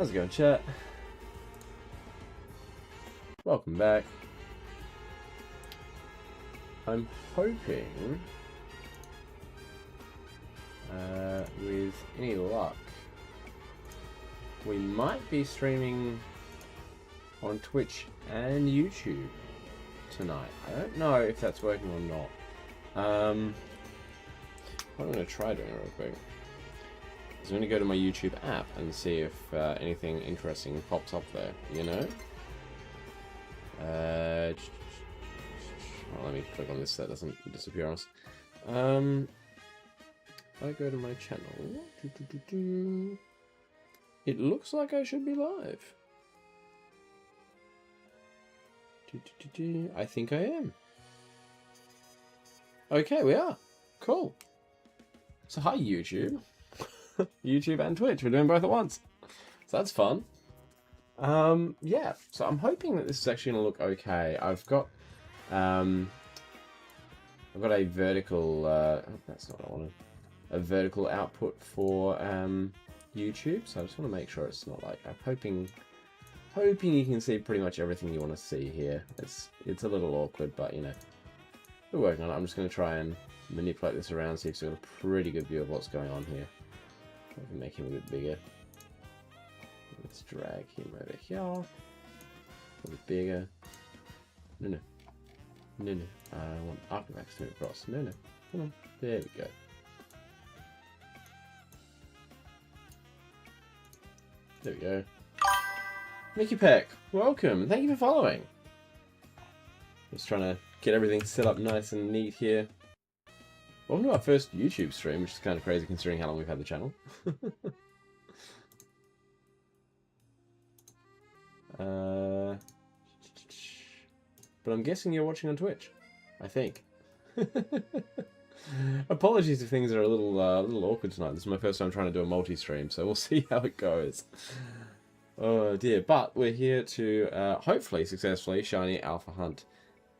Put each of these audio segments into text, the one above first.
How's it going, chat? Welcome back. I'm hoping, with any luck, we might be streaming on Twitch and YouTube tonight. I don't know if that's working or not. What I'm going to try doing real quick is I'm going to go to my YouTube app and see if anything interesting pops up there, you know? Well, let me click on this so that doesn't disappear on us. If I go to my channel, it looks like I should be live. I think I am. Okay, we are. Cool. So hi, YouTube. YouTube and Twitch. We're doing both at once. So that's fun. Yeah, so I'm hoping that this is actually going to look okay. I've got a vertical, that's not what I wanted. A vertical output for YouTube, so I just want to make sure it's not like, I'm hoping you can see pretty much everything you want to see here. It's a little awkward, but you know, we're working on it. I'm just going to try and manipulate this around so you've got a pretty good view of what's going on here. I can make him a bit bigger. Let's drag him over here. A bit bigger. No. I want Archibald to move across. No. Come on. There we go. There we go. Mickey Peck, welcome. Thank you for following. Just trying to get everything set up nice and neat here. Welcome to our first YouTube stream, which is kind of crazy considering how long we've had the channel. But I'm guessing you're watching on Twitch, I think. Apologies if things are a little awkward tonight. This is my first time trying to do a multi-stream, so we'll see how it goes. Oh dear, but we're here to hopefully successfully shiny alpha hunt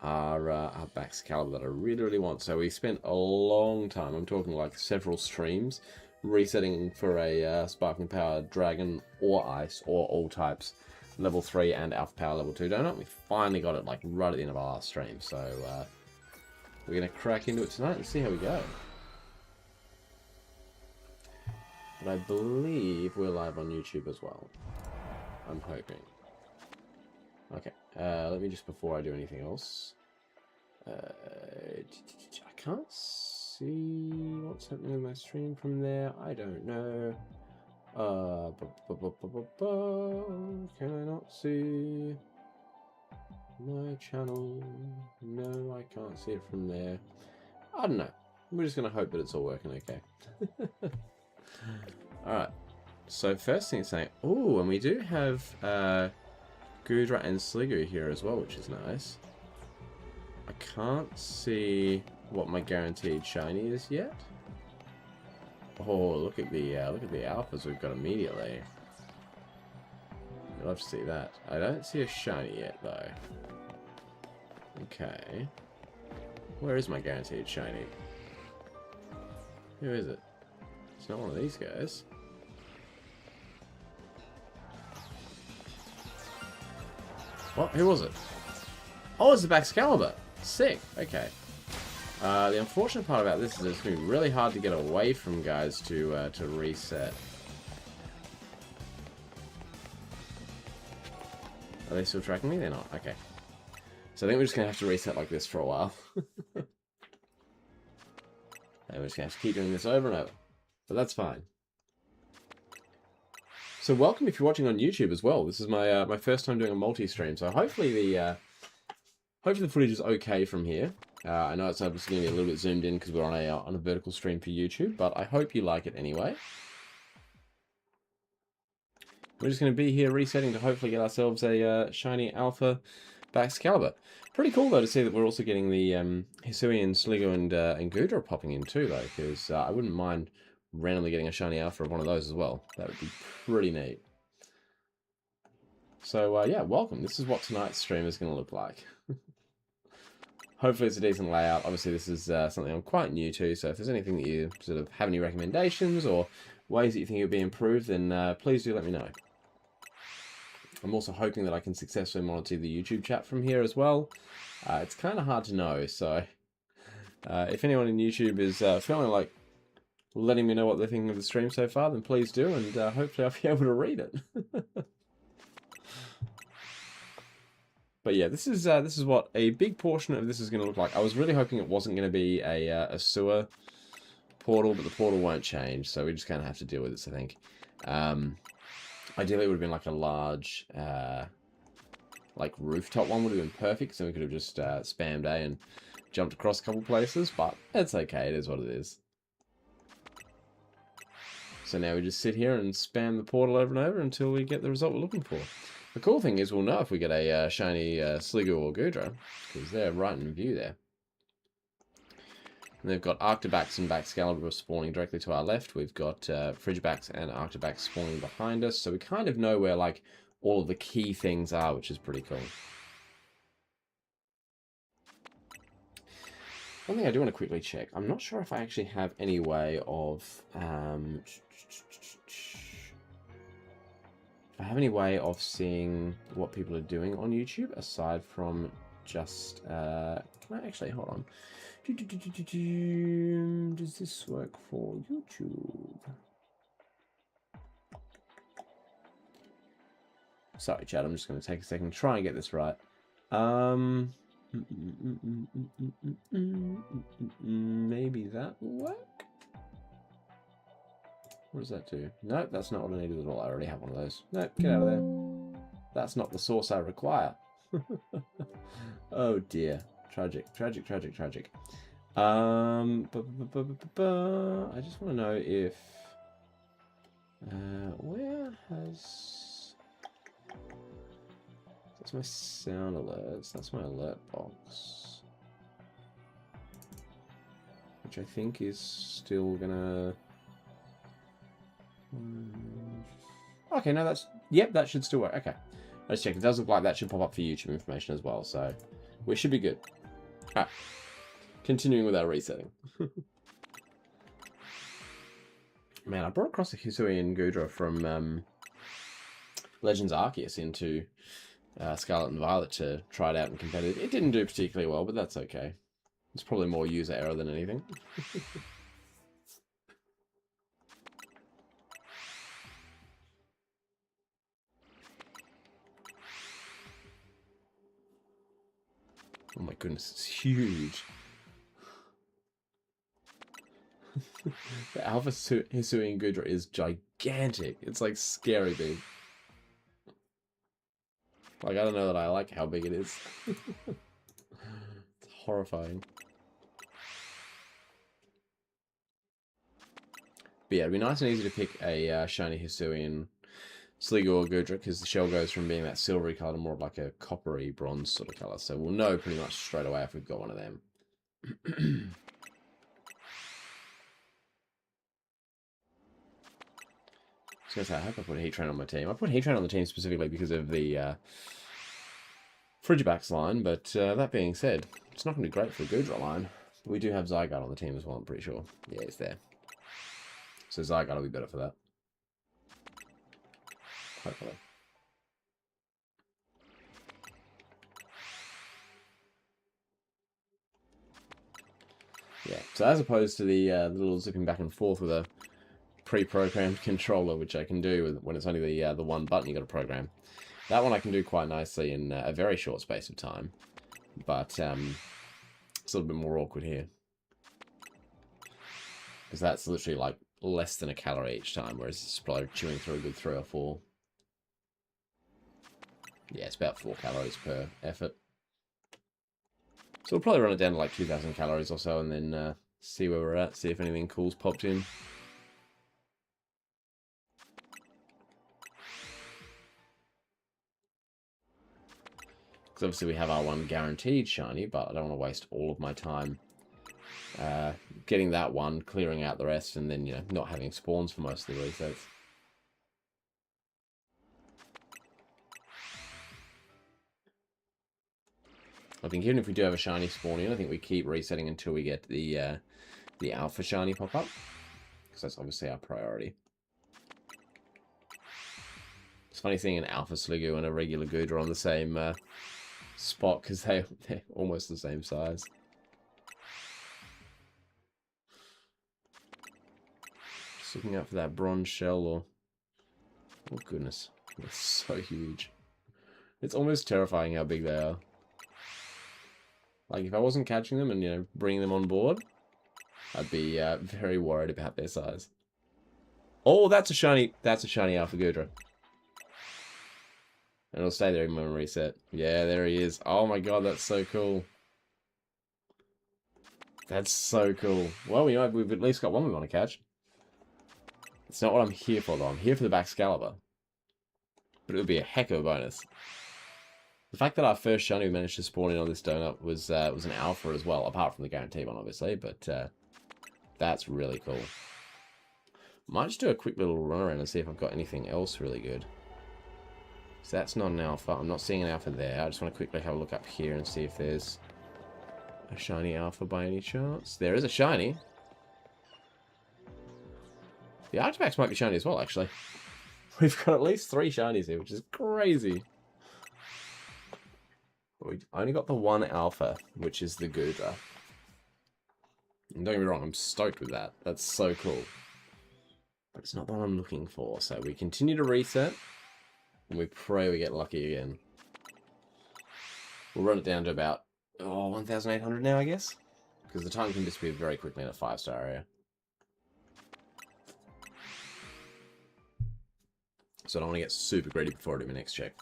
our Baxcalibur that I really want. So we spent a long time, I'm talking like several streams, resetting for a Sparkling Power Dragon or Ice or all types level 3 and Alpha Power level 2 donut. We finally got it like right at the end of our last stream, so we're going to crack into it tonight and see how we go. But I believe we're live on YouTube as well. I'm hoping. Okay, let me just, before I do anything else, I can't see what's happening with my stream from there. I don't know. Can I not see my channel? No, I can't see it from there. I don't know. We're just going to hope that it's all working okay. Alright. So first thing it's saying, oh, and we do have Goodra and Sliggoo here as well, which is nice. I can't see what my guaranteed shiny is yet. Oh, look at the alphas we've got immediately. I'd love to see that. I don't see a shiny yet though. Okay. Where is my guaranteed shiny? Who is it? It's not one of these guys. What? Who was it? Oh, it's the Baxcalibur. Sick. Okay. The unfortunate part about this is it's going to be really hard to get away from guys to reset. Are they still tracking me? They're not. Okay. So I think we're just going to have to reset like this for a while. And we're just going to have to keep doing this over and over. But that's fine. So welcome if you're watching on YouTube as well. This is my my first time doing a multi-stream, so hopefully the footage is okay from here. I know it's obviously going to be a little bit zoomed in because we're on a vertical stream for YouTube, but I hope you like it anyway. We're just going to be here resetting to hopefully get ourselves a shiny alpha Baxcalibur. Pretty cool though to see that we're also getting the Hisuian, Sliggoo, and Goodra popping in too though, because I wouldn't mind randomly getting a shiny alpha of one of those as well. That would be pretty neat. So yeah, welcome. This is what tonight's stream is going to look like. Hopefully it's a decent layout. Obviously this is something I'm quite new to, so if there's anything that you sort of have any recommendations or ways that you think it would be improved, then please do let me know. I'm also hoping that I can successfully monitor the YouTube chat from here as well. It's kind of hard to know, so if anyone in YouTube is feeling like letting me know what they're thinking of the stream so far, then please do, and hopefully I'll be able to read it. But yeah, this is what a big portion of this is going to look like. I was really hoping it wasn't going to be a sewer portal, but the portal won't change, so we just kind of have to deal with this, I think. Ideally, it would have been like a large, like rooftop one would have been perfect, so we could have just spammed A and jumped across a couple places, but it's okay, it is what it is. So now we just sit here and spam the portal over and over until we get the result we're looking for. The cool thing is we'll know if we get a shiny Sliggoo or Goodra, because they're right in view there. And they've got Arctibax and Baxcalibur spawning directly to our left. We've got Frigibax and Arctibax spawning behind us. So we kind of know where like all of the key things are, which is pretty cool. One thing I do want to quickly check. I'm not sure if I actually have any way of... if I have any way of seeing what people are doing on YouTube, aside from just... can I actually... Hold on. Does this work for YouTube? Sorry, Chad, I'm just going to take a second to try and get this right. Maybe that will work? What does that do? Nope, that's not what I needed at all. I already have one of those. Nope, get out of there. That's not the source I require. Oh dear. Tragic, tragic, tragic, tragic. I just want to know if... where has... That's my sound alerts. That's my alert box. Which I think is still gonna... Okay, no, that's... Yep, that should still work. Okay. Let's check. It does look like that should pop up for YouTube information as well, so we should be good. Alright. Continuing with our resetting. Man, I brought across a Hisuian Goodra from Legends Arceus into Scarlet and Violet to try it out in competitive. It didn't do particularly well, but that's okay. It's probably more user error than anything. Oh my goodness, it's huge. The Alpha Hisuian Goodra is gigantic. It's like scary big. Like, I don't know that I like how big it is. It's horrifying. But yeah, it'd be nice and easy to pick a shiny Hisuian Sliggoo or Goodra, because the shell goes from being that silvery colour to more of like a coppery bronze sort of colour. So we'll know pretty much straight away if we've got one of them. I was going to say, I hope I put Heatran on my team. I put Heatran on the team specifically because of the Frigibax line, but that being said, it's not going to be great for the Goodra line. We do have Zygarde on the team as well, I'm pretty sure. Yeah, it's there. So Zygarde will be better for that. Hopefully. Yeah, so as opposed to the little zipping back and forth with a pre-programmed controller, which I can do when it's only the one button you got to program. That one I can do quite nicely in a very short space of time, but it's a little bit more awkward here. Because that's literally like less than a calorie each time, whereas it's probably chewing through a good 3 or 4. Yeah, it's about 4 calories per effort. So we'll probably run it down to like 2,000 calories or so, and then see where we're at, see if anything cool's popped in. Because obviously we have our one guaranteed shiny, but I don't want to waste all of my time getting that one, clearing out the rest, and then, you know, not having spawns for most of the resets. I think even if we do have a shiny spawn in, I think we keep resetting until we get the alpha shiny pop up, because that's obviously our priority. It's funny seeing an Alpha Sliggoo and a regular Goodra on the same spot, because they're almost the same size. Just looking out for that bronze shell, or... Oh, goodness. It's so huge. It's almost terrifying how big they are. Like, if I wasn't catching them and, you know, bringing them on board, I'd be very worried about their size. Oh, that's a shiny Alpha Goodra. And it'll stay there even when we reset. Yeah, there he is. Oh my god, that's so cool. That's so cool. Well, you know, we've at least got one we want to catch. It's not what I'm here for, though. I'm here for the Baxcalibur. But it would be a heck of a bonus. The fact that our first shiny we managed to spawn in on this donut was an alpha as well, apart from the guaranteed one, obviously, but that's really cool. Might just do a quick little run around and see if I've got anything else really good. So that's not an alpha. I'm not seeing an alpha there. I just want to quickly have a look up here and see if there's a shiny alpha by any chance. There is a shiny. The Archmax might be shiny as well, actually. We've got at least 3 shinies here, which is crazy. But we only got the one alpha, which is the Goodra. And don't get me wrong, I'm stoked with that. That's so cool. But it's not the one I'm looking for, so we continue to reset. And we pray we get lucky again. We'll run it down to about, 1,800 now, I guess? Because the time can disappear very quickly in a 5-star area. So I don't want to get super greedy before I do my next check.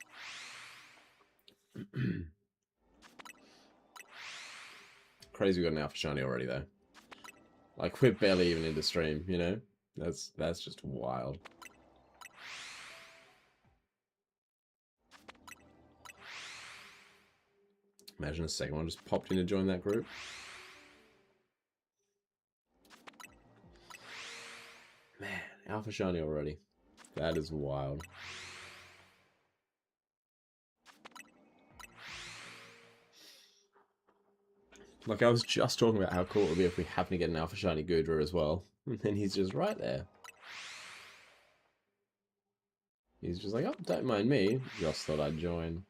Crazy we got an alpha shiny already, though. Like, we're barely even into stream, you know? That's just wild. Imagine a second one just popped in to join that group. Man, alpha shiny already. That is wild. Like, I was just talking about how cool it would be if we happen to get an alpha shiny Goodra as well. And then he's just right there. He's just like, oh, don't mind me. Just thought I'd join.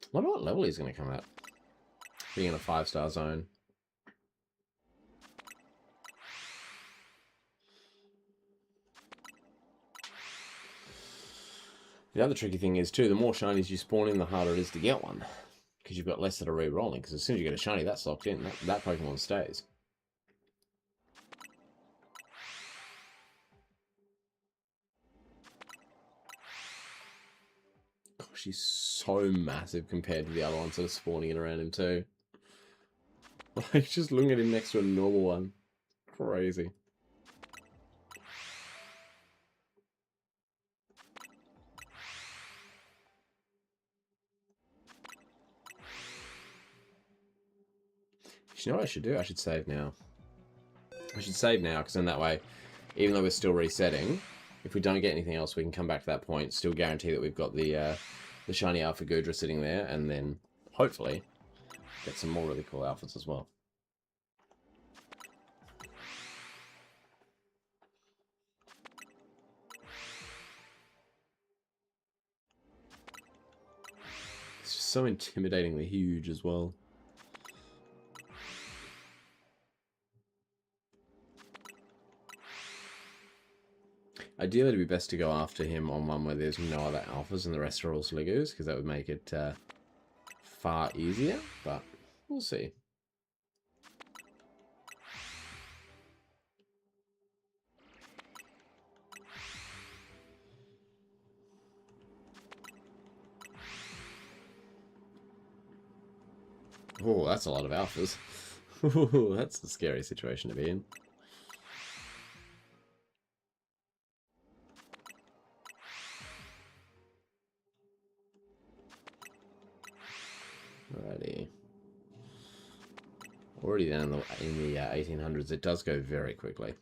I wonder what level he's going to come at. Being in a 5-star zone. The other tricky thing is, too, the more shinies you spawn in, the harder it is to get one. Because you've got less that are re-rolling. Because as soon as you get a shiny, that's locked in. That Pokemon stays. Gosh, he's so massive compared to the other ones that are spawning in around him, too. Like, just looking at him next to a normal one. Crazy. You know what I should do? I should save now. I should save now, because then that way, even though we're still resetting, if we don't get anything else, we can come back to that point, still guarantee that we've got the shiny alpha Goodra sitting there, and then, hopefully, get some more really cool alphas as well. It's just so intimidatingly huge as well. Ideally, it'd be best to go after him on one where there's no other alphas and the rest are all Sliggoos, because that would make it far easier, but we'll see. Oh, that's a lot of alphas. Ooh, that's a scary situation to be in. Alrighty. Already down in the 1800s. It does go very quickly.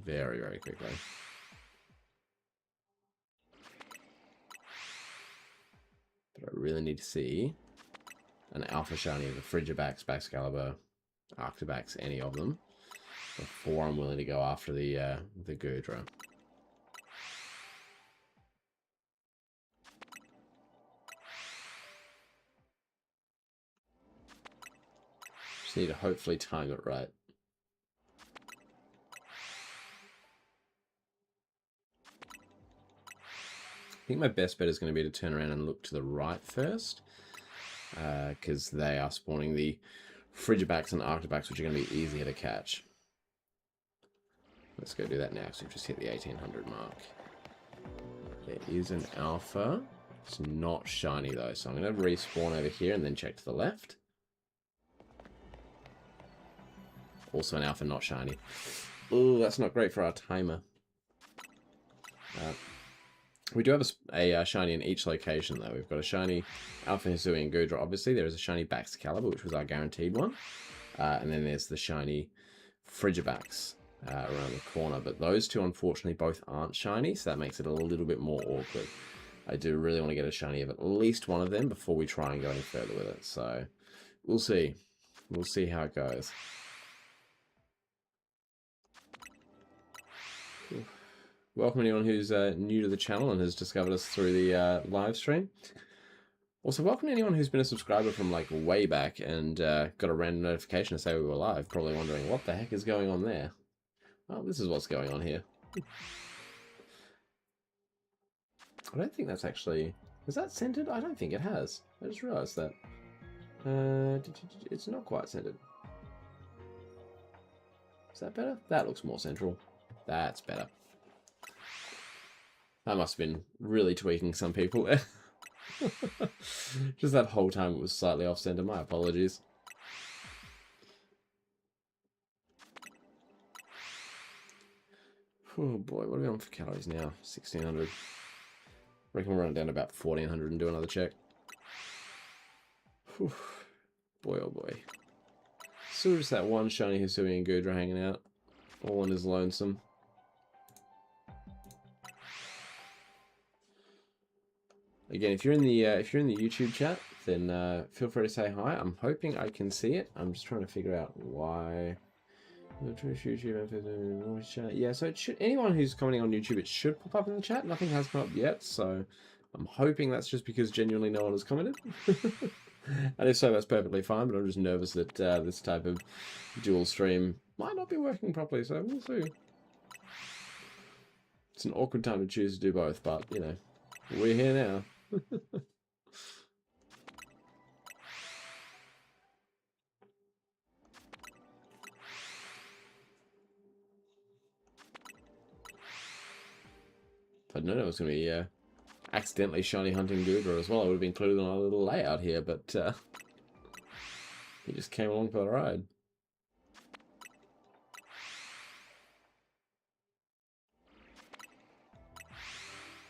Very, very quickly. But I really need to see an alpha shiny of the Frigibax, Baxcalibur, Arctibax, any of them. before I'm willing to go after the Goodra. Just need to hopefully time it right. I think my best bet is going to be to turn around and look to the right first, because they are spawning the Frigibacks and Arctobacks, which are going to be easier to catch. Let's go do that now, so we've just hit the 1800 mark. There is an alpha. It's not shiny though, so I'm going to respawn over here and then check to the left. Also an alpha, not shiny. Ooh, that's not great for our timer. We do have a shiny in each location, though. We've got a shiny Alpha Hisuian Goodra, obviously. There is a shiny Baxcalibur, which was our guaranteed one. And then there's the shiny Frigibax around the corner. But those two, unfortunately, both aren't shiny, so that makes it a little bit more awkward. I do really want to get a shiny of at least one of them before we try and go any further with it. So, we'll see. We'll see how it goes. Welcome anyone who's new to the channel and has discovered us through the live stream. Also, welcome to anyone who's been a subscriber from like way back and got a random notification to say we were live, probably wondering what the heck is going on there. Well, this is what's going on here. I don't think that's actually... Is that centered? I don't think it has. I just realized that. It's not quite centered. Is that better? That looks more central. That's better. I must have been really tweaking some people there. Just that whole time it was slightly off-center. My apologies. Oh boy, what are we on for calories now? 1600. Reckon we'll run it down to about 1400 and do another check. Whew. Boy oh boy. Still just that one shiny Hisuian Goodra hanging out. All on his lonesome. Again, if you're in the YouTube chat, then feel free to say hi. I'm hoping I can see it. I'm just trying to figure out why. Yeah, so it should, anyone who's commenting on YouTube, it should pop up in the chat. Nothing has come up yet, so I'm hoping that's just because genuinely no one has commented. And if so, that's perfectly fine. But I'm just nervous that this type of dual stream might not be working properly. So we'll see. It's an awkward time to choose to do both, but you know, we're here now. If I'd known it was going to be accidentally shiny hunting Goodra as well, I would have included on a little layout here, but he just came along for the ride.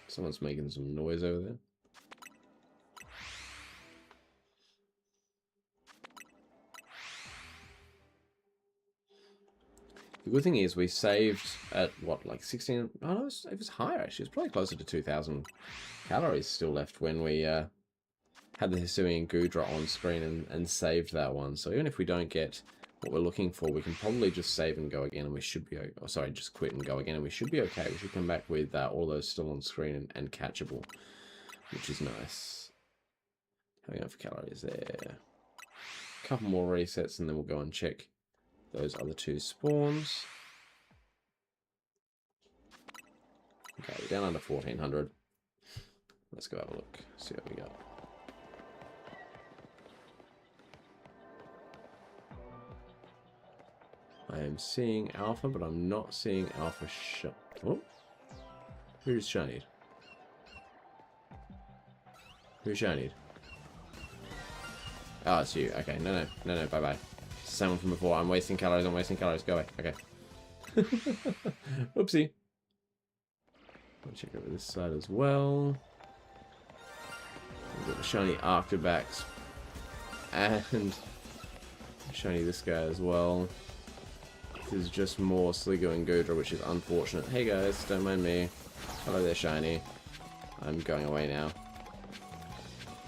Someone's making some noise over there. The good thing is we saved at, what, like 16... Oh, no, it was higher, actually. It's probably closer to 2,000 calories still left when we had the Hisuian Goodra on screen and saved that one. So even if we don't get what we're looking for, we can probably just save and go again, and we should be... Oh, sorry, just quit and go again, and we should be okay. We should come back with all those still on screen and catchable, which is nice. How are we going for calories there? A couple more resets, and then we'll go and check those other two spawns. Okay, we're down under 1400. Let's go have a look, see what we got. I am seeing alpha, but I'm not seeing alpha shot. Oh, who's shinied? Who's shinied? Oh, it's you. Okay, no, bye-bye. Same one from before. I'm wasting calories, Go away. Okay. Oopsie. I'll check over this side as well. We've got the shiny Arctobacks. And shiny this guy as well. This is just more Sligo and Goodra, which is unfortunate. Hey guys, don't mind me. Hello there, shiny. I'm going away now.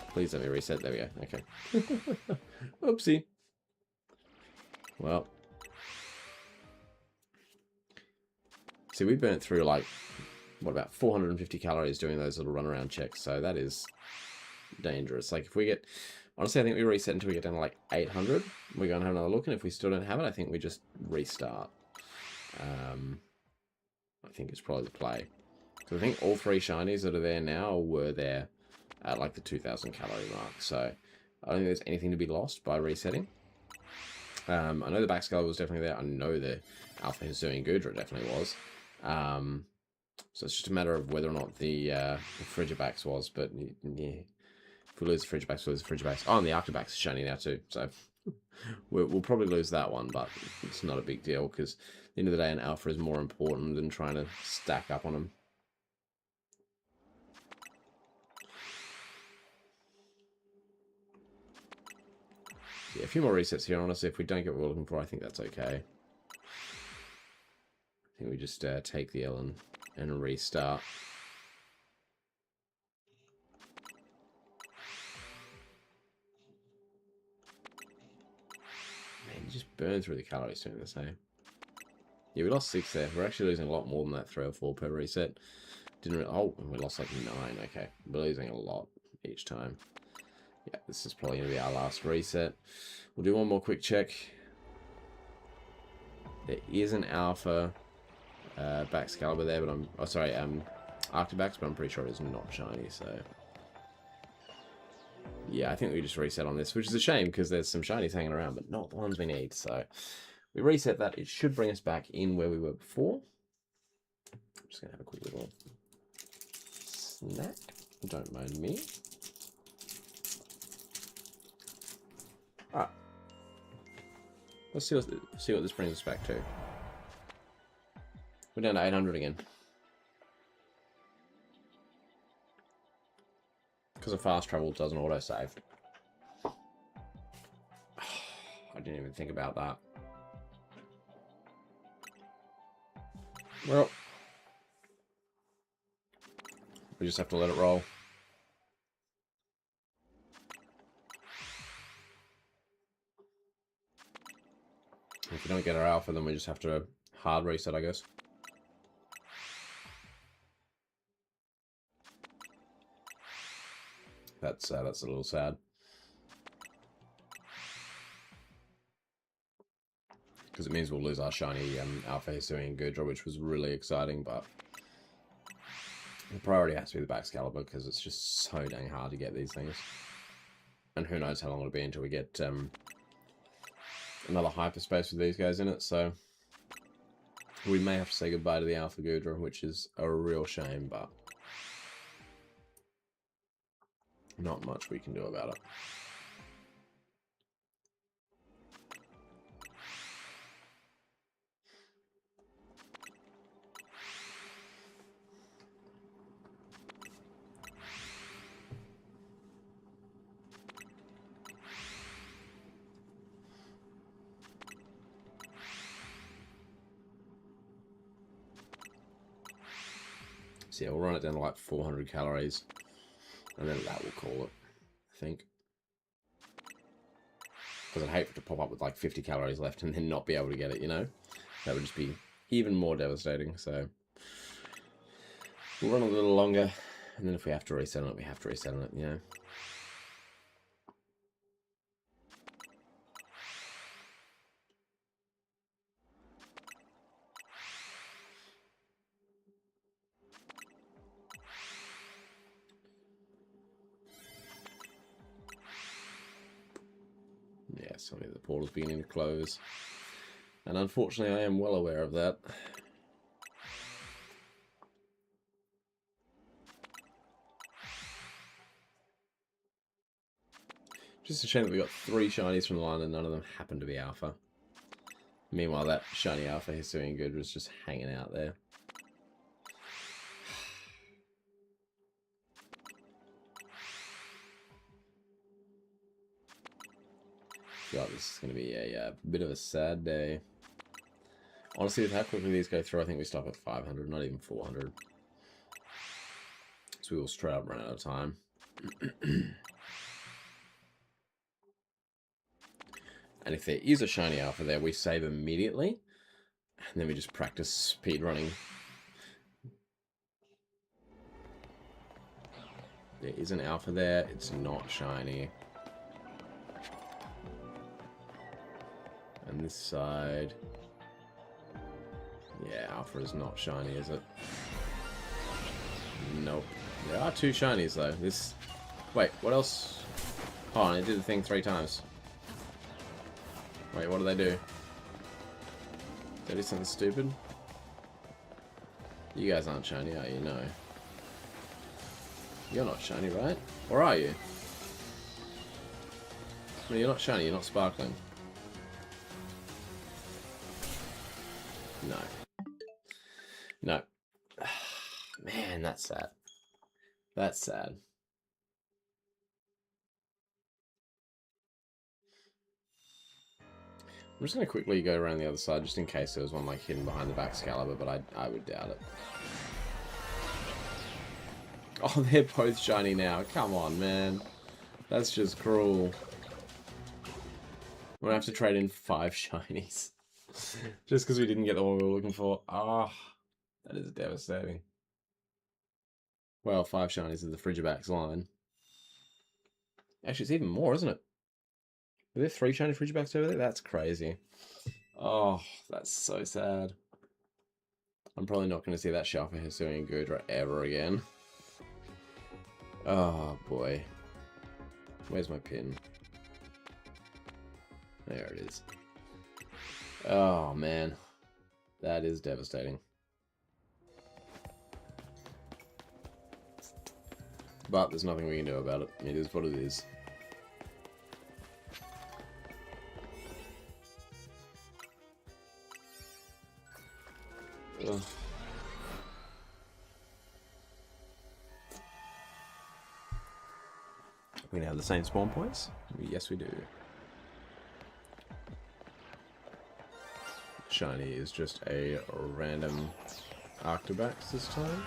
Please let me reset. There we go. Okay. Oopsie. Well. See, we burnt through like, what, about 450 calories doing those little runaround checks. So that is dangerous. Like if we get, honestly, I think we reset until we get down to like 800. We're going to have another look. And if we still don't have it, I think we just restart. I think it's probably the play. So I think all 3 shinies that are there now were there at like the 2,000 calorie mark. So I don't think there's anything to be lost by resetting. I know the Baxcalibur was definitely there. I know the Alpha Hisuian Goodra definitely was. So it's just a matter of whether or not the Frigibax was. But yeah, if we lose the Frigibax, we lose the Frigibax. Oh, and the Arctibax is shiny now too. So we'll probably lose that one, but it's not a big deal because at the end of the day, an Alpha is more important than trying to stack up on them. Yeah, a few more resets here. Honestly, if we don't get what we're looking for, I think that's okay. I think we just take the L and restart. Man, you just burn through the calories doing this, hey? Yeah, we lost 6 there. We're actually losing a lot more than that 3 or 4 per reset. Oh, we lost like 9. Okay, we're losing a lot each time. Yeah, this is probably going to be our last reset. We'll do one more quick check. There is an Alpha Baxcalibur there, but Arctibax, but I'm pretty sure it is not shiny, so... Yeah, I think we just reset on this, which is a shame, because there's some shinies hanging around, but not the ones we need, so... We reset that. It should bring us back in where we were before. I'm just going to have a quick little snack. Don't mind me. Alright. Let's see what this brings us back to. We're down to 800 again. Because of fast travel, it doesn't auto-save. I didn't even think about that. Well, we just have to let it roll. If we don't get our Alpha, then we just have to hard reset, I guess. That's a little sad. Because it means we'll lose our shiny Alpha Hisuian Goodra, which was really exciting, but the priority has to be the Baxcalibur because it's just so dang hard to get these things. And who knows how long it'll be until we get another hyperspace with these guys in it, so we may have to say goodbye to the Alpha Goodra, which is a real shame, but not much we can do about it. So yeah, we'll run it down to like 400 calories, and then that will call it, I think. Because I'd hate for it to pop up with like 50 calories left and then not be able to get it, you know? That would just be even more devastating, so... We'll run a little longer, and then if we have to reset on it, we have to reset on it, you know? Yeah, sorry, the portal's beginning to close. And unfortunately, I am well aware of that. Just a shame that we got 3 shinies from the line and none of them happened to be Alpha. Meanwhile, that shiny Alpha Hisuian Goodra was just hanging out there. God, this is going to be a bit of a sad day. Honestly, with how quickly these go through, I think we stop at 500, not even 400. So we will straight up run out of time. And if there is a shiny Alpha there, we save immediately. And then we just practice speed running There is an alpha there. It's not shiny. And this side... Yeah, alpha is not shiny, is it? Nope. There are 2 shinies, though. This... Wait, what else? Oh, and it did the thing 3 times. Wait, what do they do? Did they do something stupid? You guys aren't shiny, are you? No. You're not shiny, right? Or are you? No, you're not shiny, you're not sparkling. No. No. Man, that's sad. That's sad. I'm just going to quickly go around the other side just in case there was one like hidden behind the Baxcalibur, but I would doubt it. Oh, they're both shiny now. Come on, man. That's just cruel. We're going to have to trade in 5 shinies. Just because we didn't get the one we were looking for. Ah, oh, that is devastating. Well, 5 shinies of the Frigibax line. Actually, it's even more, isn't it? Are there 3 shiny Frigibacks over there? That's crazy. Oh, that's so sad. I'm probably not going to see that Shelfer Hisuian Goodra ever again. Oh, boy. Where's my pin? There it is. Oh, man. That is devastating. But there's nothing we can do about it. It is what it is. Ugh. We gonna have the same spawn points? Yes, we do. Shiny is just a random Arctobax this time.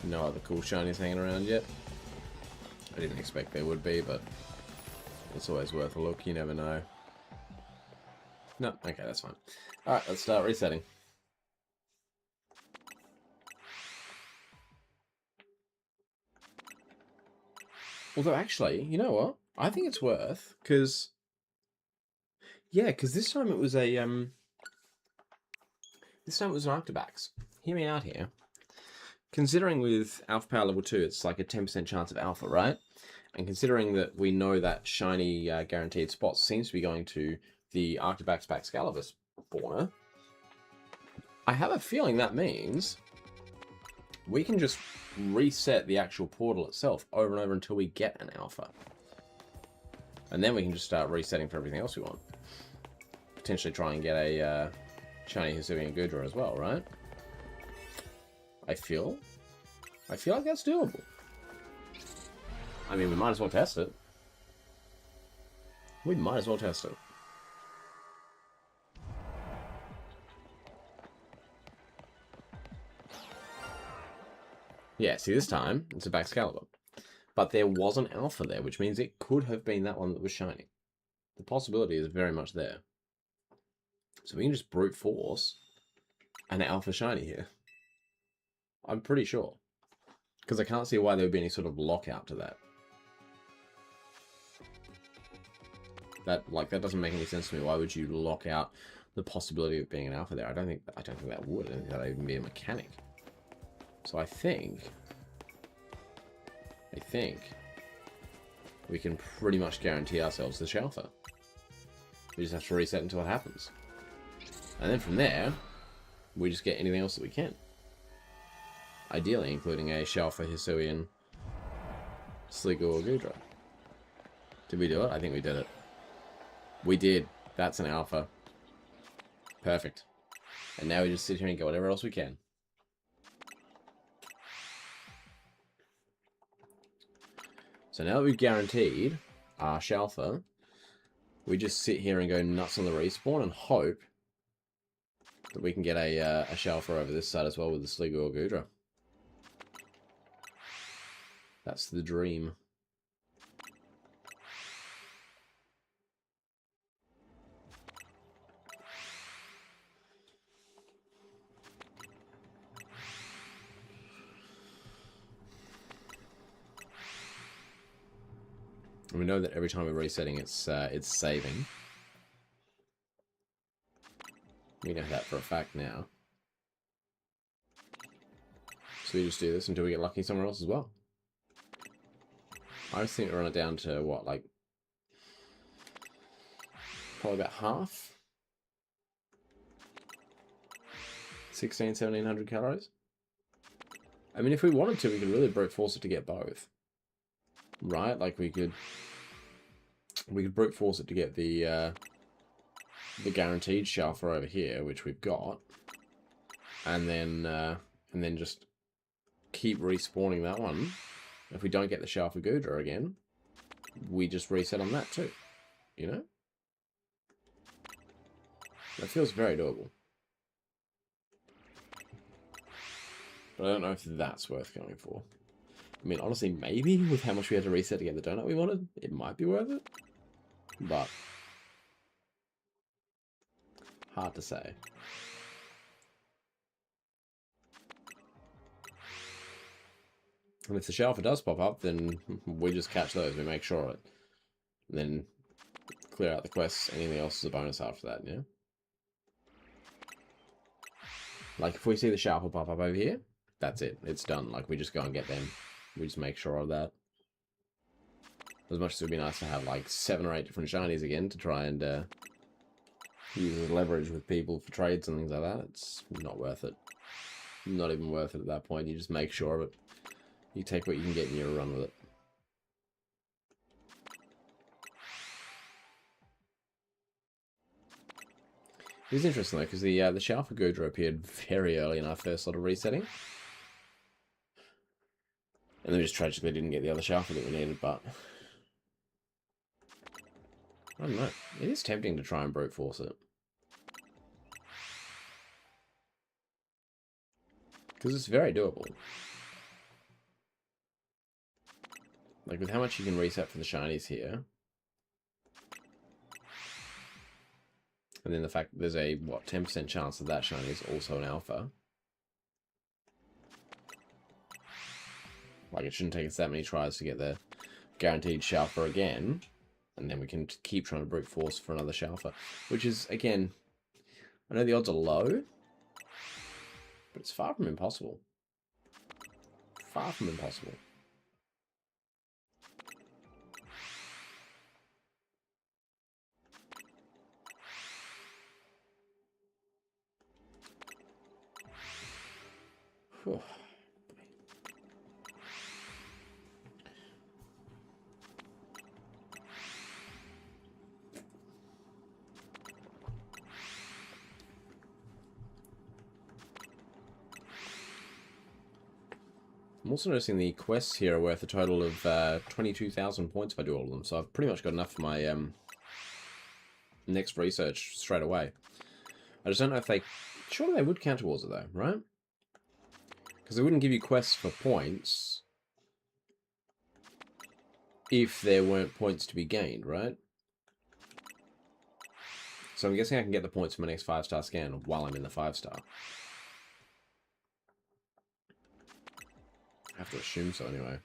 No other cool shinies hanging around yet. I didn't expect there would be, but it's always worth a look. You never know. No, okay, that's fine. Alright, let's start resetting. Although, actually, you know what? I think it's worth, because... Yeah, because this time it was a, This time it was an Arctobax. Hear me out here. Considering with Alpha Power Level 2, it's like a 10% chance of Alpha, right? And considering that we know that shiny guaranteed spot seems to be going to the Arctobax Baxcalibur spawner, I have a feeling that means we can just reset the actual portal itself over and over until we get an Alpha. And then we can just start resetting for everything else we want. Potentially try and get a shiny Hisuian Goodra as well, right? I feel like that's doable. I mean, we might as well test it. We might as well test it. Yeah, see, this time, it's a Baxcalibur. But there was an Alpha there, which means it could have been that one that was shiny. The possibility is very much there. So we can just brute force an Alpha shiny here. I'm pretty sure. Because I can't see why there would be any sort of lockout to that. That doesn't make any sense to me. Why would you lock out the possibility of being an Alpha there? I don't think that would. I don't think that would even be a mechanic. So I think we can pretty much guarantee ourselves the Shelfer. We just have to reset until it happens. And then from there, we just get anything else that we can. Ideally, including a Shelfer Hisuian Sliggoo or Goodra. Did we do it? I think we did it. We did. That's an Alpha. Perfect. And now we just sit here and get whatever else we can. So now that we've guaranteed our Shelfer, we just sit here and go nuts on the respawn and hope that we can get a Shelfer over this side as well with the Sliggoo or Goodra. That's the dream. we know that every time we're resetting, it's saving. We know that for a fact now. So we just do this until we get lucky somewhere else as well. I just think we run it down to what, like probably about half. 1700 calories. I mean, if we wanted to, we could really brute force it to get both. Right? Like we could brute force it to get the guaranteed Shalfa over here, which we've got. And then just keep respawning that one. If we don't get the Shalfa Goodra again, we just reset on that too. You know? That feels very doable. But I don't know if that's worth going for. I mean, honestly, maybe with how much we had to reset to get the donut we wanted, it might be worth it. But hard to say. And if the Shalfa does pop up, then we just catch those. We make sure of it. And then clear out the quests. Anything else is a bonus after that, yeah? Like, if we see the Shalfa pop up over here, that's it. It's done. Like, we just go and get them. We just make sure of that. As much as it would be nice to have, like, 7 or 8 different shinies again to try and use as leverage with people for trades and things like that, it's not worth it. Not even worth it at that point. You just make sure of it. You take what you can get and you run with it. It was interesting though, because the Shalfa Goodra appeared very early in our first sort of resetting. And then we just tragically didn't get the other Shalfa that we needed, but I don't know. It is tempting to try and brute force it. Because it's very doable. Like, with how much you can reset for the shinies here. And then the fact that there's a, what, 10% chance that that shiny is also an alpha. Like, it shouldn't take us that many tries to get the guaranteed Shalfa again. And then we can keep trying to brute force for another Shalfa. Which is, again, I know the odds are low. But it's far from impossible. Far from impossible. Whew. I'm also noticing the quests here are worth a total of 22,000 points if I do all of them, so I've pretty much got enough for my next research straight away. I just don't know if they... Surely they would count towards it though, right? Because they wouldn't give you quests for points if there weren't points to be gained, right? So I'm guessing I can get the points for my next 5-star scan while I'm in the 5-star. I have to assume so anyway.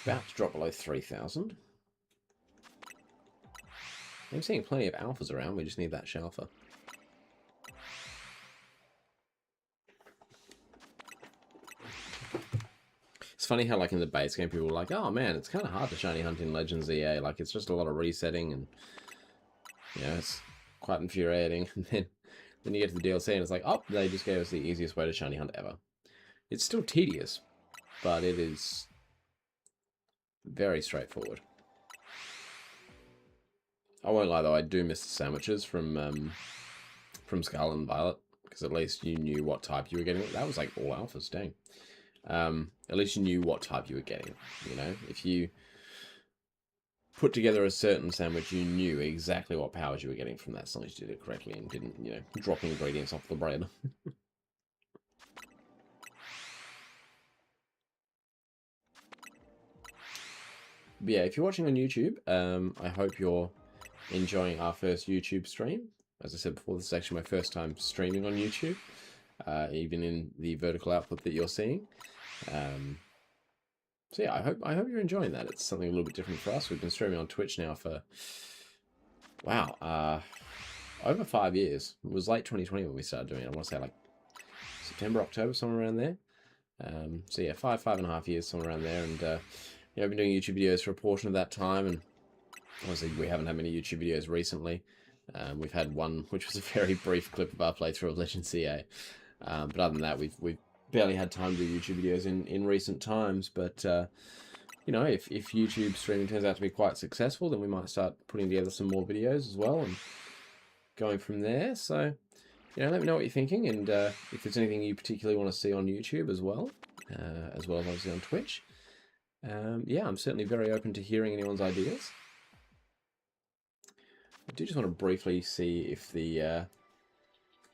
About to drop below 3,000. I'm seeing plenty of alphas around, we just need that Shalfa. It's funny how, like, in the base game, people are like, oh man, it's kind of hard to shiny hunt in Legends EA. Like, it's just a lot of resetting and, you know, it's quite infuriating. And then you get to the DLC and it's like, oh, they just gave us the easiest way to shiny hunt ever. It's still tedious, but it is very straightforward. I won't lie though, I do miss the sandwiches from Scarlet and Violet, because at least you knew what type you were getting. That was like all alphas, dang. At least you knew what type you were getting, you know? If you put together a certain sandwich, you knew exactly what powers you were getting from that, as long as you did it correctly and didn't, you know, drop ingredients off the bread. But yeah, if you're watching on YouTube, I hope you're enjoying our first YouTube stream. As I said before, this is actually my first time streaming on YouTube. even in the vertical output that you're seeing. So yeah, I hope you're enjoying that. It's something a little bit different for us. We've been streaming on Twitch now for, wow, over 5 years. It was late 2020 when we started doing it. I want to say like September, October, somewhere around there. So yeah, 5.5 years, somewhere around there. And yeah, I've been doing YouTube videos for a portion of that time, and obviously we haven't had many YouTube videos recently. We've had one which was a very brief clip of our playthrough of Legend CA. But other than that, we've barely had time to do YouTube videos in recent times. But you know, if YouTube streaming turns out to be quite successful, then we might start putting together some more videos as well and going from there. So, you know, let me know what you're thinking, and if there's anything you particularly want to see on YouTube as well as obviously on Twitch. Yeah, I'm certainly very open to hearing anyone's ideas. I do just want to briefly see if the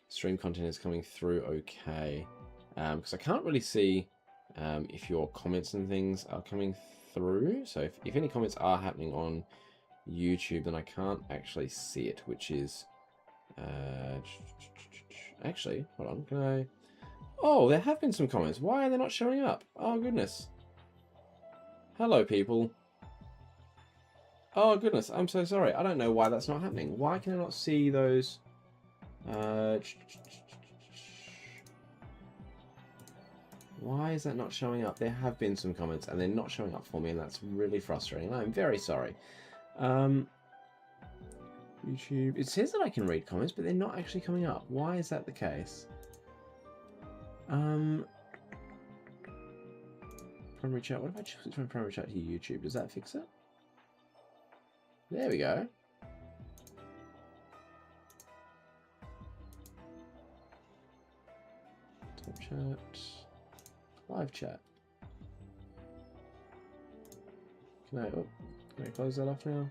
stream content is coming through okay, because I can't really see if your comments and things are coming through. So if any comments are happening on YouTube, then I can't actually see it, which is actually, hold on, can I? Oh, there have been some comments. Why are they not showing up? Oh goodness. Hello people. Oh goodness, I'm so sorry. I don't know why that's not happening. Why can I not see those? Why is that not showing up? There have been some comments and they're not showing up for me, and that's really frustrating. I'm very sorry. YouTube, it says that I can read comments, but they're not actually coming up. Why is that the case? Primary chat, what if I switch my primary chat to YouTube? Does that fix it? There we go. Top chat, live chat. Can I close that off now?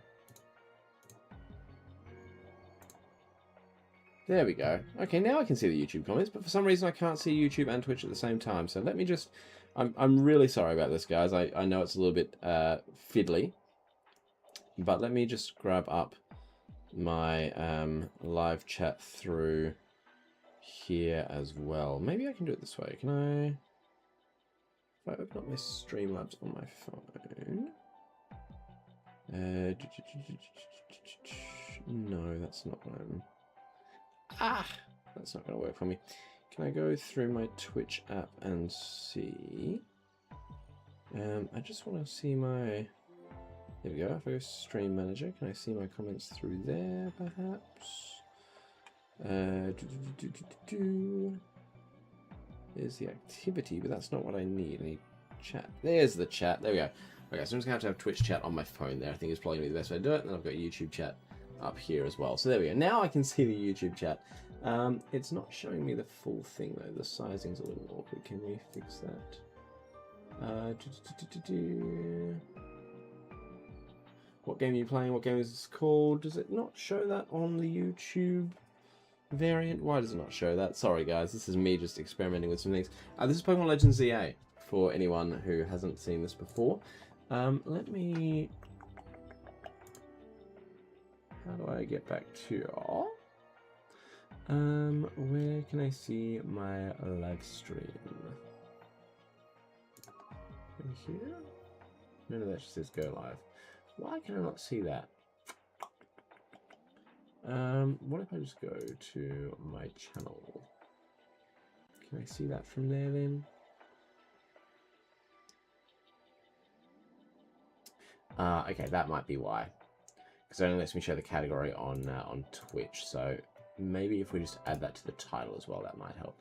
There we go. Okay, now I can see the YouTube comments, but for some reason I can't see YouTube and Twitch at the same time. So let me just... I'm really sorry about this, guys. I know it's a little bit fiddly. But let me just grab up my live chat through here as well. Maybe I can do it this way. Can I... If I open up my Streamlabs on my phone... No, that's not what I'm... That's not going to work for me. Can I go through my Twitch app and see? I just want to see my... There we go. If I go Stream Manager, can I see my comments through there, perhaps? There's the activity, but that's not what I need. I need chat. There's the chat. There we go. Okay, so I'm just going to have Twitch chat on my phone there. I think it's probably going to be the best way to do it. And then I've got YouTube chat up here as well. So there we go. Now I can see the YouTube chat. It's not showing me the full thing though. The sizing's a little awkward. Can we fix that? What game are you playing? What game is this called? Does it not show that on the YouTube variant? Why does it not show that? Sorry guys, this is me just experimenting with some things. This is Pokemon Legends ZA for anyone who hasn't seen this before. Let me... How do I get back to... where can I see my live stream? In here? No, that just says go live. Why can I not see that? What if I just go to my channel? Can I see that from there then? Okay, that might be why. Because it only lets me show the category on Twitch. So maybe if we just add that to the title as well, that might help.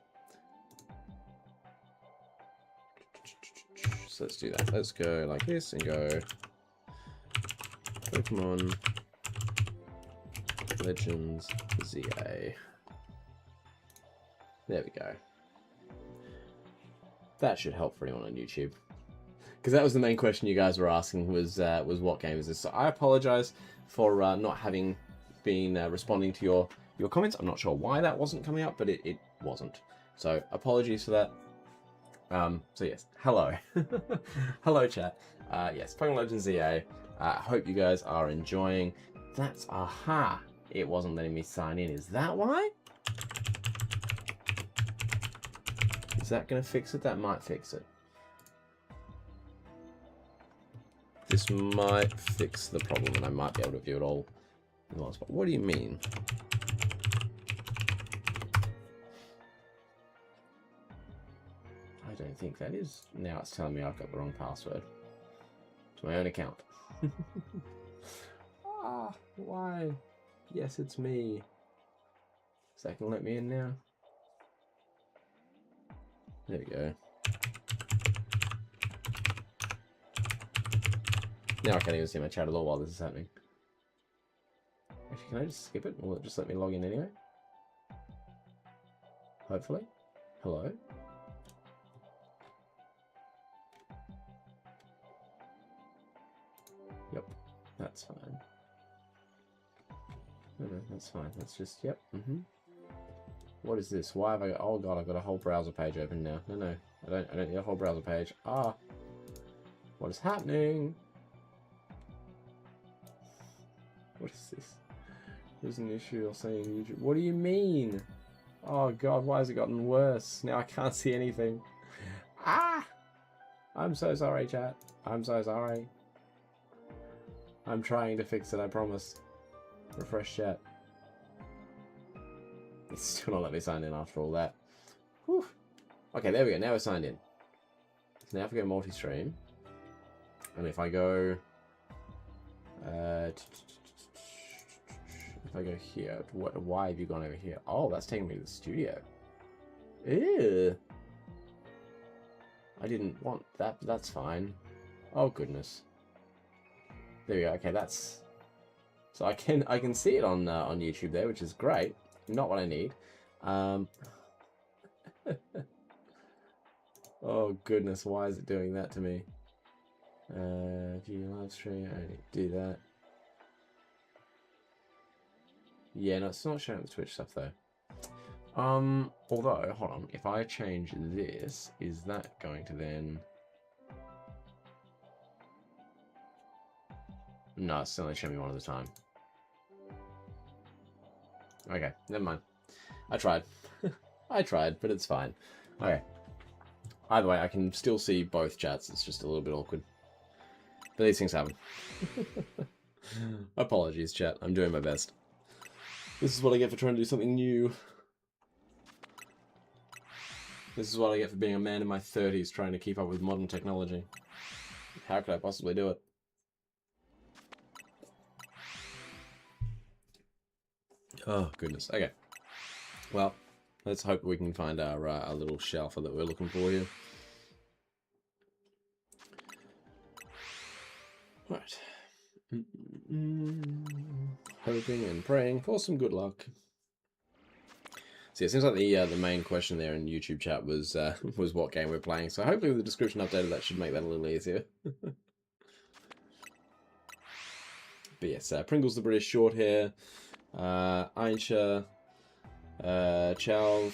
So let's do that. Let's go like this and go Pokemon Legends ZA. There we go. That should help for anyone on YouTube. Because that was the main question you guys were asking, was what game is this? So I apologize for not having been responding to your comments. I'm not sure why that wasn't coming up, but it wasn't. So apologies for that. So yes, hello. Hello chat. Yes, Pokemon Legends ZA. Hope you guys are enjoying. That's aha. It wasn't letting me sign in. Is that why? Is that going to fix it? That might fix it. This might fix the problem, and I might be able to view it all in one spot. What do you mean? I don't think that is. Now it's telling me I've got the wrong password to my own account. Ah, why? Yes, it's me. Is that gonna let me in now? There we go. Now I can't even see my chat at all while this is happening. Actually, can I just skip it? Will it just let me log in anyway? Hopefully. Hello? Yep, that's fine. No, that's fine. That's just, yep, What is this? Why have I got, oh god, I've got a whole browser page open now. No, I don't need a whole browser page. Ah! What is happening? What is this? There's an issue or saying YouTube. What do you mean? Oh god, why has it gotten worse? Now I can't see anything. Ah! I'm so sorry, chat. I'm so sorry. I'm trying to fix it, I promise. Refresh chat. It's still not let me sign in after all that. Whew. Okay, there we go. Now we're signed in. So now if we go multi-stream, and if I go... if I go here, why have you gone over here? Oh, that's taking me to the studio. Ew. I didn't want that, but that's fine. Oh, goodness. There we go. Okay, that's... So I can see it on YouTube there, which is great. Not what I need. Oh goodness, why is it doing that to me? View live stream. I need to do that. Yeah, no, it's not showing the Twitch stuff though. Although, hold on. If I change this, is that going to then? No, it's only showing me one at a time. Okay, never mind. I tried. I tried, but it's fine. Okay. Either way, I can still see both chats. It's just a little bit awkward. But these things happen. Apologies, chat. I'm doing my best. This is what I get for trying to do something new. This is what I get for being a man in my 30s trying to keep up with modern technology. How could I possibly do it? Oh, goodness. Okay. Well, let's hope we can find our little shelf that we're looking for here. Right. Hoping and praying for some good luck. So yeah, it seems like the main question there in YouTube chat was was what game we're playing. So hopefully with the description updated, that should make that a little easier. But yes, Pringles the British Shorthair, Ainsha, Chalv,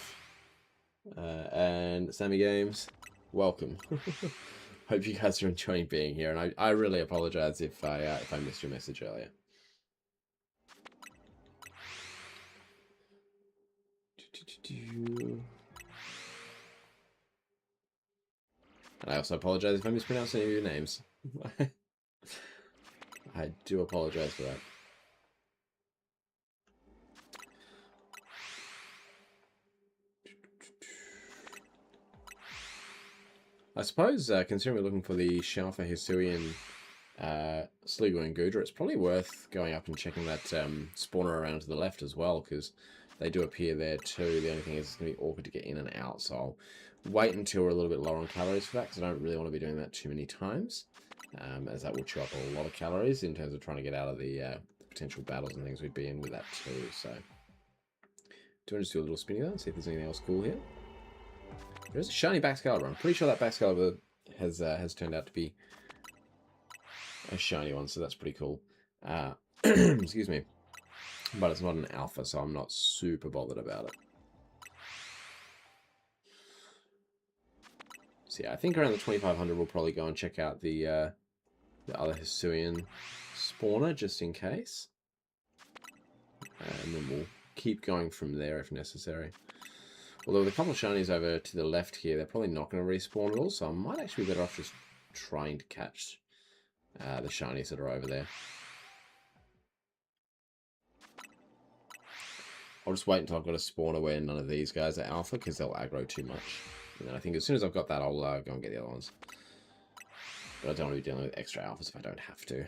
and Sammy Games. Welcome. Hope you guys are enjoying being here, and I really apologize if I missed your message earlier. And I also apologize if I mispronounced any of your names. I do apologize for that. I suppose, considering we're looking for the Shalfa Hisuian Sligo and Gudra, it's probably worth going up and checking that spawner around to the left as well, because they do appear there too. The only thing is it's going to be awkward to get in and out, so I'll wait until we're a little bit lower on calories for that, because I don't really want to be doing that too many times, as that will chew up a lot of calories in terms of trying to get out of the potential battles and things we'd be in with that too. So, do you want to just do a little spinny though and see if there's anything else cool here? There's a shiny Baxcalibur. I'm pretty sure that Baxcalibur has turned out to be a shiny one, so that's pretty cool. Excuse me. But it's not an alpha, so I'm not super bothered about it. So yeah, I think around the 2500 we'll probably go and check out the other Hisuian spawner, just in case. And then we'll keep going from there if necessary. Although with a couple of shinies over to the left here, they're probably not going to respawn at all, so I might actually be better off just trying to catch the shinies that are over there. I'll just wait until I've got a spawner where none of these guys are alpha, because they'll aggro too much. And then I think as soon as I've got that, I'll go and get the other ones. But I don't want to be dealing with extra alphas if I don't have to.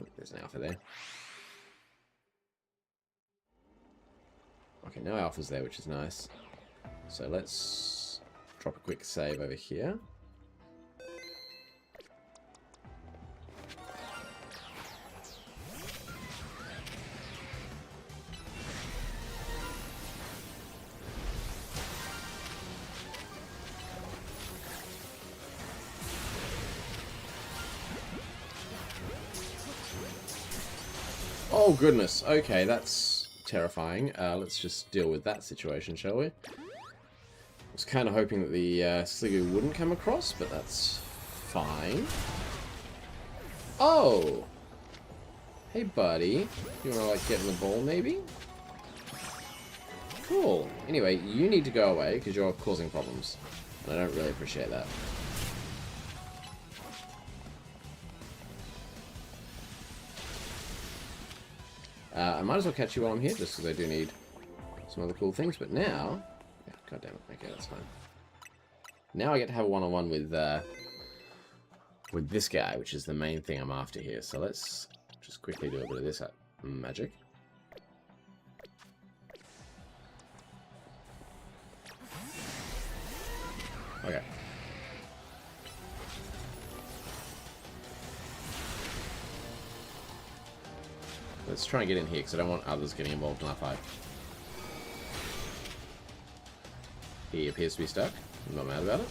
Oh, there's an alpha there. Okay, no alphas there, which is nice. So let's drop a quick save over here. Oh goodness, okay, that's terrifying. Let's just deal with that situation, shall we? I was kind of hoping that the Sliggoo wouldn't come across, but that's fine. Oh! Hey buddy, you wanna like get in the ball maybe? Cool. Anyway, you need to go away because you're causing problems. And I don't really appreciate that. I might as well catch you while I'm here, just because I do need some other cool things. But now... Yeah, God damn it. Okay, that's fine. Now I get to have a one-on-one with this guy, which is the main thing I'm after here. So let's just quickly do a bit of this magic. Okay. Let's try and get in here, because I don't want others getting involved in our fight. He appears to be stuck. I'm not mad about it.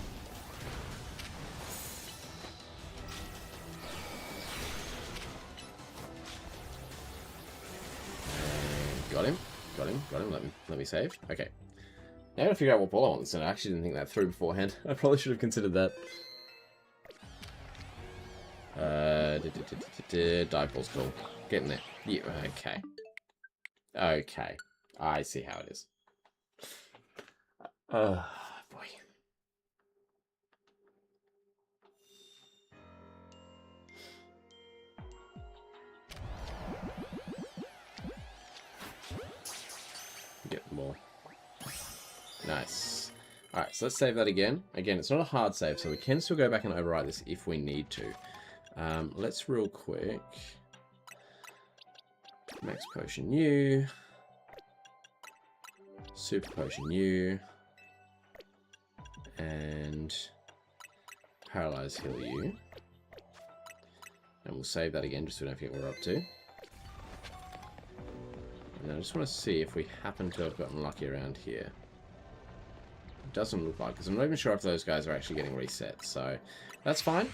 And got him. Got him. Got him. Let me save. Okay. Now I gotta figure out what ball I want this in. I actually didn't think that through beforehand. I probably should have considered that. Dive ball's cool. Get in there. Yeah, okay. Okay. I see how it is. Boy. Get the ball. Nice. Alright, so let's save that again. Again, it's not a hard save, so we can still go back and overwrite this if we need to. Let's real quick... Max Potion U. Super Potion U. And Paralyze Heal U. And we'll save that again just so we don't forget what we're up to. And then I just want to see if we happen to have gotten lucky around here. It doesn't look like, because I'm not even sure if those guys are actually getting reset, so that's fine.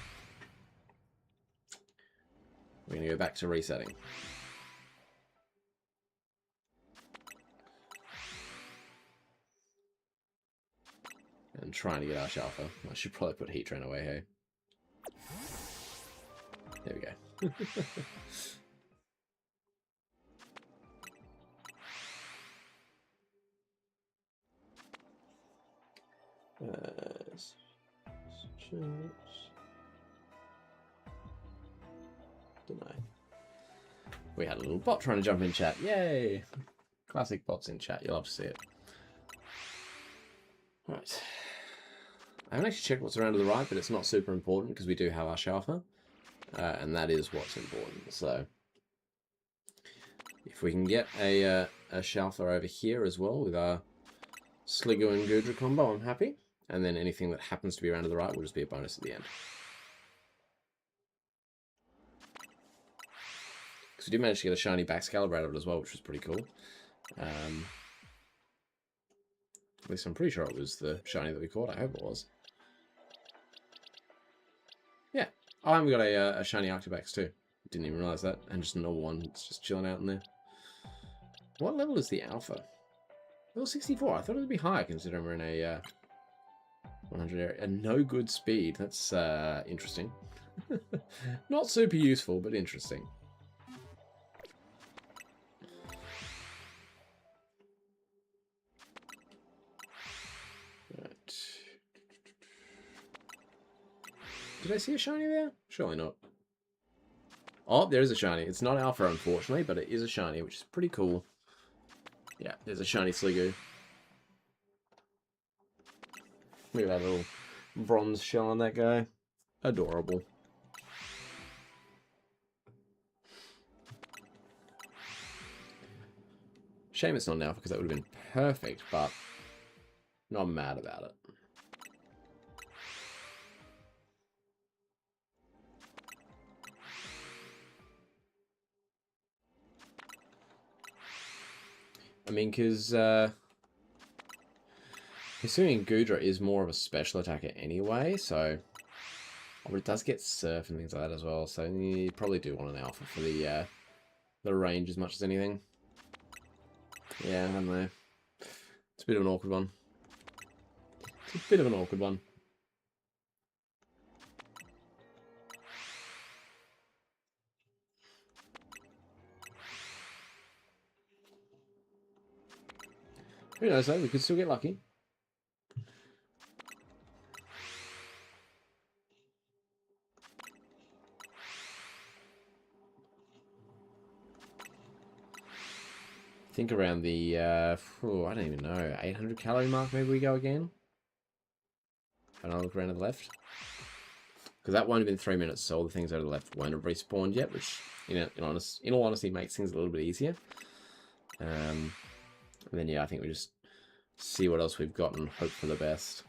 We're going to go back to resetting. And trying to get Arch Alpha. I should probably put Heatran away, hey? There we go. Deny. We had a little bot trying to jump in chat. Yay! Classic bots in chat. You'll love to see it. Right. I haven't actually checked what's around to the right, but it's not super important because we do have our Shalfa. And that is what's important. So, if we can get a Shalfa over here as well with our Sliggoo and Goodra combo, I'm happy. And then anything that happens to be around to the right will just be a bonus at the end. Because we did manage to get a shiny Baxcalibur out of it as well, which was pretty cool. At least I'm pretty sure it was the shiny that we caught. I hope it was. Yeah. Oh, and we got a shiny Arctibax too. Didn't even realize that. And just a normal one. It's just chilling out in there. What level is the Alpha? Level 64. I thought it would be higher considering we're in a 100 area. And no good speed. That's interesting. Not super useful, but interesting. Did I see a shiny there? Surely not. Oh, there is a shiny. It's not alpha, unfortunately, but it is a shiny, which is pretty cool. Yeah, there's a shiny Sliggoo. Look at that little bronze shell on that guy. Adorable. Shame it's not an alpha, because that would have been perfect, but not mad about it. I mean, because assuming Goodra is more of a special attacker anyway, so... Oh, but it does get Surf and things like that as well, so you probably do want an alpha for the range as much as anything. Yeah, I don't know. It's a bit of an awkward one. It's a bit of an awkward one. Who knows though, we could still get lucky. I think around the, I don't even know, 800 calorie mark maybe we go again. And I'll look around to the left. Because that won't have been 3 minutes, so all the things over the left won't have respawned yet, which, in all honesty, makes things a little bit easier. And then, yeah, I think we just see what else we've got and hope for the best.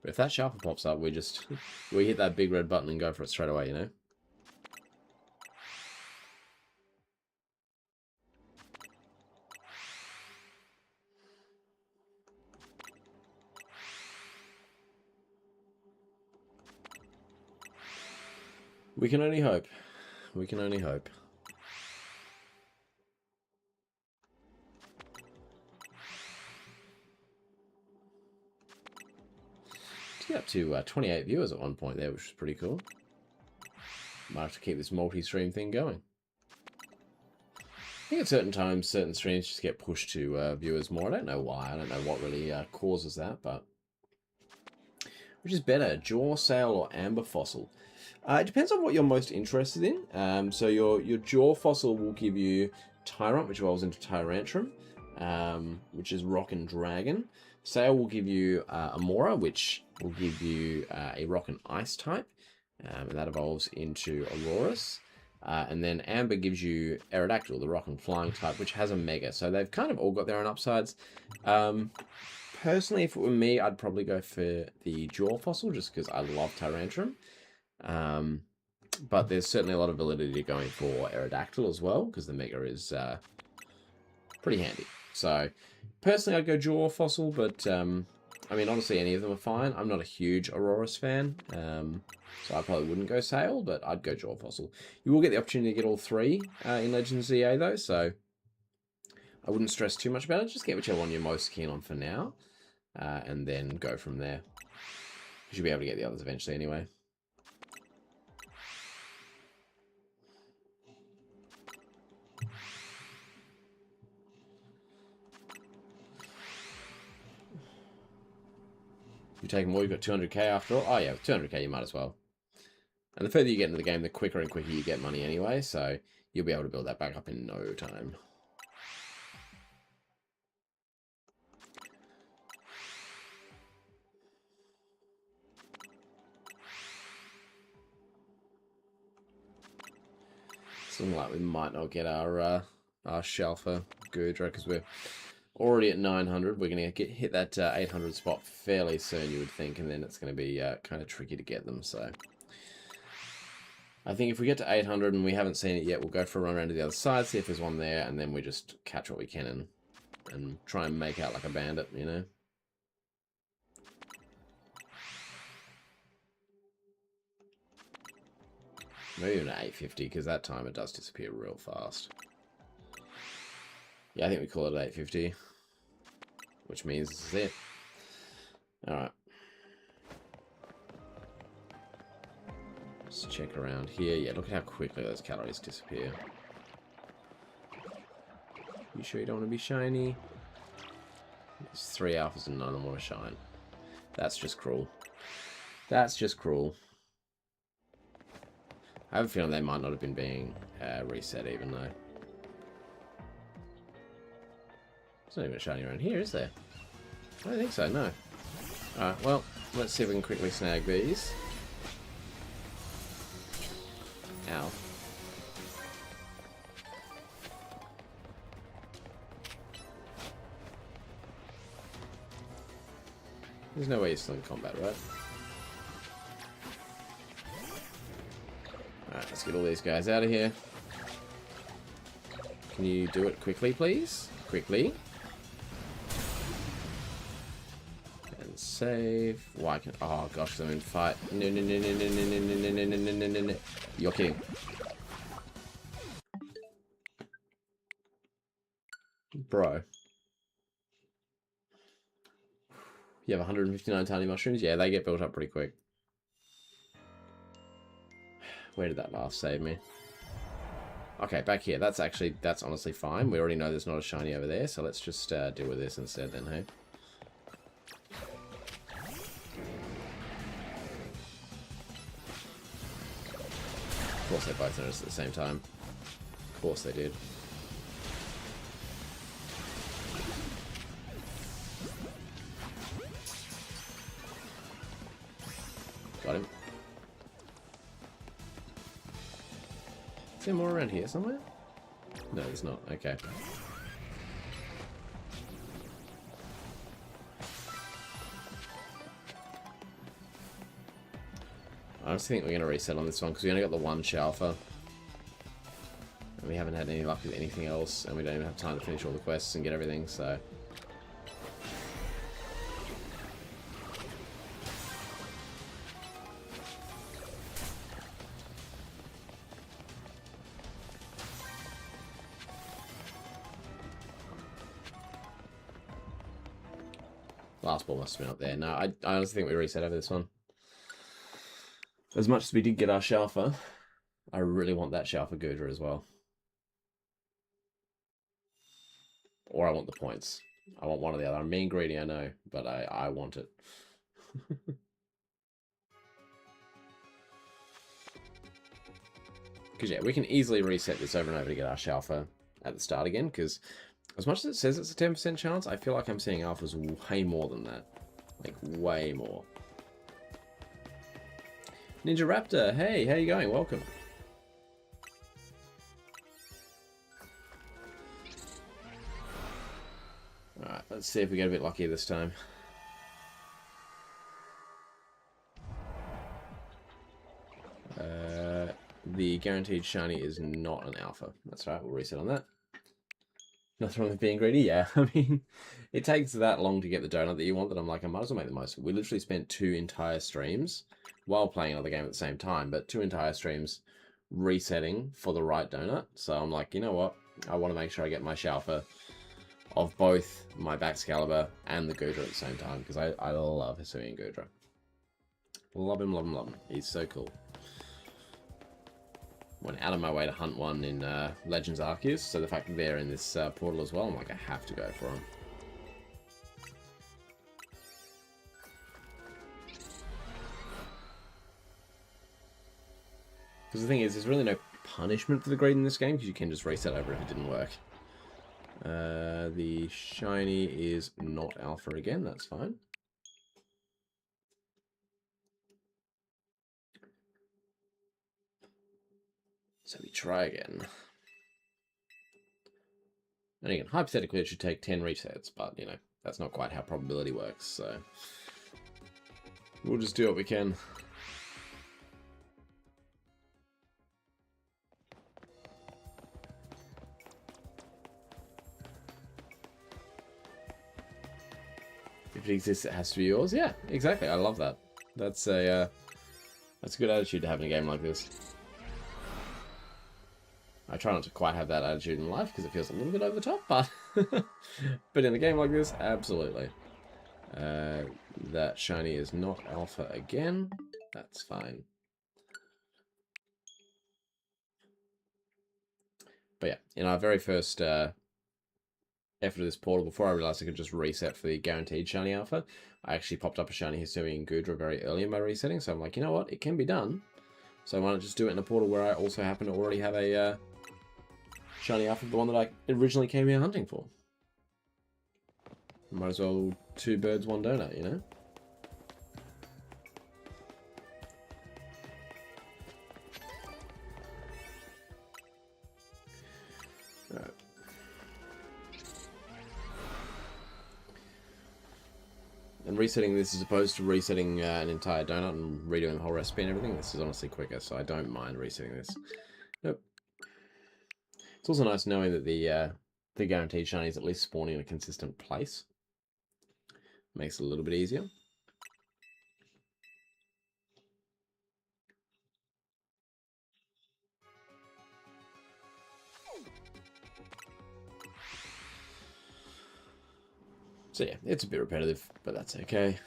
But if that Sharper pops up, we hit that big red button and go for it straight away, you know? We can only hope. We can only hope. Get up to 28 viewers at one point there, which is pretty cool. Might have to keep this multi-stream thing going. I think at certain times, certain streams just get pushed to viewers more. I don't know why. I don't know what really causes that, but... Which is better, Jaw, Sail, or Amber Fossil? It depends on what you're most interested in. So your Jaw Fossil will give you Tyrant, which evolves into Tyrantrum, which is Rock and Dragon. Sail will give you Amora, which will give you a Rock and Ice type, and that evolves into Aurorus. And then Amber gives you Aerodactyl, the Rock and Flying type, which has a Mega. So they've kind of all got their own upsides. Personally, if it were me, I'd probably go for the Jaw Fossil, just because I love Tyrantrum. But there's certainly a lot of validity going for Aerodactyl as well, because the Mega is pretty handy. So, personally, I'd go Jaw Fossil, but, I mean, honestly, any of them are fine. I'm not a huge Aurorus fan, so I probably wouldn't go Sail, but I'd go Jaw Fossil. You will get the opportunity to get all three in Legends ZA, though, so I wouldn't stress too much about it. Just get whichever one you're most keen on for now, and then go from there. You should be able to get the others eventually anyway. You take more, you've got 200k after all. Oh yeah, with 200k you might as well. And the further you get into the game, the quicker and quicker you get money anyway, so you'll be able to build that back up in no time. Something like we might not get our Shelfer Goodra, because we're already at 900. We're going to hit that 800 spot fairly soon, you would think, and then it's going to be kind of tricky to get them, so... I think if we get to 800 and we haven't seen it yet, we'll go for a run around to the other side, see if there's one there, and then we just catch what we can and try and make out like a bandit, you know? Maybe even at 850, because that time it does disappear real fast. Yeah, I think we call it 850, which means this is it. Alright. Let's check around here. Yeah, look at how quickly those calories disappear. You sure you don't want to be shiny? There's 3 alphas and none of them want to shine. That's just cruel. That's just cruel. I have a feeling they might not have been being reset even though. There's not even a shiny around here, is there? I don't think so, no. Alright, well, let's see if we can quickly snag these. Ow. There's no way he's still in combat, right? Alright, let's get all these guys out of here. Can you do it quickly, please? Quickly. And save. Why can... Oh, gosh, I'm in fight. No, no, no, no, no, no, no, no, no, no, no, no, no. You're kidding. Bro. You have 159 tiny mushrooms? Yeah, they get built up pretty quick. Where did that last save me? Okay, back here. That's honestly fine. We already know there's not a shiny over there, so let's just deal with this instead then, hey? Of course they both noticed at the same time. Of course they did. Got him. Is there more around here somewhere? No, there's not. Okay. I honestly think we're going to reset on this one because we only got the one Shalfa. And we haven't had any luck with anything else, and we don't even have time to finish all the quests and get everything, so... Last ball must have been up there. No, I honestly think we reset over this one. As much as we did get our Shalfa, I really want that Shalfa Goodra as well. Or I want the points. I want one or the other. I'm being greedy, I know, but I want it. Because yeah, we can easily reset this over and over to get our Shalfa at the start again, because as much as it says it's a 10% chance, I feel like I'm seeing alphas way more than that. Like, way more. Ninja Raptor, hey, how you going? Welcome. Alright, let's see if we get a bit lucky this time. The guaranteed shiny is not an alpha. That's right, we'll reset on that. Nothing wrong with being greedy, yeah. I mean, it takes that long to get the donut that you want that I'm like, I might as well make the most. We literally spent 2 entire streams while playing another game at the same time, but 2 entire streams resetting for the right donut. So I'm like, you know what? I want to make sure I get my Shalfa of both my Baxcalibur and the Goodra at the same time, because I love Hisuian Goodra. Love him, love him, love him. He's so cool. Went out of my way to hunt one in Legends Arceus, so the fact that they're in this portal as well, I'm like, I have to go for them. Because the thing is, there's really no punishment for the greed in this game, because you can just reset over if it didn't work. The shiny is not alpha again, that's fine. So we try again. And again, hypothetically it should take 10 resets, but, you know, that's not quite how probability works, so... We'll just do what we can. If it exists, it has to be yours. Yeah, exactly. I love that. That's a good attitude to have in a game like this. I try not to quite have that attitude in life because it feels a little bit over the top, but but in a game like this, absolutely. That shiny is not alpha again. That's fine. But yeah, in our very first effort of this portal before I realized I could just reset for the guaranteed shiny alpha. I actually popped up a shiny Hisui and Goodra very early in my resetting, so I'm like, you know what, it can be done. So why not just do it in a portal where I also happen to already have a shiny alpha, the one that I originally came here hunting for. Might as well two birds, one donut, you know? Alright. And resetting this as opposed to resetting an entire donut and redoing the whole recipe and everything, this is honestly quicker, so I don't mind resetting this. Nope. It's also nice knowing that the guaranteed shiny is at least spawning in a consistent place. Makes it a little bit easier. So yeah, it's a bit repetitive, but that's okay.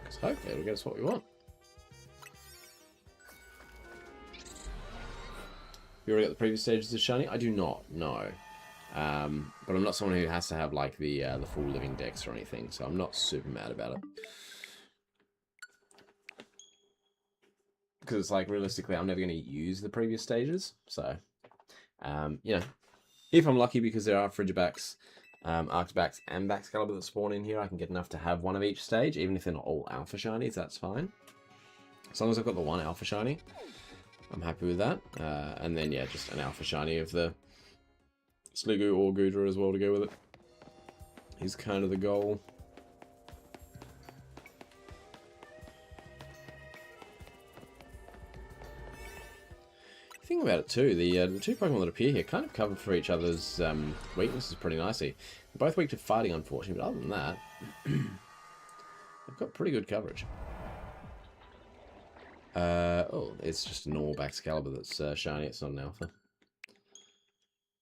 Because hopefully it'll get us what we want. You already got the previous stages of shiny? I do not, no. But I'm not someone who has to have like the full living dex or anything, so I'm not super mad about it. Because it's like, realistically, I'm never going to use the previous stages. So, you know, if I'm lucky, because there are Frigibacks, Arctibacs, and Baxcalibur that spawn in here, I can get enough to have one of each stage, even if they're not all Alpha Shinies, that's fine. As long as I've got the one Alpha Shiny, I'm happy with that. And then, yeah, just an Alpha Shiny of the Sliggoo or Goodra as well to go with it. Is kind of the goal. Thing about it too, the two Pokemon that appear here kind of cover for each other's weaknesses pretty nicely. They're both weak to fighting, unfortunately, but other than that, they've got pretty good coverage. Oh, it's just a normal Baxcalibur that's shiny, it's not an alpha.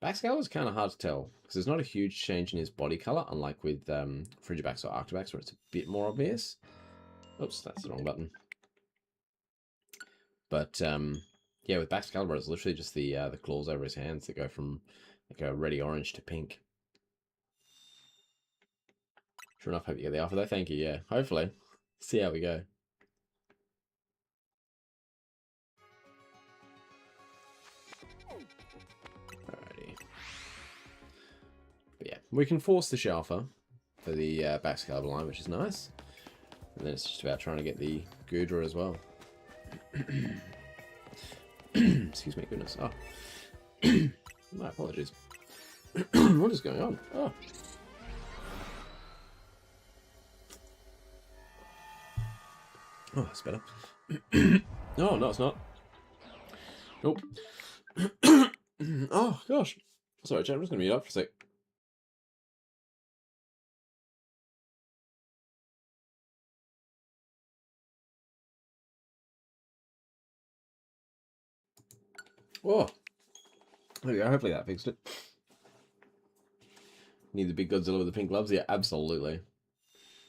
Baxcalibur is kind of hard to tell, because there's not a huge change in his body color, unlike with Frigibax or Arctibax, where it's a bit more obvious. Oops, that's the wrong button. But, yeah, with Baxcalibur, it's literally just the claws over his hands that go from like a reddy orange to pink. Sure enough, hope you get the alpha though. Thank you, yeah. Hopefully. See how we go. Alrighty. But yeah, we can force the Shalfa for the Baxcalibur line, which is nice. And then it's just about trying to get the Goodra as well. Excuse me, goodness. Oh. My apologies. What is going on? Oh. Oh, that's better. Oh, no, it's not. Nope. Oh, gosh. Sorry, chat, I'm just going to mute up for a sec. Oh. There we go. Hopefully that fixed it. Need the big Godzilla with the pink gloves? Yeah, absolutely.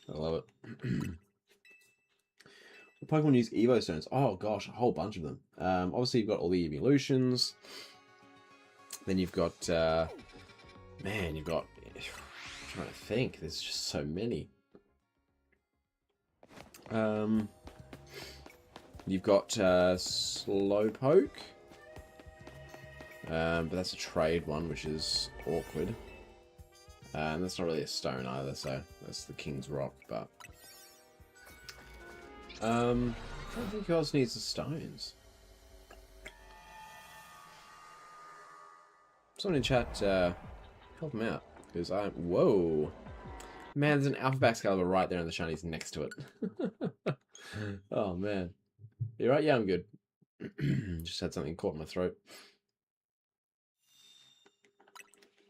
I love it. Pokemon use Evo Stones. Oh gosh, a whole bunch of them. Obviously you've got all the evolutions. Then you've got, man, you've got, I'm trying to think, there's just so many. You've got Slowpoke. But that's a trade one, which is awkward. And that's not really a stone either, so that's the King's Rock, but... I don't think who else needs the stones. Someone in chat, help him out, because whoa! Man, there's an Alpha Baxcalibur right there and the shinies next to it. Oh man. You right? Yeah, I'm good. Just had something caught in my throat.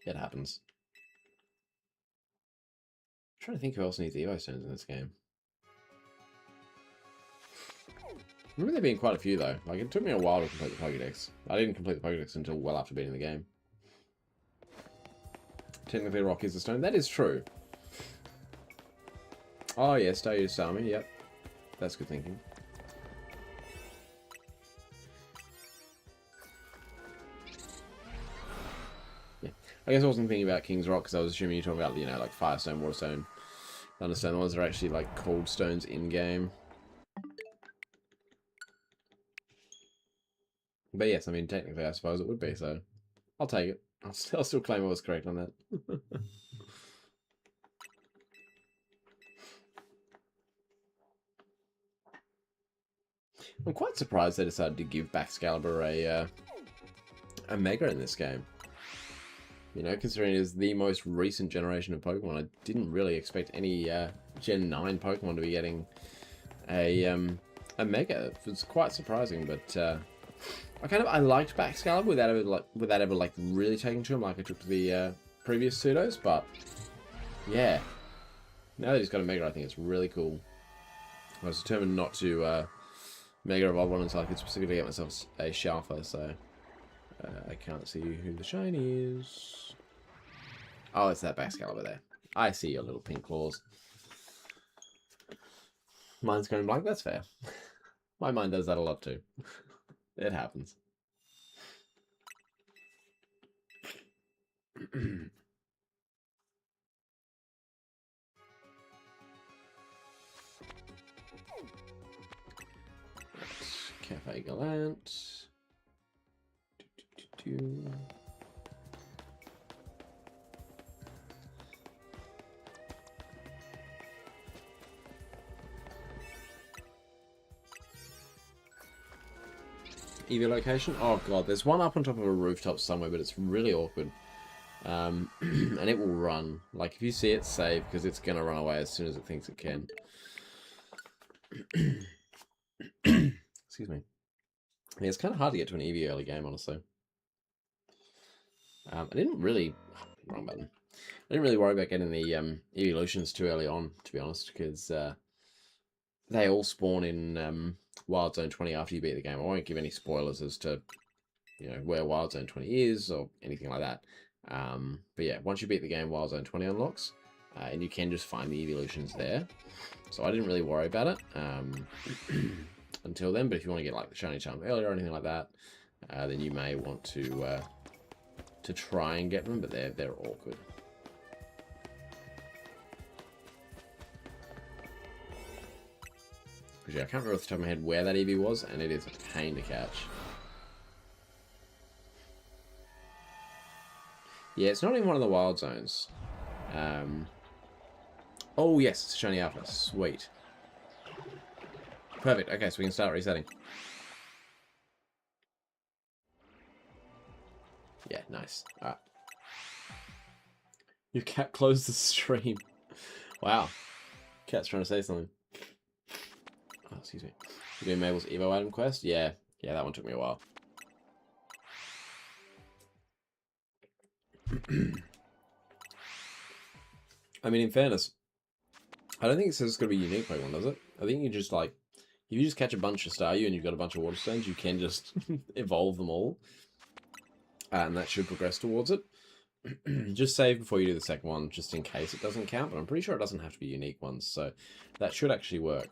It happens. I'm trying to think who else needs Evo Stones in this game. I remember there being quite a few though. Like, it took me a while to complete the Pokédex. I didn't complete the Pokédex until well after beating the game. Technically, rock is a stone. That is true. Oh yeah, Staryu Sami. Yep, that's good thinking. Yeah. I guess I wasn't thinking about King's Rock because I was assuming you're talking about, you know, like Firestone, Waterstone, Thunderstone. The ones that are actually like cold stones in game. But yes, I mean, technically, I suppose it would be, so I'll take it. I'll still claim I was correct on that. I'm quite surprised they decided to give Baxcalibur a Mega in this game. You know, considering it is the most recent generation of Pokemon, I didn't really expect any Gen 9 Pokemon to be getting a Mega. It was quite surprising, but I liked Baxcalibur without ever like really taking to him like I took to the previous pseudos, but yeah. Now that he's got a Mega, I think it's really cool. I was determined not to Mega Evolve one until I could specifically get myself a Shalfa, so I can't see who the shiny is. Oh, it's that Baxcalibur there. I see your little pink claws. Mine's going blank, that's fair. My mind does that a lot too. It happens. Cafe Gallant. Eevee location? Oh god, there's one up on top of a rooftop somewhere, but it's really awkward. And it will run. Like, if you see it, save, because it's going to run away as soon as it thinks it can. Excuse me. Yeah, it's kind of hard to get to an Eevee early game, honestly. I didn't really... Wrong button. I didn't really worry about getting the evolutions too early on, to be honest, because they all spawn in Wild Zone 20 after you beat the game. I won't give any spoilers as to, you know, where Wild Zone 20 is or anything like that. But yeah, once you beat the game, Wild Zone 20 unlocks, and you can just find the evolutions there. So I didn't really worry about it until then. But if you want to get like the shiny charm earlier or anything like that, then you may want to try and get them, but they're awkward. Because yeah, I can't remember off the top of my head where that Eevee was, and it is a pain to catch. Yeah, it's not in one of the wild zones. Oh yes, it's shiny alpha. Sweet. Perfect. Okay, so we can start resetting. Yeah, nice. Alright. Your cat closed the stream. Wow. Cat's trying to say something. Oh, excuse me. You doing Mabel's Evo item quest? Yeah. Yeah, that one took me a while. I mean, in fairness, I don't think it says it's going to be a unique Pokemon, does it? I think you just, like, if you just catch a bunch of Staryu and you've got a bunch of Water Stones, you can just evolve them all. And that should progress towards it. Just save before you do the second one, just in case it doesn't count, but I'm pretty sure it doesn't have to be unique ones, so that should actually work.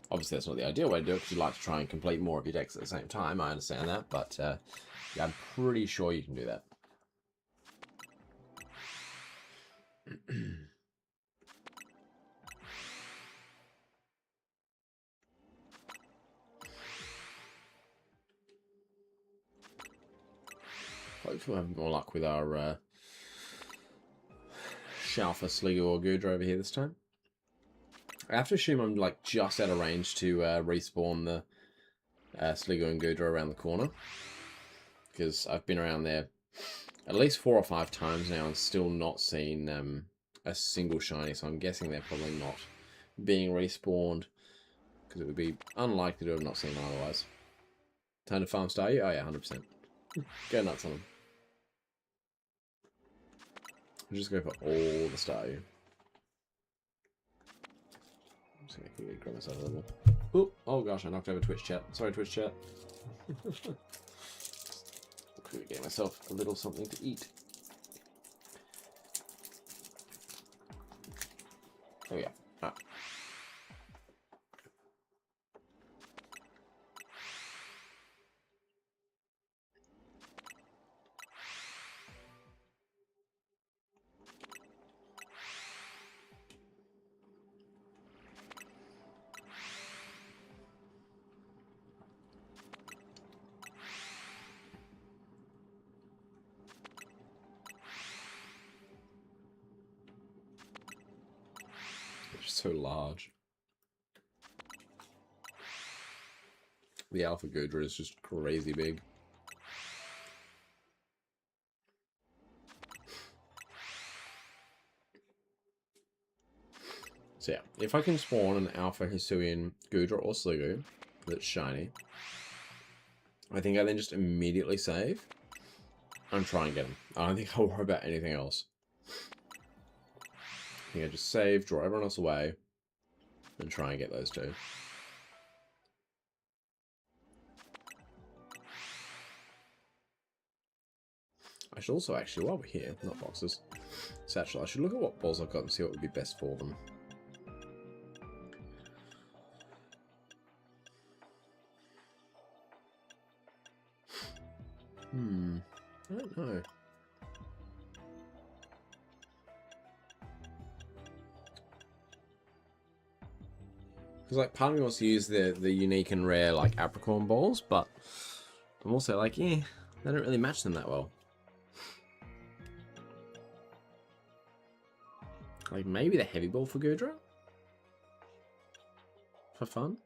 Obviously, that's not the ideal way to do it, because you'd like to try and complete more of your decks at the same time, I understand that, but yeah, I'm pretty sure you can do that. Hopefully we'll have more luck with our Shalfa, Sligo, or Goodra over here this time. I have to assume I'm like just out of range to respawn the Sligo and Goodra around the corner, because I've been around there at least 4 or 5 times now and still not seen a single shiny, so I'm guessing they're probably not being respawned, because it would be unlikely to have not seen them otherwise. Time to farm Staryu? Oh yeah, 100%. Go nuts on them. I'll just go for all the Staryu. I'm just going to grab myself a little. Ooh, oh gosh, I knocked over Twitch chat. Sorry, Twitch chat. Quickly get myself a little something to eat. There we go. Ah. so large. The Alpha Goodra is just crazy big. So yeah, if I can spawn an Alpha Hisuian Goodra or Sliggoo that's shiny, I think I then just immediately save and try and get them. I don't think I'll worry about anything else. I think I just save, draw everyone else away, and try and get those two. I should also actually, while we're here, not boxes, Satchel, I should look at what balls I've got and see what would be best for them. I don't know. Because, like, part of me wants to use the unique and rare, like, apricorn balls, but I'm also like, yeah, they don't really match them that well. Like, maybe the heavy ball for Goodra? For fun?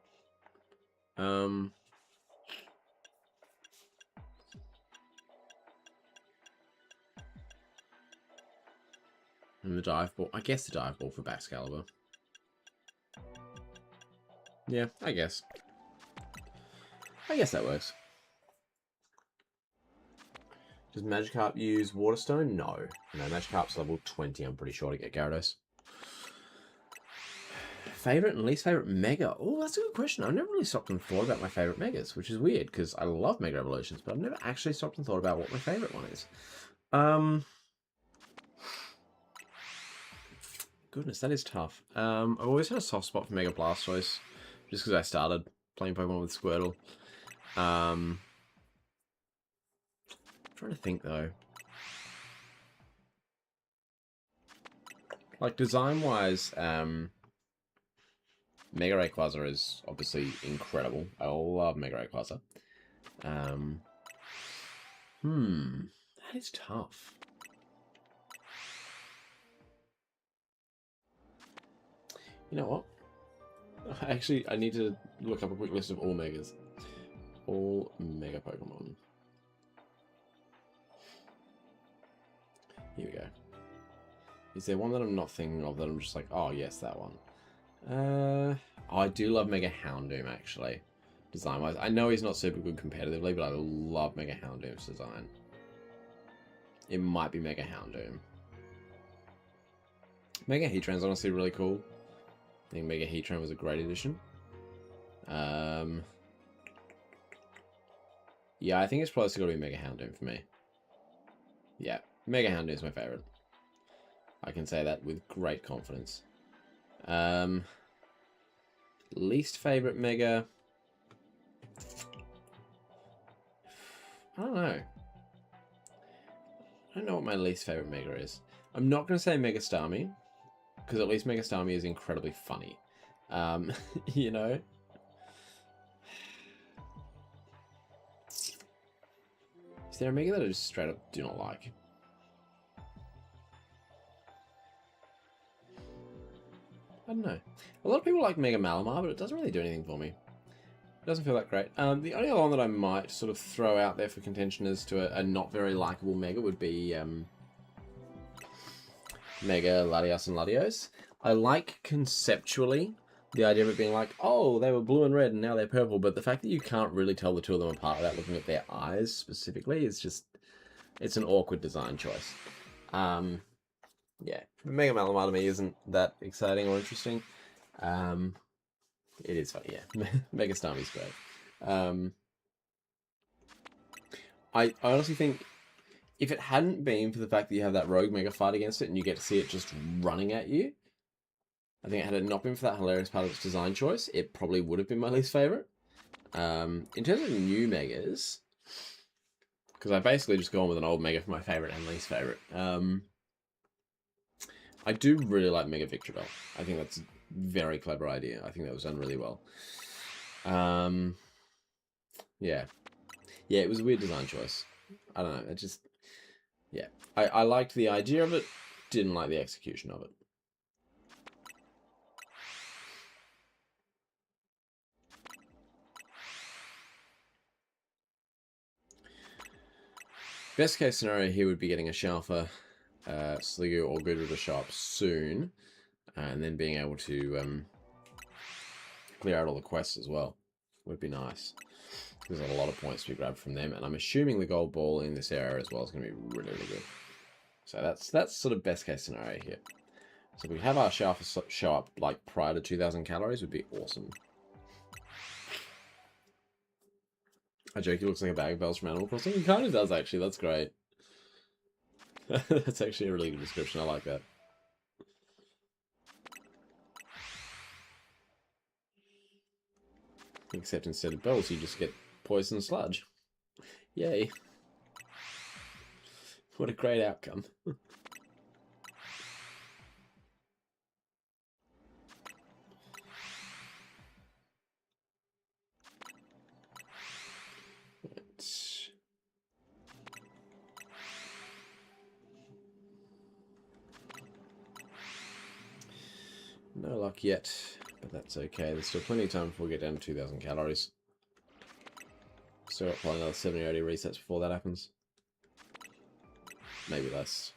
And the dive ball. I guess the dive ball for Baxcalibur. Yeah, I guess. I guess that works. Does Magikarp use Waterstone? No. No, Magikarp's level 20, I'm pretty sure, to get Gyarados. Favorite and least favorite Mega? Oh, that's a good question. I've never really stopped and thought about my favorite Megas, which is weird, because I love Mega Evolutions, but I've never actually stopped and thought about what my favorite one is. Goodness, that is tough. I've always had a soft spot for Mega Blastoise, just because I started playing Pokemon with Squirtle. I'm trying to think, though. Like, design-wise, Mega Rayquaza is obviously incredible. I love Mega Rayquaza. That is tough. You know what? Actually, I need to look up a quick list of all Megas. All Mega Pokemon. Here we go. Is there one that I'm not thinking of that I'm just like, oh yes, that one? I do love Mega Houndoom, actually. Design-wise. I know he's not super good competitively, but I love Mega Houndoom's design. It might be Mega Houndoom. Mega Heatran's honestly really cool. I think Mega Heatran was a great addition. Yeah, I think it's probably still got to be Mega Houndoom for me. Yeah, Mega Houndoom is my favorite. I can say that with great confidence. Least favorite Mega... I don't know. I don't know what my least favorite Mega is. I'm not going to say Mega Starmie, because at least Mega Starmie is incredibly funny. You know? Is there a Mega that I just straight up do not like? I don't know. A lot of people like Mega Malamar, but it doesn't really do anything for me. It doesn't feel that great. The only other one that I might sort of throw out there for contention as to a not very likable Mega would be Mega Latios and Latios. I like conceptually the idea of it being like, oh, they were blue and red and now they're purple, but the fact that you can't really tell the two of them apart without looking at their eyes specifically is just, it's an awkward design choice. Yeah, Mega Malamar to me isn't that exciting or interesting. It is funny, yeah. Mega Starmie's great. I honestly think if it hadn't been for the fact that you have that rogue Mega fight against it and you get to see it just running at you, I think had it not been for that hilarious part of its design choice, it probably would have been my least favorite. In terms of new Megas, because I basically just go on with an old Mega for my favorite and least favorite. I do really like Mega Victreebel. I think that's a very clever idea. I think that was done really well. Yeah. Yeah, it was a weird design choice. I don't know. It just... Yeah. I liked the idea of it, didn't like the execution of it. Best case scenario here would be getting a Shalfa, Sliggoo, or Goodrich show up soon, and then being able to clear out all the quests as well. Would be nice. There's a lot of points to be grabbed from them, and I'm assuming the gold ball in this area as well is going to be really, really good. So that's sort of best case scenario here. So if we have our Shalfa show up like prior to 2,000 calories, would be awesome. A Jokey looks like a bag of bells from Animal Crossing. He kind of does, actually. That's great. That's actually a really good description. I like that. Except instead of bells, you just get poison sludge. Yay. What a great outcome. No luck yet, but that's okay. There's still plenty of time before we get down to 2,000 calories. So got probably another 70 or 80 resets before that happens. Maybe less.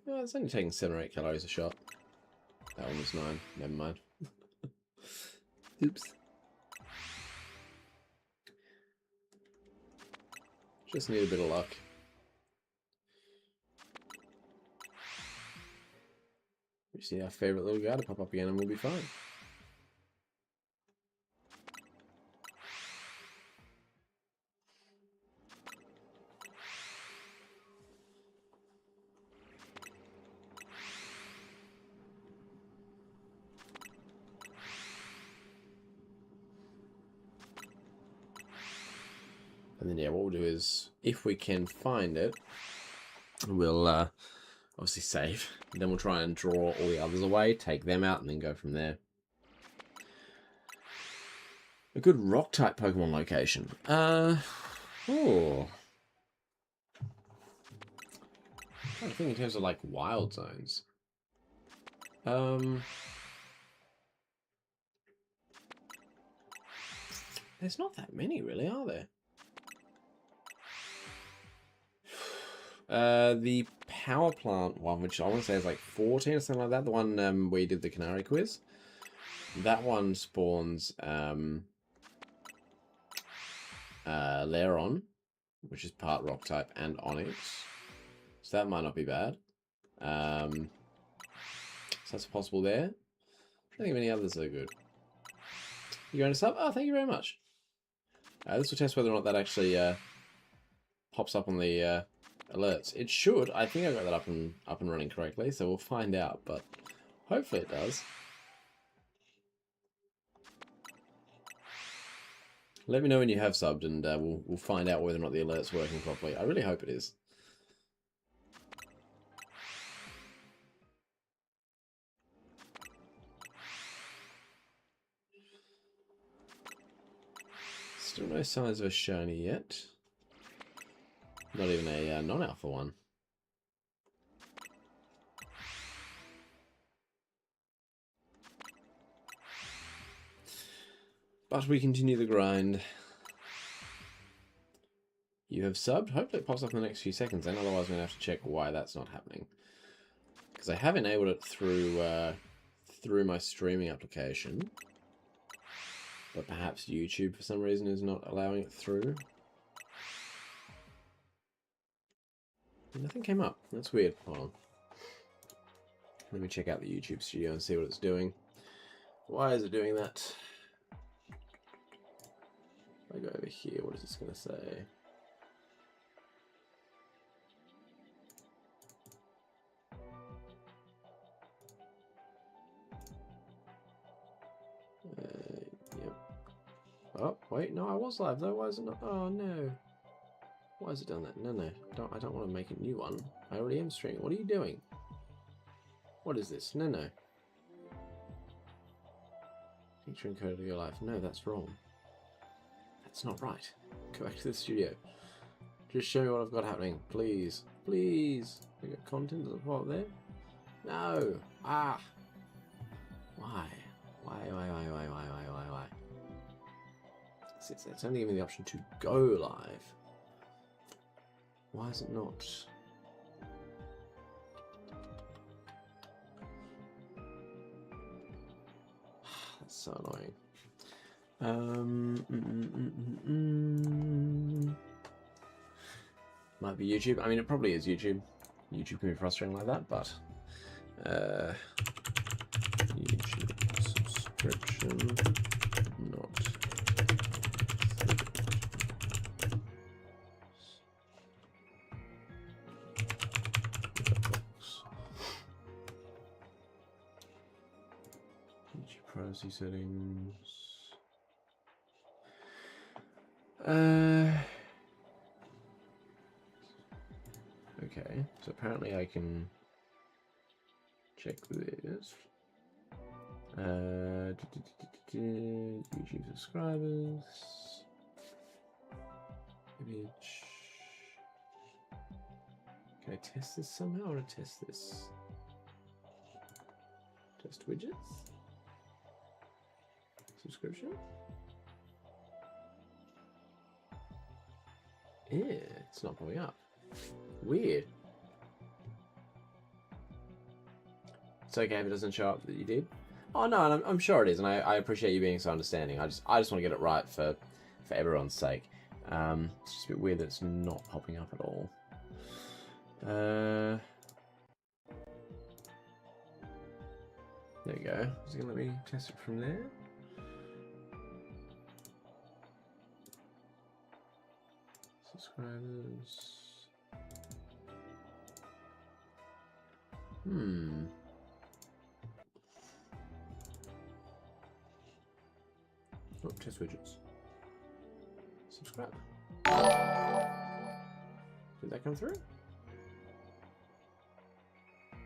It's only taking 7 or 8 calories a shot. That one was 9. Never mind. Oops. Just need a bit of luck. We see our favourite little guy to pop up again and we'll be fine. And then, yeah, what we'll do is, if we can find it, we'll obviously save. And then we'll try and draw all the others away, take them out, and then go from there. A good rock-type Pokemon location. Oh. I think in terms of, like, wild zones. There's not that many, really, are there? The power plant one, which I want to say is like 14 or something like that, the one where you did the Canary quiz, that one spawns Lairon, which is part rock type, and Onyx, so that might not be bad. So that's possible there. I don't think of any others that are good. You going to sub? Oh, thank you very much. This will test whether or not that actually pops up on the alerts. It should. I think I got that up and running correctly, so we'll find out, but hopefully it does. Let me know when you have subbed, and we'll find out whether or not the alert's working properly. I really hope it is. Still no signs of a shiny yet. Not even a non-alpha one. But we continue the grind. You have subbed. Hopefully it pops up in the next few seconds then, otherwise I'm going to have to check why that's not happening. Because I have enabled it through my streaming application. But perhaps YouTube for some reason is not allowing it through. Nothing came up. That's weird. Hold on. Let me check out the YouTube studio and see what it's doing. Why is it doing that? If I go over here, what is this going to say? Yep. Oh, wait, no, I was live though. Why is it not? Oh, no. Why has it done that? No, no. I don't want to make a new one. I already am streaming. What are you doing? What is this? No, no. Feature encoded your life. No, that's wrong. That's not right. Go back to the studio. Just show me what I've got happening. Please. Please. We got content. Does it pop up there? No. Ah. Why? It's only giving me the option to go live. Why is it not? That's so annoying. Might be YouTube. I mean, it probably is YouTube. YouTube can be frustrating like that, but YouTube subscription not. YouTube privacy settings. Okay, so apparently I can check this. YouTube subscribers. Image. Can I test this somehow or test this? Test widgets? Subscription? Yeah, it's not going up. Weird. It's okay if it doesn't show up that you did. Oh no, and I'm sure it is, and I appreciate you being so understanding. I just want to get it right for everyone's sake. It's just a bit weird that it's not popping up at all. There you go. Is it gonna let me test it from there? Subscribers. Oh, test widgets. Subscribe. Did that come through?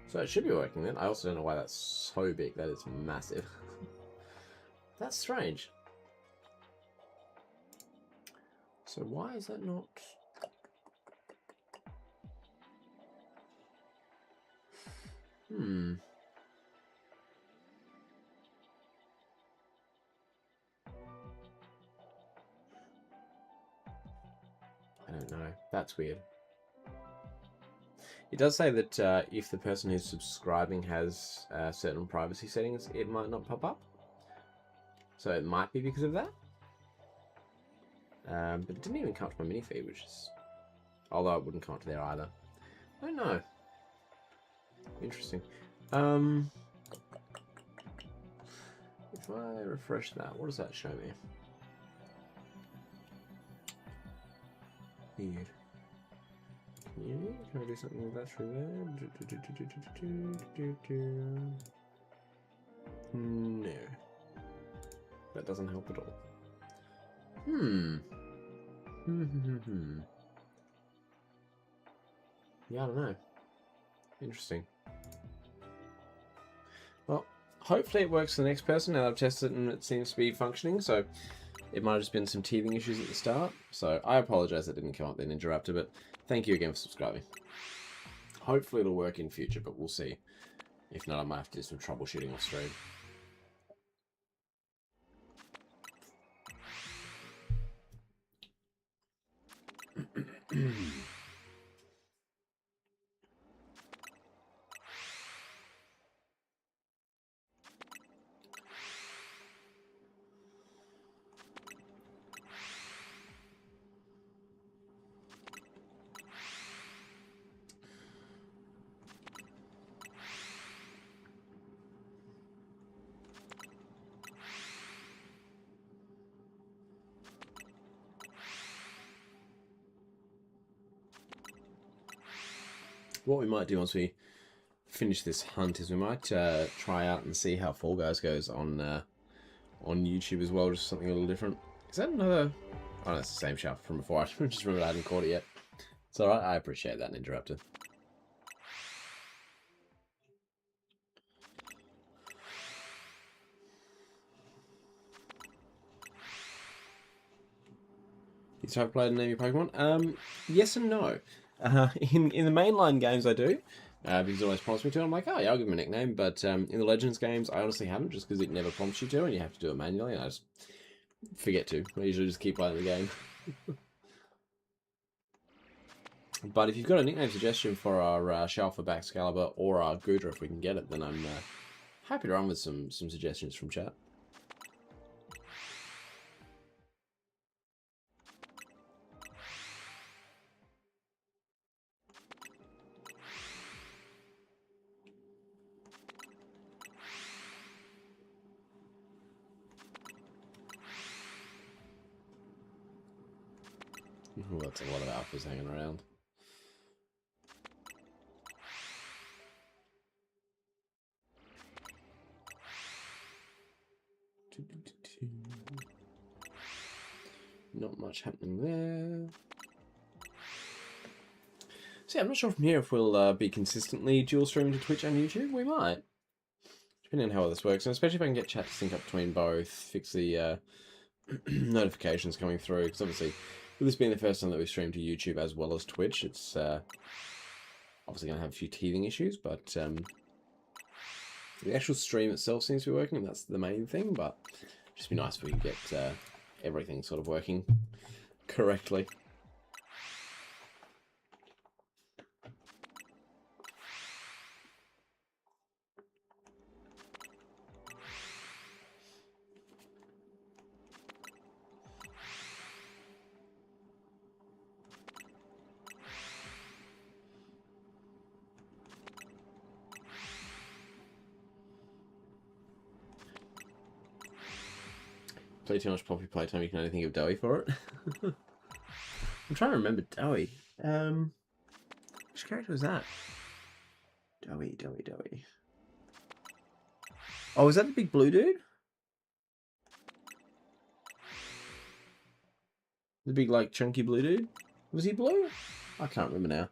So it should be working then. I also don't know why that's so big. That is massive. That's strange. So why is that not... I don't know. That's weird. It does say that if the person who's subscribing has certain privacy settings, it might not pop up. So it might be because of that. But it didn't even come up to my mini feed, which is... Although it wouldn't come up to there either. I don't know. Interesting. If I refresh that, what does that show me? Weird. Community? Can I do something with that through there? No. That doesn't help at all. Yeah, I don't know. Interesting. Well, hopefully it works for the next person. Now I've tested it and it seems to be functioning, so it might have just been some teething issues at the start. So I apologize that didn't come up then, Ninja Raptor, but thank you again for subscribing. Hopefully it'll work in future, but we'll see. If not, I might have to do some troubleshooting off stream. What we might do once we finish this hunt is we might try out and see how Fall Guys goes on YouTube as well, just something a little different. Is that another... Oh, no, it's the same shaft from before. I just remembered I hadn't caught it yet. It's alright, I appreciate that, Ninja Raptor. You have played any Pokemon? Yes and no. In the mainline games I do, because it always prompts me to. I'm like, oh yeah, I'll give him a nickname. But in the Legends games, I honestly haven't, just because it never prompts you to, and you have to do it manually. And I just forget to. I usually just keep playing the game. But if you've got a nickname suggestion for our Shalfa Baxcalibur or our Gudra, if we can get it, then I'm happy to run with some suggestions from chat. Ooh, that's a lot of alphas hanging around. Not much happening there. So yeah, I'm not sure from here if we'll be consistently dual streaming to Twitch and YouTube. We might, depending on how this works, and especially if I can get chat to sync up between both, fix the notifications coming through, because obviously with this being the first time that we stream to YouTube as well as Twitch, it's obviously going to have a few teething issues, but the actual stream itself seems to be working, and that's the main thing, but it'd just be nice if we could get everything sort of working correctly. Play too much Poppy playtime, you can only think of Dowie for it. I'm trying to remember Dowie. Which character was that? Dowie. Oh, is that the big blue dude? The big, like, chunky blue dude? Was he blue? I can't remember now.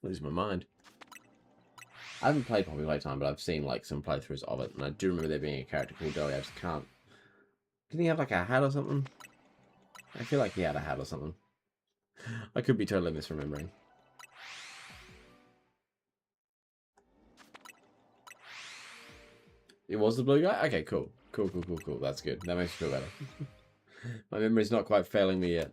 I'm losing my mind. I haven't played Poppy Playtime, but I've seen, like, some playthroughs of it, and I do remember there being a character called Dowie. I just can't. Didn't he have, like, a hat or something? I feel like he had a hat or something. I could be totally misremembering. It was the blue guy? Okay, cool. Cool. That's good. That makes me feel better. My memory's not quite failing me yet.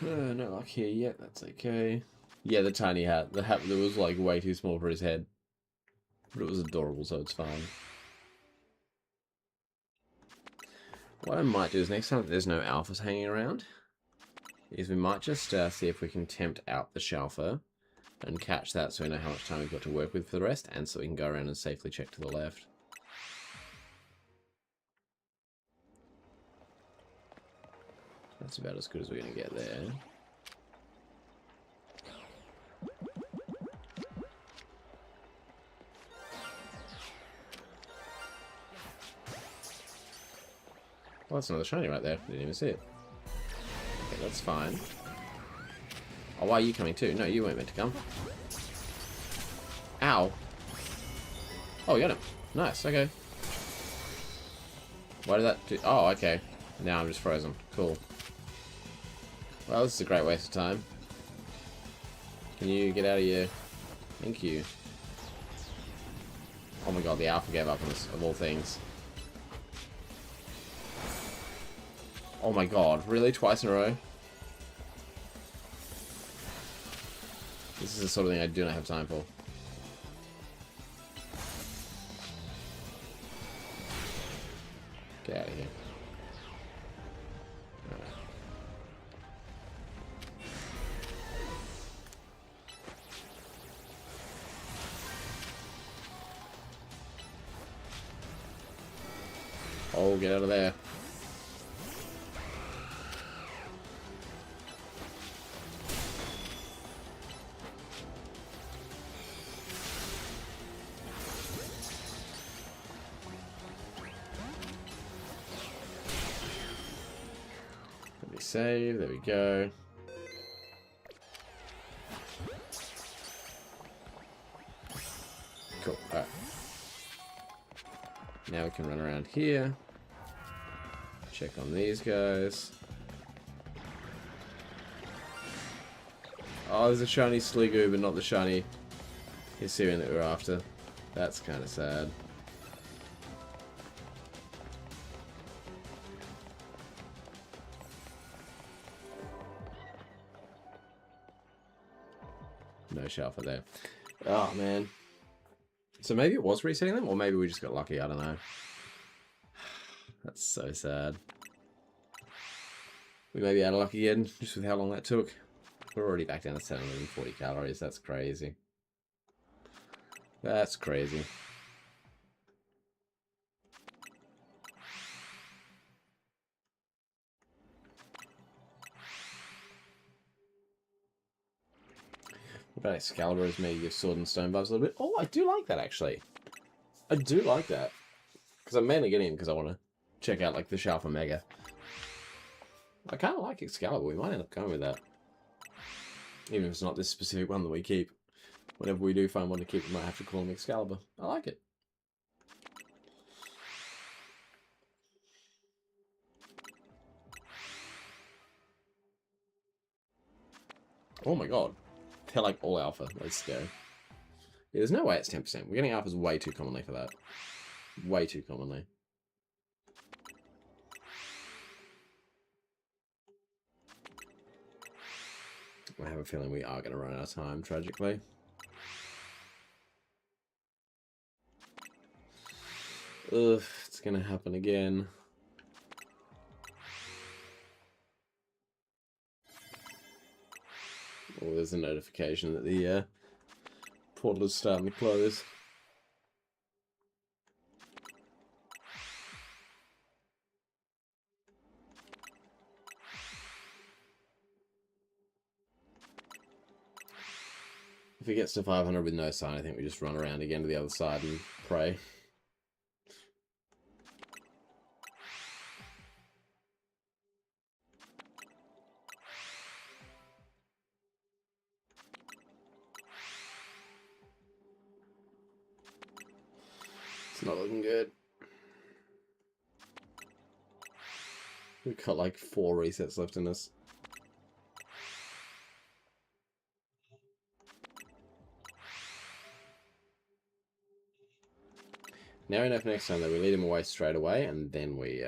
No luck here yet, that's okay. Yeah, the tiny hat. The hat that was like way too small for his head. But it was adorable, so it's fine. What I might do is next time that there's no alphas hanging around, is we might just see if we can tempt out the Shalfa and catch that so we know how much time we've got to work with for the rest, and so we can go around and safely check to the left. That's about as good as we're going to get there. Oh, that's another shiny right there. Didn't even see it. Okay, that's fine. Oh, why are you coming too? No, you weren't meant to come. Ow. Oh, we got him. Nice, okay. Why did that do... Oh, okay. Now I'm just frozen. Cool. Well, this is a great waste of time. Can you get out of here? Thank you. Oh my god, the alpha gave up on this, of all things. Oh my god, really? Twice in a row? This is the sort of thing I do not have time for. Get out of here. Oh, get out of there. Let me save. There we go. Cool. Alright. Now we can run around here. Check on these guys. Oh, there's a shiny Sliggoo, but not the shiny Hisuian that we're after. That's kind of sad. No shelf there. Oh, man. So maybe it was resetting them, or maybe we just got lucky. I don't know. That's so sad. We may be out of luck again, just with how long that took. We're already back down to 740 calories. That's crazy. That's crazy. What about Excalibur as maybe give Sword and Stone vibes a little bit? Oh, I do like that, actually. I do like that. Because I'm mainly getting him because I want to check out, like, the Shalfa Mega. I kind of like Excalibur. We might end up going with that. Even if it's not this specific one that we keep. Whenever we do find one to keep, we might have to call him Excalibur. I like it. Oh my god. They're like all alpha. Let's go. Yeah, there's no way it's 10%. We're getting alphas way too commonly for that. Way too commonly. I have a feeling we are going to run out of time, tragically. Ugh, it's going to happen again. Oh, there's a notification that the portal is starting to close. If it gets to 500 with no sign, I think we just run around again to the other side and pray. It's not looking good. We've got like 4 resets left in us. Now enough next time that we lead him away straight away, and then we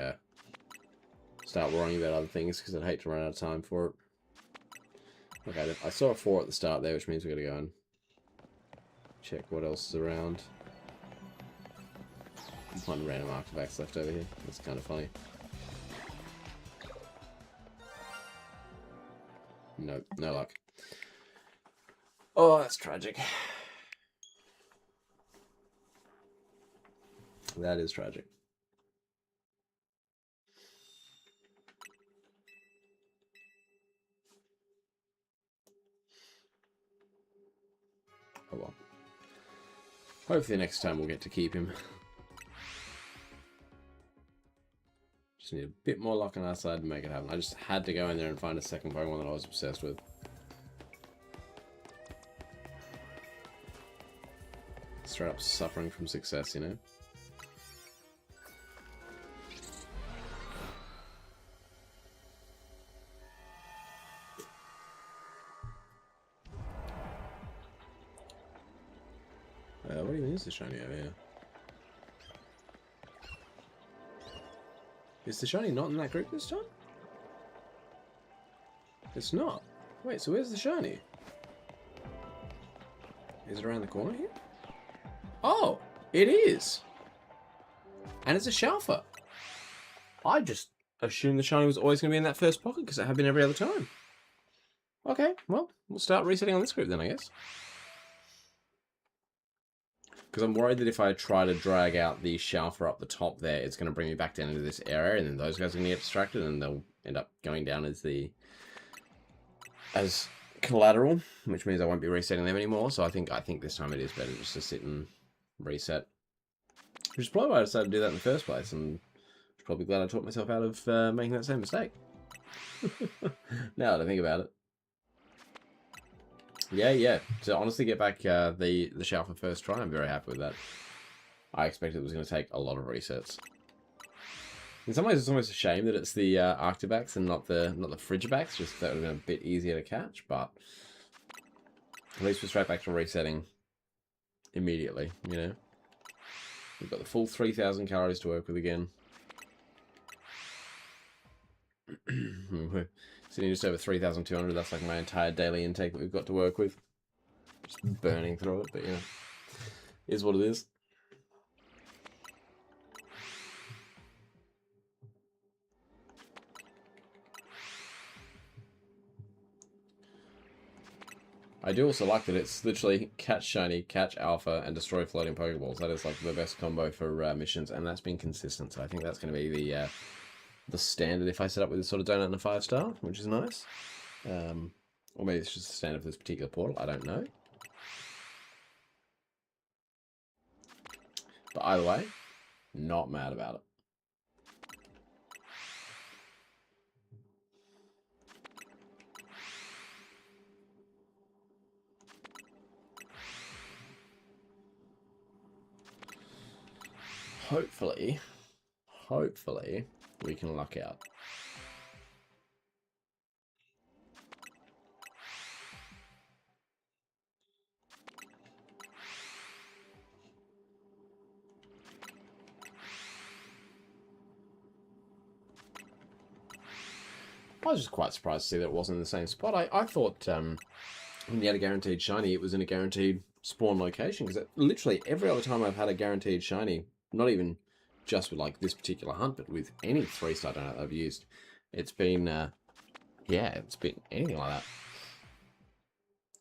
start worrying about other things, because I'd hate to run out of time for it. Okay, I saw a 4 at the start there, which means we've got to go and check what else is around. One random artifacts left over here. That's kind of funny. Nope, no luck. Oh, that's tragic. That is tragic. Oh well. Hopefully next time we'll get to keep him. Just need a bit more luck on our side to make it happen. I just had to go in there and find a second Pokemon that I was obsessed with. Straight up suffering from success, you know? What even is the shiny over here? Is the shiny not in that group this time? It's not. Wait, so where's the shiny? Is it around the corner here? Oh, it is. And it's a Shalfa. I just assumed the shiny was always going to be in that first pocket because it had been every other time. Okay, well, we'll start resetting on this group then, I guess. Because I'm worried that if I try to drag out the Shalfa up the top there, it's going to bring me back down into this area, and then those guys are going to get distracted, and they'll end up going down as collateral, which means I won't be resetting them anymore. So I think this time it is better just to sit and reset. Which is probably why I decided to do that in the first place, and I'm probably glad I taught myself out of making that same mistake. Now that I think about it. Yeah. To honestly get back the Shalfa first try, I'm very happy with that. I expected it was going to take a lot of resets. In some ways, it's almost a shame that it's the Arctibax and not the Frigibax. Just that would have been a bit easier to catch, but at least we're straight back to resetting immediately. You know, we've got the full 3,000 calories to work with again. We're sitting just over 3,200. That's like my entire daily intake that we've got to work with. Just burning through it, but yeah, is what it is. I do also like that it's literally catch shiny, catch alpha, and destroy floating Pokeballs. That is like the best combo for missions, and that's been consistent. So I think that's going to be the standard if I set up with this sort of donut and a 5-star, which is nice. Or maybe it's just the standard for this particular portal. I don't know. But either way, not mad about it. Hopefully, we can luck out. I was just quite surprised to see that it wasn't in the same spot. I thought when you had a guaranteed shiny, it was in a guaranteed spawn location, because literally every other time I've had a guaranteed shiny, not even just with like this particular hunt, but with any 3-star donut I've used, it's been yeah, it's been anything like that.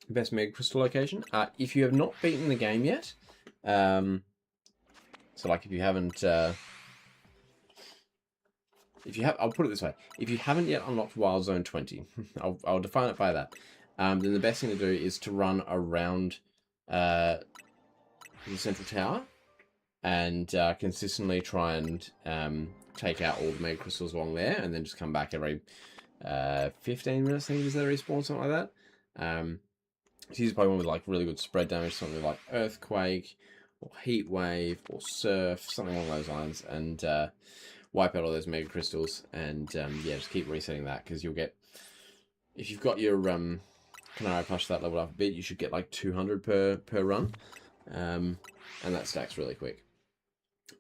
Best Mega Crystal location. If you have not beaten the game yet, so like if you haven't, I'll put it this way: if you haven't yet unlocked Wild Zone 20, I'll define it by that. Then the best thing to do is to run around the central tower and consistently try and take out all the Mega Crystals along there, and then just come back every 15 minutes, I think, is there respawn, something like that. So use a Pokemon with like really good spread damage, something like Earthquake or Heat Wave or Surf, something along those lines, and wipe out all those Mega Crystals, and yeah, just keep resetting that, because you'll get, if you've got your Canary Plush that leveled up a bit, you should get like 200 per run, and that stacks really quick.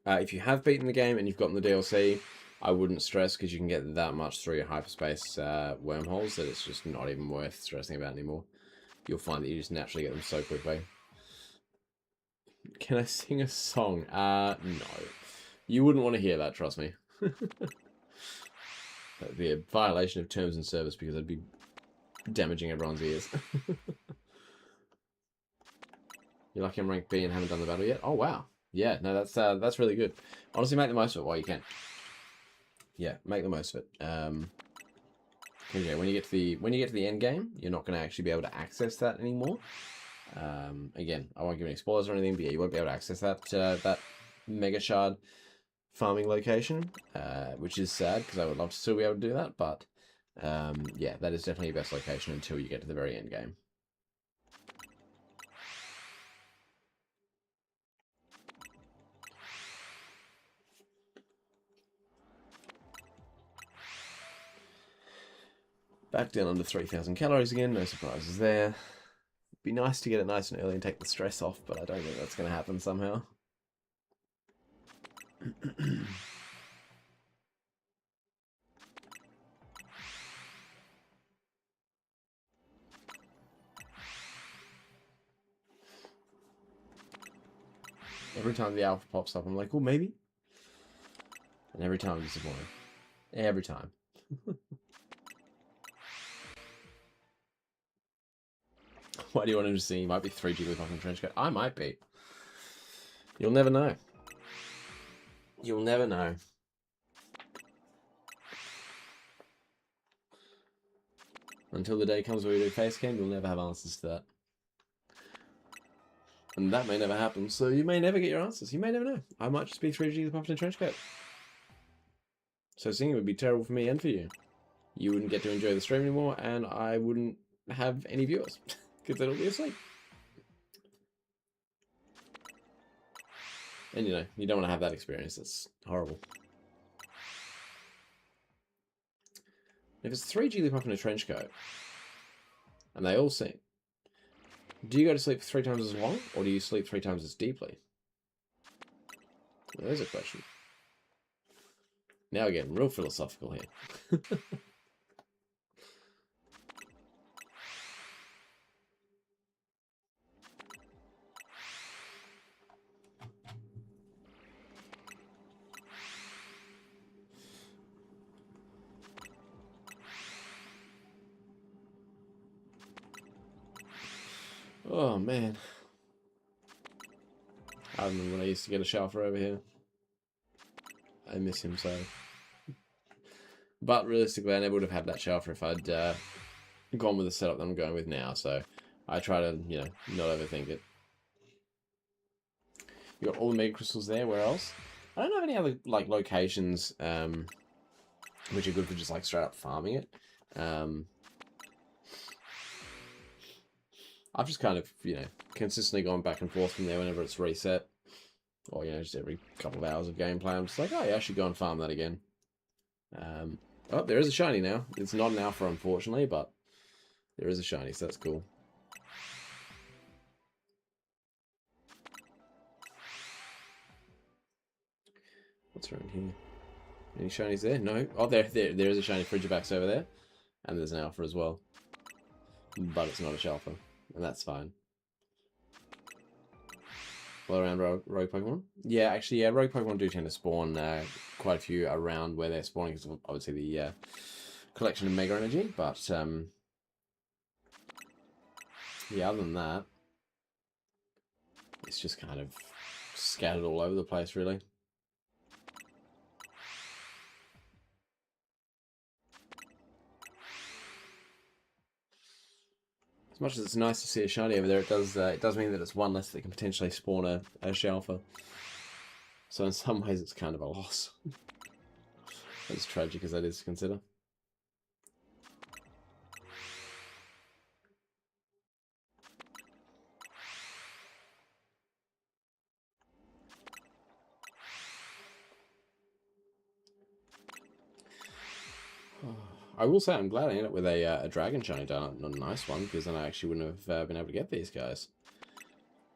If you have beaten the game and you've gotten the DLC, I wouldn't stress, because you can get that much through your hyperspace wormholes that it's just not even worth stressing about anymore. You'll find that you just naturally get them so quickly. Can I sing a song? No. You wouldn't want to hear that, trust me. That'd be a violation of terms and service, because I'd be damaging everyone's ears. You're lucky I'm ranked B and haven't done the battle yet? Oh, wow. Yeah, no, that's really good. Honestly, make the most of it while you can. Yeah, make the most of it. Yeah, when you get to the end game, you're not going to actually be able to access that anymore. Again, I won't give any spoilers or anything, but yeah, you won't be able to access that that Mega Shard farming location, which is sad, because I would love to still be able to do that. But yeah, that is definitely your best location until you get to the very end game. Back down under 3,000 calories again, no surprises there. Be nice to get it nice and early and take the stress off, but I don't think that's going to happen somehow. Every time the alpha pops up, I'm like, oh, maybe. And every time I'm disappointed. Every time. Why do you want him to see? He might be 3 Jigglypuff in Trench Coat. I might be. You'll never know. You'll never know. Until the day comes where we do face cam, you'll never have answers to that. And that may never happen, so you may never get your answers. You may never know. I might just be 3 Jigglypuff in a Trench Coat. So singing would be terrible for me and for you. You wouldn't get to enjoy the stream anymore, and I wouldn't have any viewers, because they'd all be asleep. And you know, you don't want to have that experience. It's horrible. If it's 3 Jigglypuff in a trench coat, and they all sing, do you go to sleep 3 times as long, or do you sleep 3 times as deeply? Well, there's a question. Now we're getting real philosophical here. Oh, man. I remember when I used to get a Shalfer over here. I miss him so. But realistically, I never would have had that Shalfer if I'd gone with the setup that I'm going with now. So I try to, you know, not overthink it. You got all the Mega Crystals there. Where else? I don't have any other like locations which are good for just like straight up farming it. I've just kind of, you know, consistently gone back and forth from there whenever it's reset. Or, you know, just every couple of hours of gameplay. I'm just like, oh yeah, I should go and farm that again. Oh, there is a shiny now. It's not an alpha, unfortunately, but there is a shiny, so that's cool. What's around here? Any shinies there? No. Oh, there is a shiny Frigibax over there. And there's an alpha as well. But it's not a Shalfa. And that's fine. Well, around rogue Pokemon? Yeah, actually, yeah, rogue Pokemon do tend to spawn quite a few around where they're spawning, because of obviously the collection of Mega Energy, but yeah, other than that, it's just kind of scattered all over the place, really. As much as it's nice to see a shiny over there, it does mean that it's one less that can potentially spawn a Shalfa. So in some ways, it's kind of a loss. As tragic as that is to consider. I will say I'm glad I ended up with a Dragon Shiny done, not a nice one, because then I actually wouldn't have been able to get these guys.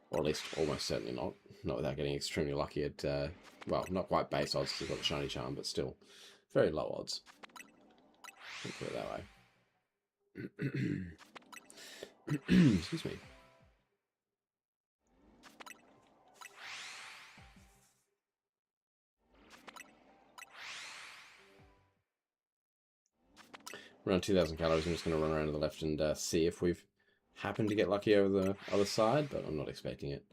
Or at least almost certainly not. Not without getting extremely lucky at, well, not quite base odds because I've got the Shiny Charm, but still very low odds. I'll put it that way. Excuse me. Around 2,000 calories, I'm just going to run around to the left and see if we've happened to get lucky over the other side, but I'm not expecting it.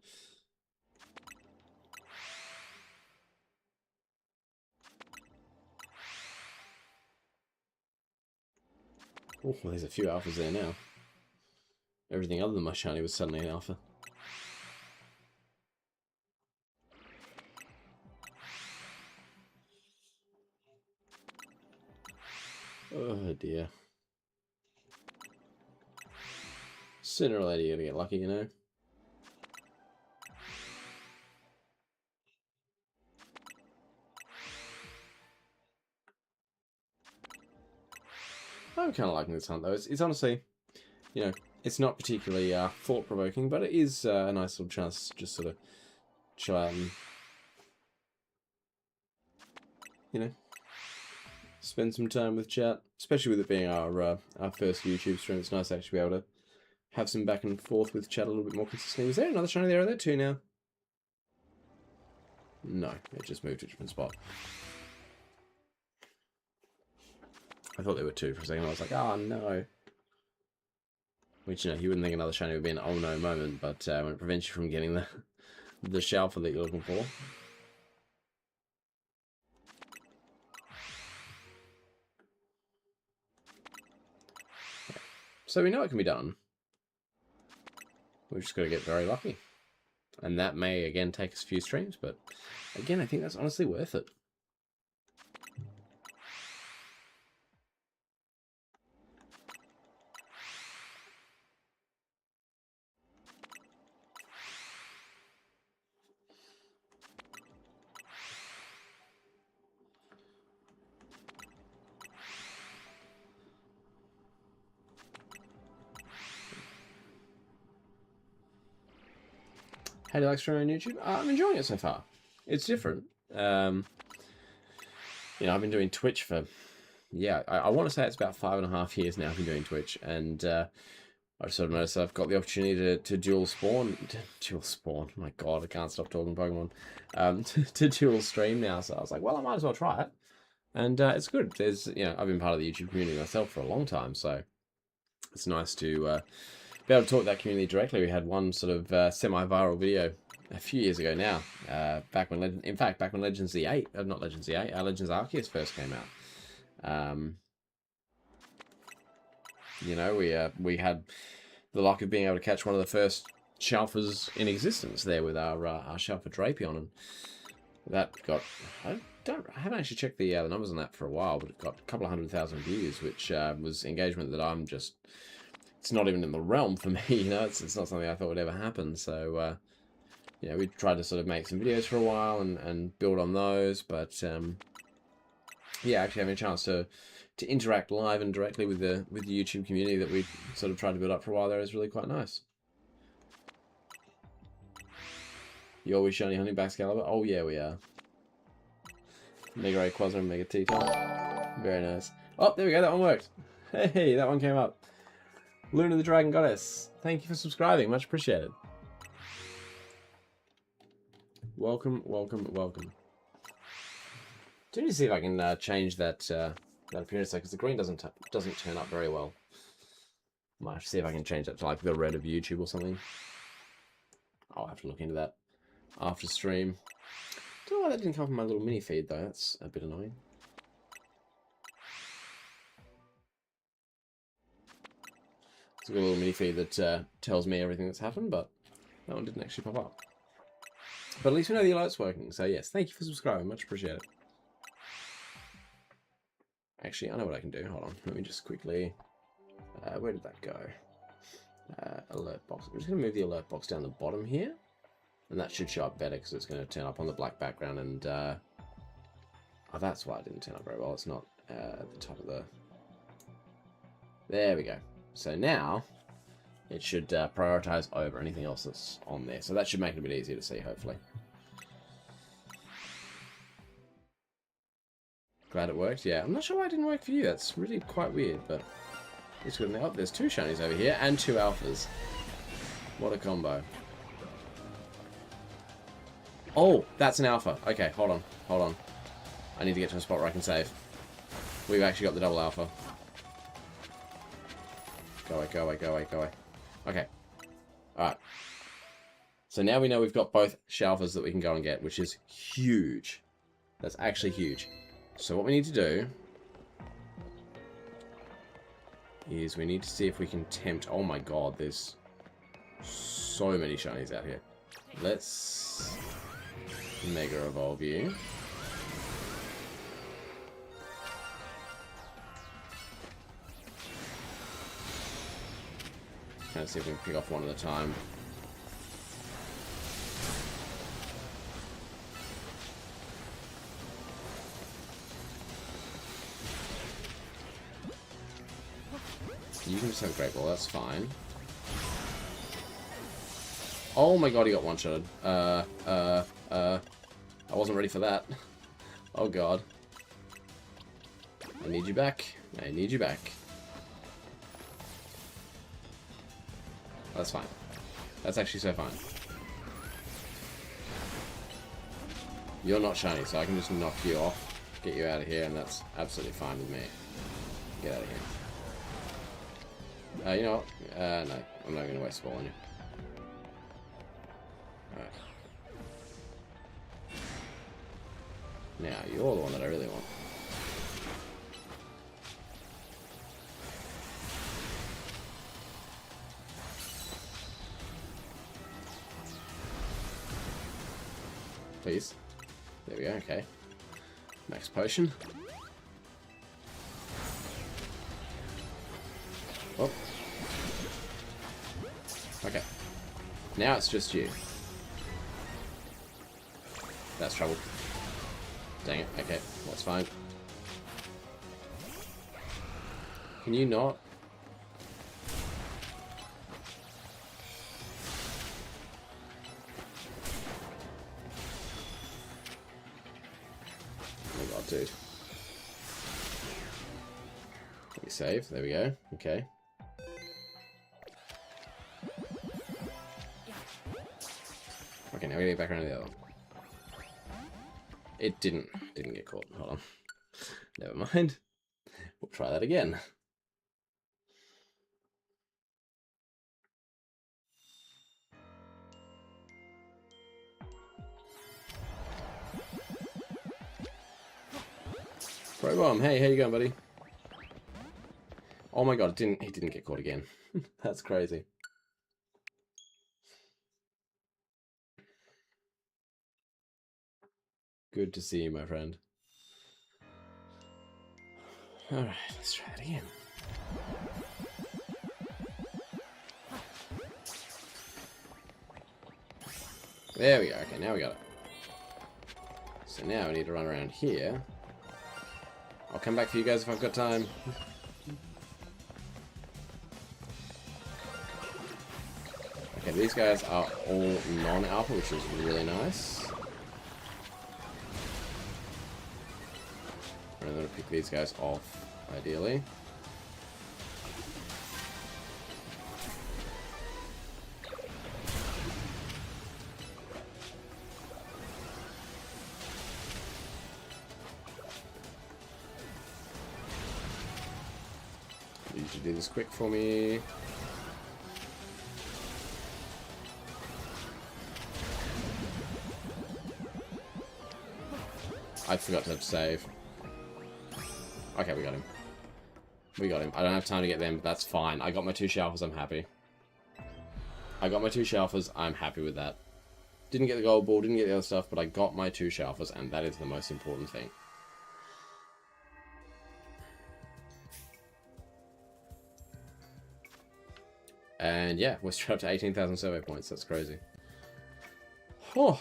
Oh, there's a few alphas there now. Everything other than my shiny was suddenly an alpha. Oh dear. Sooner or later you're gonna get lucky, you know? I'm kind of liking this hunt though. It's honestly, you know, it's not particularly thought-provoking, but it is a nice little chance to just sort of chill out and, you know, spend some time with chat. Especially with it being our first YouTube stream, it's nice to actually be able to have some back and forth with chat a little bit more consistently. Is there another shiny there? Are there two now? No, it just moved to a different spot. I thought there were two for a second. I was like, oh no. Which, you know, you wouldn't think another shiny would be an oh no moment, but when it prevents you from getting the Shalfa that you're looking for. So we know it can be done. We've just got to get very lucky. And that may, again, take us a few streams, but again, I think that's honestly worth it. How do you like streaming on YouTube? I'm enjoying it so far. It's different. You know, I've been doing Twitch for, yeah, I want to say it's about 5.5 years now I've been doing Twitch, and I sort of noticed I've got the opportunity to dual spawn. My god, I can't stop talking Pokemon. To dual stream now, so I was like, well, I might as well try it. And it's good. There's, you know, I've been part of the YouTube community myself for a long time, so it's nice to be able to talk to that community directly. We had one sort of semi-viral video a few years ago now, back when Legends Z8, not Legends Z8, Legends Arceus first came out. You know, we had the luck of being able to catch one of the first Shalfers in existence there with our Shalfa Drapion, and that got, I haven't actually checked the numbers on that for a while, but it got a couple of 100,000 views, which was engagement that I'm just, it's not even in the realm for me, you know, it's not something I thought would ever happen. So you know, we tried to sort of make some videos for a while and build on those, but yeah, actually having a chance to interact live and directly with the YouTube community that we sort of tried to build up for a while there is really quite nice. You always shiny Honeyback Caliber? Oh yeah, we are. Mega Ray Quasar and Mega T-Type. Very nice. Oh, there we go, that one worked. Hey, that one came up. Luna the Dragon Goddess, thank you for subscribing, much appreciated. Welcome, welcome, welcome. Do need to see if I can change that that appearance there, because the green doesn't turn up very well. Might have to see if I can change that to like the red of YouTube or something. I'll have to look into that after stream. Don't know why that didn't come from my little mini feed though. That's a bit annoying. It's got a little mini feed that tells me everything that's happened, but that one didn't actually pop up. But at least we know the alert's working. So yes, thank you for subscribing. Much appreciated. Actually, I know what I can do. Hold on. Let me just quickly... where did that go? Alert box. I'm just going to move the alert box down the bottom here. And that should show up better because it's going to turn up on the black background. And oh, that's why it didn't turn up very well. It's not at the top of the... There we go. So now it should prioritize over anything else that's on there. So that should make it a bit easier to see, hopefully. Glad it worked. Yeah, I'm not sure why it didn't work for you. That's really quite weird, but it's good. Oh, there's 2 shinies over here and 2 alphas. What a combo. Oh, that's an alpha. Okay, hold on. Hold on. I need to get to a spot where I can save. We've actually got the double alpha. Go away, go away, go away, go away. Okay. Alright. So now we know we've got both Shalfers that we can go and get, which is huge. That's actually huge. So what we need to do is we need to see if we can tempt... Oh my god, there's so many shinies out here. Let's Mega Evolve you. Kind of see if we can pick off one at a time. You can just have a Great Ball, that's fine. Oh my god, he got one-shotted. I wasn't ready for that. Oh god. I need you back. I need you back. That's fine. That's actually so fine. You're not shiny, so I can just knock you off, get you out of here, and that's absolutely fine with me. Get out of here. You know what? No, I'm not going to waste a ball on you. Alright. Now, you're the one that I really want. Please. There we go, okay. Max potion. Oh. Okay. Now it's just you. That's trouble. Dang it. Okay, that's fine. Can you not? dude. Let me save. There we go. Okay. Okay, now we get back around to the other one. It didn't get caught. Hold on. Never mind. We'll try that again. Pro Bomb, hey, how you going, buddy? Oh my god, he didn't get caught again. That's crazy. Good to see you, my friend. Alright, let's try that again. There we go. Okay, now we got it. So now we need to run around here. I'll come back for you guys if I've got time. Okay, these guys are all non-alpha, which is really nice. I'm going to pick these guys off, ideally. You should do this quick for me. I forgot to save. Okay, we got him. We got him. I don't have time to get them, but that's fine. I got my 2 Shalfers, I'm happy. I got my 2 Shalfers, I'm happy with that. Didn't get the gold ball, didn't get the other stuff, but I got my 2 Shalfers, and that is the most important thing. And yeah, we're straight up to 18,000 survey points. That's crazy. Oh.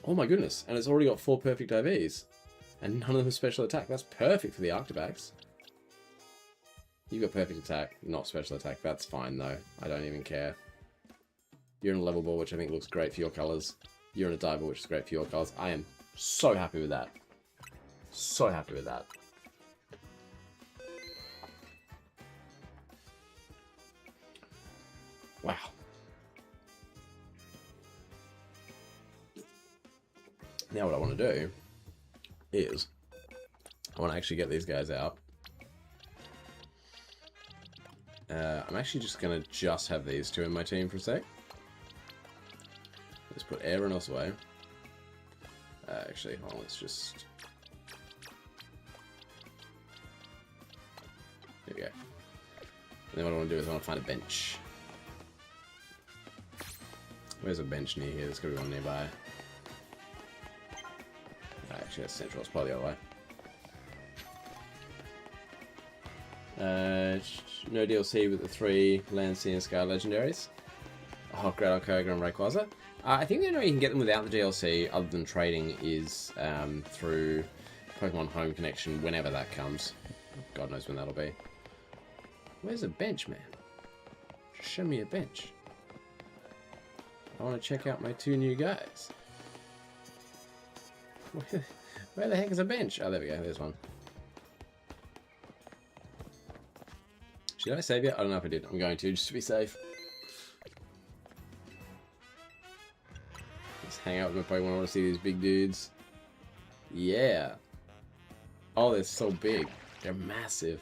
Oh my goodness. And it's already got 4 perfect IVs. And none of them are special attack. That's perfect for the Arctibax. You've got perfect attack, not special attack. That's fine though. I don't even care. You're in a level ball, which I think looks great for your colours. You're in a dive ball, which is great for your colours. I am so happy with that. So happy with that. Wow. Now what I want to do is I want to actually get these guys out. I'm actually just going to have these 2 in my team for a sec. Let's put Aeronos away. Actually, hold on, let's just... There we go. And then what I want to do is I want to find a bench. Where's a bench near here? There's got to be one nearby. Actually, that's central. It's probably the other way. No DLC with the 3 Land, Sea, and Sky legendaries. Oh, Great Koga and Rayquaza. I think the only way you can get them without the DLC, other than trading, is through Pokemon Home Connection, whenever that comes. God knows when that'll be. Where's a bench, man? Just show me a bench. I want to check out my 2 new guys. Where the heck is a bench? Oh, there we go. There's one. Should I save yet? I don't know if I did. I'm going to, just to be safe. Just hang out with my Pokemon. I want to see these big dudes. Yeah. Oh, they're so big. They're massive.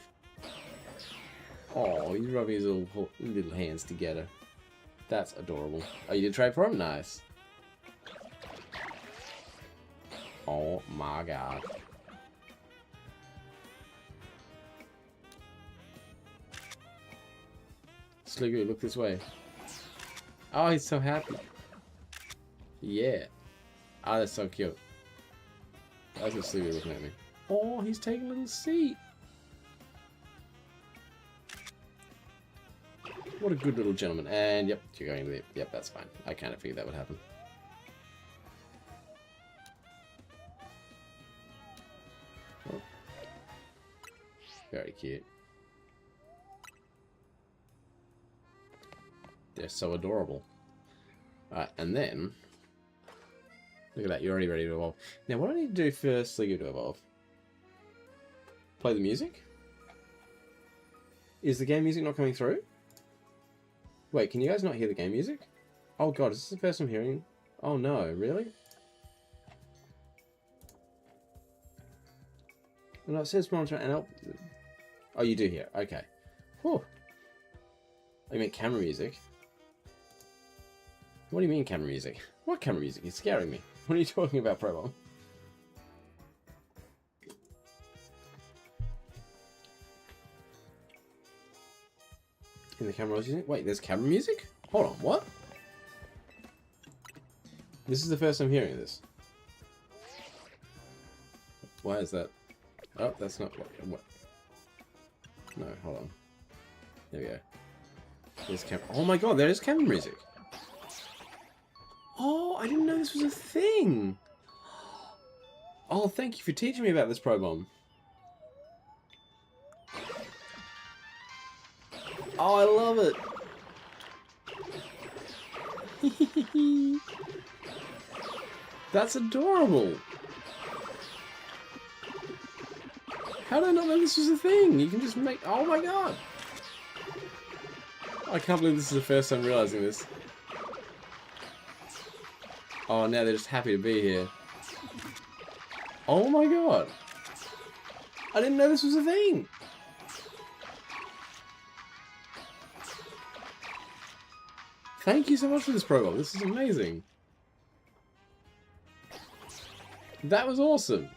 Oh, he's rubbing his little hands together. That's adorable. Oh, you did trade for him? Nice. Oh my god. Sliggoo, look this way. Oh, he's so happy. Yeah. Oh, that's so cute. That's what Sliggoo looking at me. Oh, he's taking a little seat. What a good little gentleman. And yep, you're going to the... Yep, that's fine. I kind of figured that would happen. Oh. Very cute. They're so adorable. Alright, and then... Look at that, you're already ready to evolve. Now, what do I need to do for Sliggoo to evolve? Play the music? Is the game music not coming through? Wait, can you guys not hear the game music? Oh god, is this the first I'm hearing? Oh no, really? No, it says monitor and help. Oh, you do hear. Okay. Whew. I mean camera music. What do you mean camera music? What camera music? You're scaring me. What are you talking about, Probomb? In the camera music? Wait, there's camera music? Hold on, what? This is the first I'm hearing this. Why is that? Oh, that's not what? No, hold on. There we go. There's camera. Oh my god, there is camera music. Oh, I didn't know this was a thing. Oh, thank you for teaching me about this, Probomb. Oh, I love it. That's adorable. How did I not know this was a thing? You can just make... Oh my god. I can't believe this is the first time realizing this. Oh, now they're just happy to be here. Oh my god. I didn't know this was a thing. Thank you so much for this program. This is amazing. That was awesome.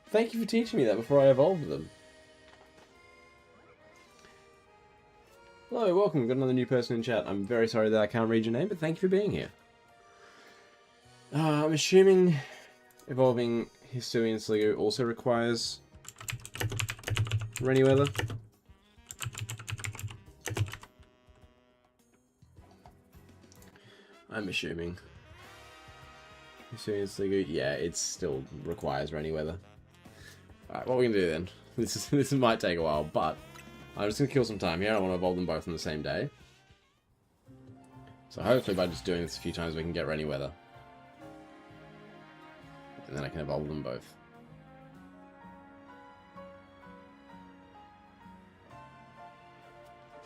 Thank you for teaching me that before I evolved them. Hello, welcome. We've got another new person in chat. I'm very sorry that I can't read your name, but thank you for being here. I'm assuming evolving Hisuian Sliggoo also requires rainy weather. I'm assuming. Hisuian Sliggoo, yeah, it still requires rainy weather. Alright, what are we gonna do then? This might take a while, but I'm just gonna kill some time here. I don't want to evolve them both on the same day. So hopefully by just doing this a few times we can get rainy weather. And then I can evolve them both.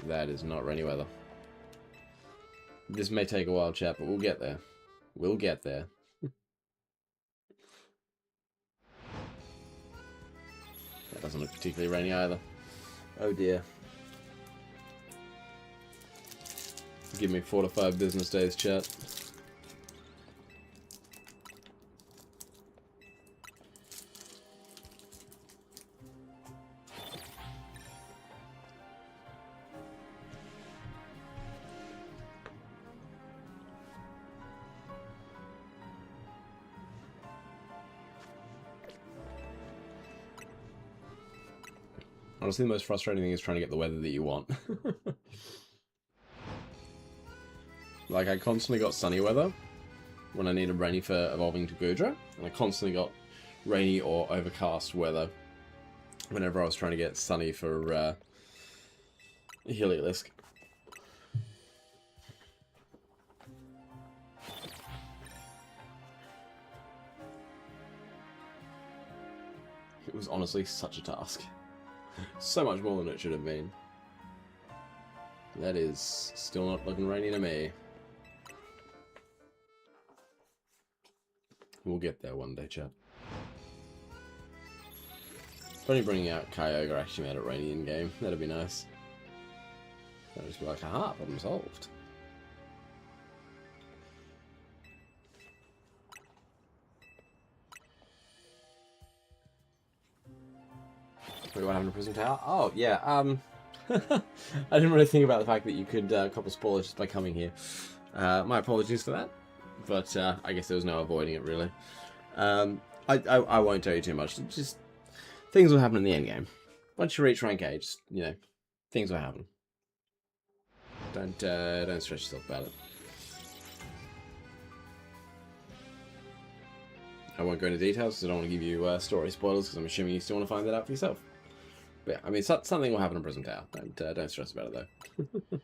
That is not rainy weather. This may take a while, chat, but we'll get there. We'll get there. That doesn't look particularly rainy either. Oh dear. Give me 4 to 5 business days, chat. Honestly, the most frustrating thing is trying to get the weather that you want. Like, I constantly got sunny weather when I needed rainy for evolving to Goodra, and I constantly got rainy or overcast weather whenever I was trying to get sunny for Heliolisk. It was honestly such a task. So much more than it should have been. That is still not looking rainy to me. We'll get there one day, chat. Only bringing out Kyogre actually made it rainy in game. That'd be nice. That'd just be like, aha, problem solved. Wait, what happened to Prism Tower? Oh, yeah, I didn't really think about the fact that you could copper spoilers just by coming here. My apologies for that, but I guess there was no avoiding it, really. I won't tell you too much. Just things will happen in the end game. Once you reach rank 8, just, you know, things will happen. Don't stress yourself about it. I won't go into details because I don't want to give you story spoilers because I'm assuming you still want to find that out for yourself. But yeah, I mean, something will happen in Prism Tower. Don't stress about it, though.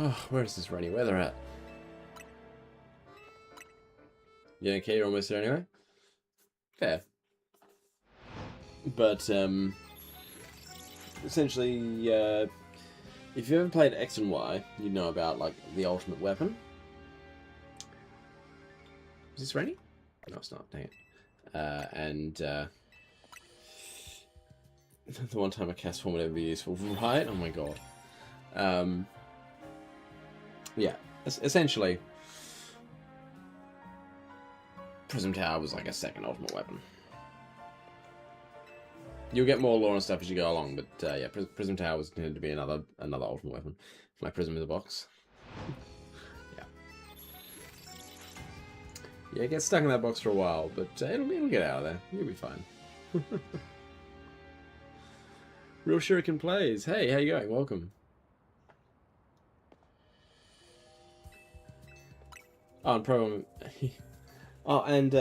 Oh, where is this rainy weather at? Yeah, okay, you're almost there anyway. Fair. But, essentially, if you ever played X and Y, you'd know about, like, the ultimate weapon. Is this rainy? No, it's not, dang it. The one time a cast form would ever be useful, right? Oh my god. Yeah, essentially, Prism Tower was like a second ultimate weapon. You'll get more lore and stuff as you go along, but yeah, Prism Tower was intended to be another ultimate weapon. My Prism in the box. Yeah. Yeah, it gets stuck in that box for a while, but it'll get out of there. You'll be fine. Real Shuriken Plays. Hey, how you going? Welcome. Oh, and Pro. Oh, and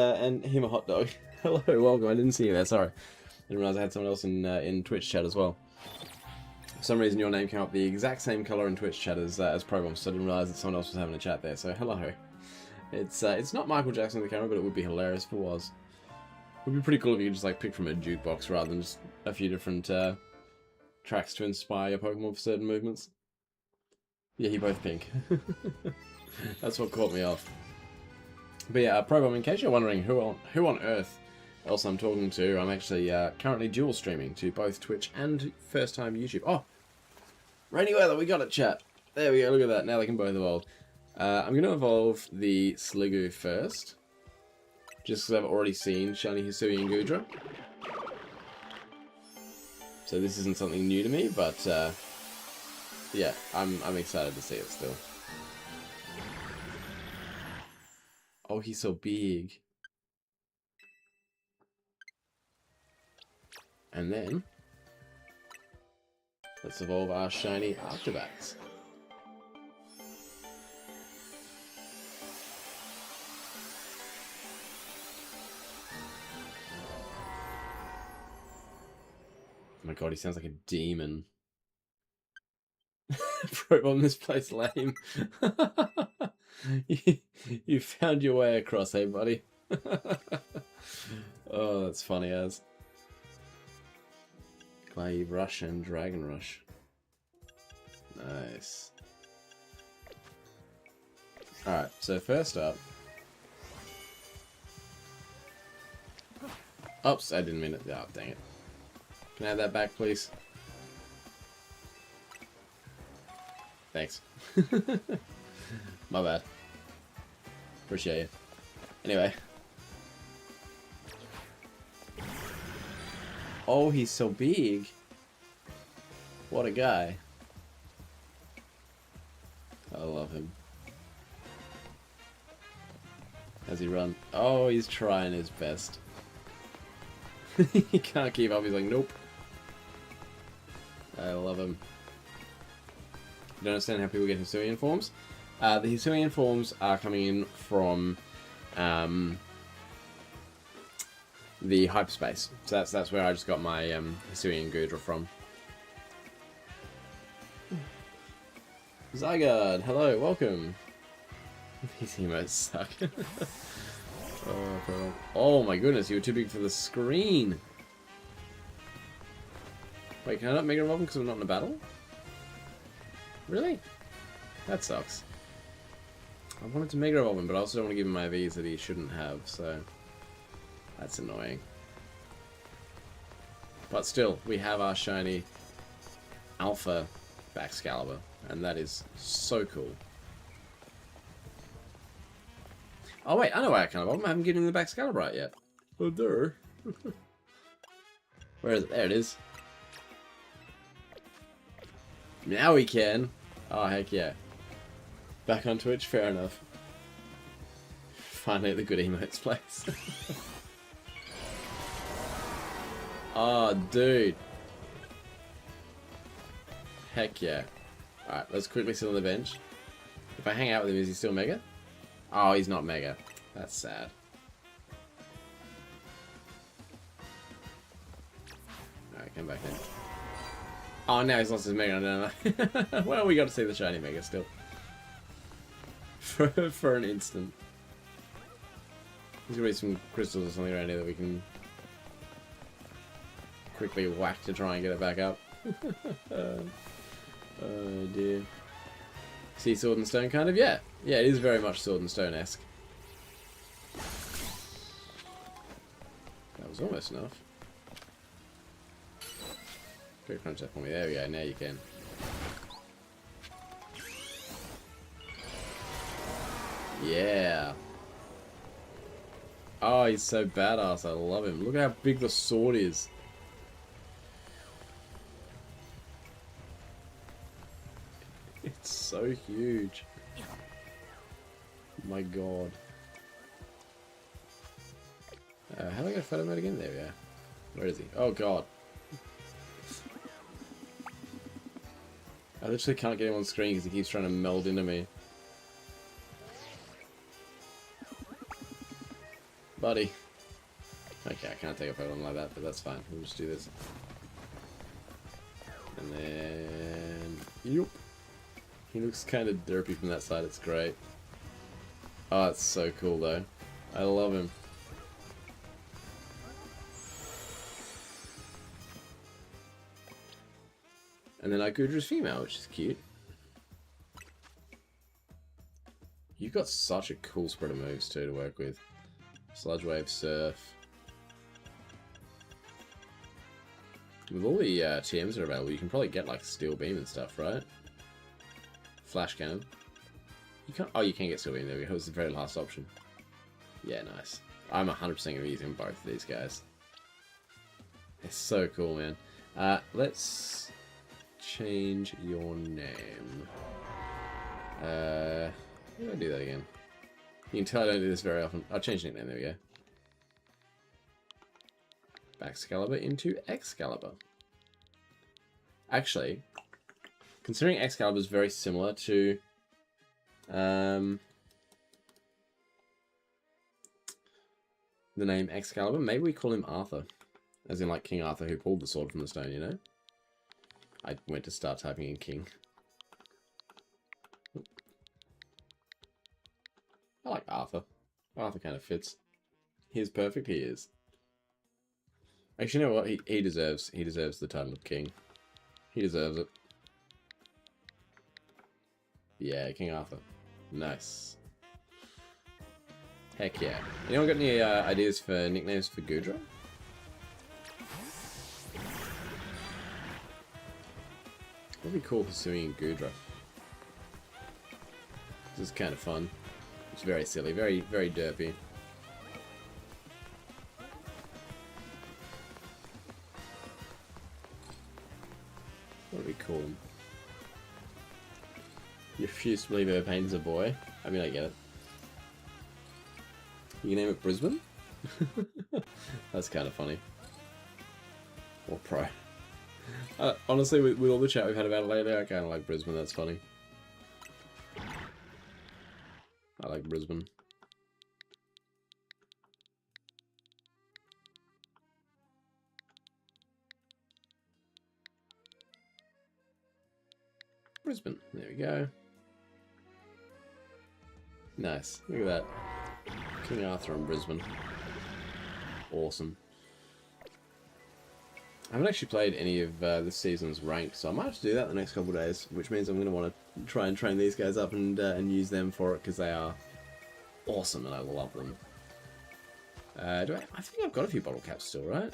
him a hot dog. Hello, welcome. I didn't see you there. Sorry, I didn't realize I had someone else in Twitch chat as well. For some reason, your name came up the exact same color in Twitch chat as Probomb, so I didn't realize that someone else was having a chat there. So hello. It's not Michael Jackson on the camera, but it would be hilarious if it was. It would be pretty cool if you could just like pick from a jukebox rather than just a few different tracks to inspire your Pokemon for certain movements. Yeah, you're both pink. That's what caught me off. But yeah, Probomb, in case you're wondering who on earth else I'm talking to, I'm actually currently dual streaming to both Twitch and first time YouTube. Oh! Rainy weather, we got it, chat. There we go, look at that. Now they can both evolve. I'm going to evolve the Sliggoo first. Just because I've already seen Shiny Hisui and Goodra. So this isn't something new to me, but yeah, I'm excited to see it still. Oh, he's so big. And then, let's evolve our shiny Arctobax. Oh my god, he sounds like a demon. Probomb, this place lame. You found your way across, hey buddy. Oh, that's funny as. Glaive Rush and Dragon Rush. Nice. Alright, so first up. Oops, I didn't mean it. Oh, dang it. Can I have that back, please? Thanks. My bad. Appreciate you. Anyway. Oh, he's so big. What a guy. I love him. How's he run? Oh, he's trying his best. He can't keep up. He's like, nope. I love him. You don't understand how people get Hisuian forms? The Hisuian forms are coming in from the hyperspace. So that's where I just got my Hisuian Goodra from. Zygarde, hello, welcome. These emotes suck. Oh my goodness, you were too big for the screen. Wait, can I not Mega Evolve him because I'm not in a battle? Really? That sucks. I wanted to Mega Evolve him, but I also don't want to give him IVs that he shouldn't have, so that's annoying. But still, we have our shiny Alpha Baxcalibur, and that is so cool. Oh wait, I know why I can't evolve him. I haven't given him the Baxcalibur right yet. Oh, there. Where is it? There it is. Now we can. Oh, heck yeah. Back on Twitch? Fair enough. Finally at the good emotes place. Oh, dude. Heck yeah. Alright, let's quickly sit on the bench. If I hang out with him, is he still Mega? Oh, he's not Mega. That's sad. Alright, come back in. Oh, now he's lost his Mega, don't I? Well, we got to see the shiny Mega still. for an instant. There's gonna be some crystals or something around here that we can quickly whack to try and get it back up. Oh dear. See Sword and Stone kind of? Yeah. Yeah, it is very much Sword and Stone-esque. That was almost enough. Go crunch that for me. There we go. Now you can. Yeah. Oh, he's so badass. I love him. Look how big the sword is. It's so huge. My god. How do I get photo mode again? There we go. Where is he? Oh god. I literally can't get him on screen because he keeps trying to meld into me. Buddy. Okay, I can't take a photo like that, but that's fine. We'll just do this. And then... Yup. He looks kind of derpy from that side. It's great. Oh, it's so cool, though. I love him. And then our Gudra's female, which is cute. You've got such a cool spread of moves, too, to work with. Sludge Wave, Surf. With all the TMs that are available, you can probably get, like, Steel Beam and stuff, right? Flash Cannon. You can't... Oh, you can get Steel Beam. There we go. It was the very last option. Yeah, nice. I'm 100% going to be using both of these guys. It's so cool, man. Let's change your name. How do I do that again? You can tell I don't do this very often. I'll change the nickname. There we go. Excalibur into Excalibur. Actually, considering Excalibur is very similar to the name Excalibur, maybe we call him Arthur. As in like King Arthur who pulled the sword from the stone, you know? I went to start typing in King. I like Arthur. Arthur kind of fits. He's perfect, he is. Actually, you know what? He deserves the title of King. He deserves it. Yeah, King Arthur. Nice. Heck yeah. Anyone got any ideas for nicknames for Gudra? What would be cool pursuing Gudra? This is kind of fun. It's very silly, very, very derpy. What would be cool? You refuse to believe her pain's a boy. I mean, I get it. You can name it Brisbane? That's kind of funny. Or Pro. Honestly, with all the chat we've had about it lately, I kind of like Brisbane. That's funny. I like Brisbane. Brisbane. There we go. Nice. Look at that. King Arthur in Brisbane. Awesome. I haven't actually played any of this season's ranked, so I might have to do that the next couple of days, which means I'm going to want to try and train these guys up and use them for it, because they are awesome and I love them. I think I've got a few bottle caps still, right?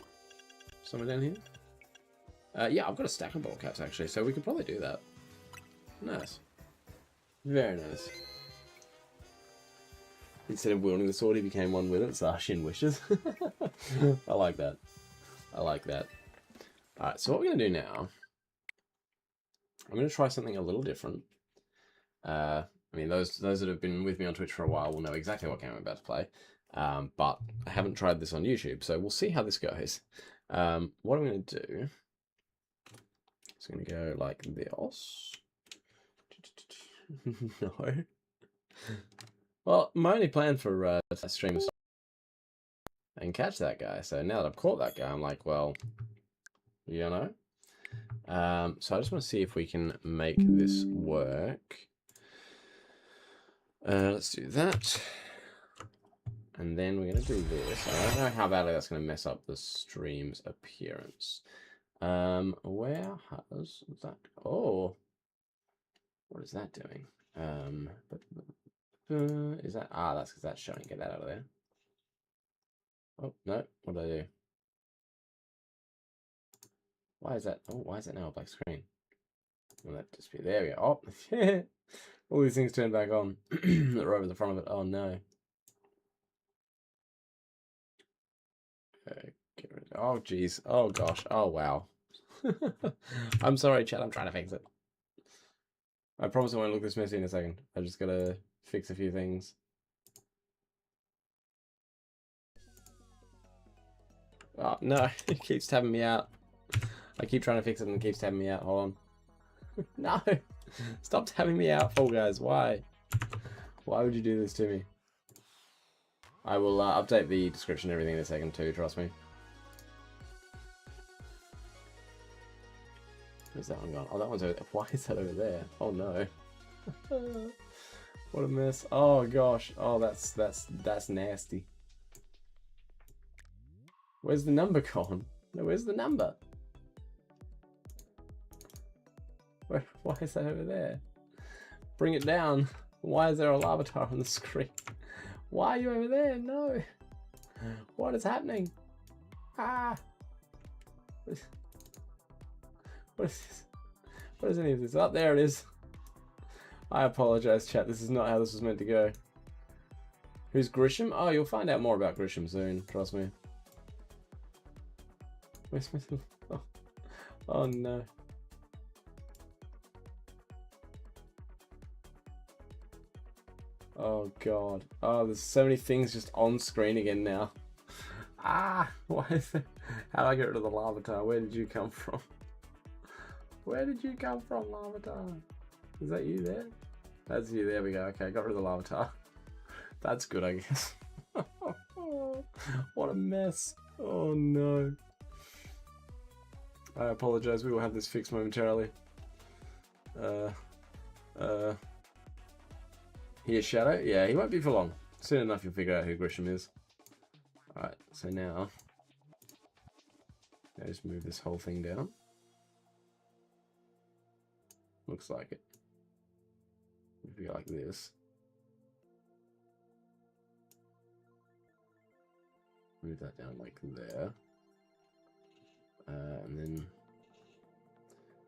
Somewhere down here? Yeah, I've got a stack of bottle caps, actually, so we could probably do that. Nice. Very nice. Instead of wielding the sword, he became one with it, so Shin wishes. I like that. I like that. Alright, so what we're going to do now, I'm going to try something a little different. I mean, those that have been with me on Twitch for a while will know exactly what game I'm about to play. But I haven't tried this on YouTube, so we'll see how this goes. What I'm going to do is going to go like this. No. Well, my only plan for stream is and catch that guy. So now that I've caught that guy, I'm like, well, you know. So I just want to see if we can make this work. Let's do that. And then we're going to do this. I don't know how badly that's going to mess up the stream's appearance. Where has that... Oh. What is that doing? Is that... Ah, that's because that's showing. Get that out of there. Oh, no. What did I do? Why is that? Oh, why is that now a black screen? Well, that just be... There we go. Oh, all these things turned back on. They're over the front of it. Oh, no. Get rid of... Oh, jeez. Oh, gosh. Oh, wow. I'm sorry, chat. I'm trying to fix it. I promise I won't look this messy in a second. I just gotta fix a few things. Oh, no. It keeps tabbing me out. I keep trying to fix it and it keeps tabbing me out. Hold on. No. Stop tabbing me out, Fall Guys. Why? Why would you do this to me? I will update the description and everything in a second too, trust me. Where's that one gone? Oh, that one's over there. Why is that over there? Oh no. What a mess. Oh gosh. Oh, that's nasty. Where's the number gone? No, where's the number? Why is that over there? Bring it down. Why is there a Larvitar on the screen? Why are you over there? No. What is happening? Ah. What is this? What is any of this? Oh, there it is. I apologize, chat. This is not how this was meant to go. Who's Grisham? Oh, you'll find out more about Grisham soon. Trust me. Where's my... Oh. Oh no. Oh god. Oh, there's so many things just on screen again now. Ah, why is it? How do I get rid of the Larvitar? Where did you come from? Where did you come from, Larvitar? Is that you there? That's you. There we go. Okay, got rid of the Larvitar. That's good, I guess. What a mess. Oh no. I apologize. We will have this fixed momentarily. Here's Shadow. Yeah, he won't be for long. Soon enough you'll figure out who Grisham is. Alright, so now I just move this whole thing down. Looks like it. If you go like this. Move that down like there. And then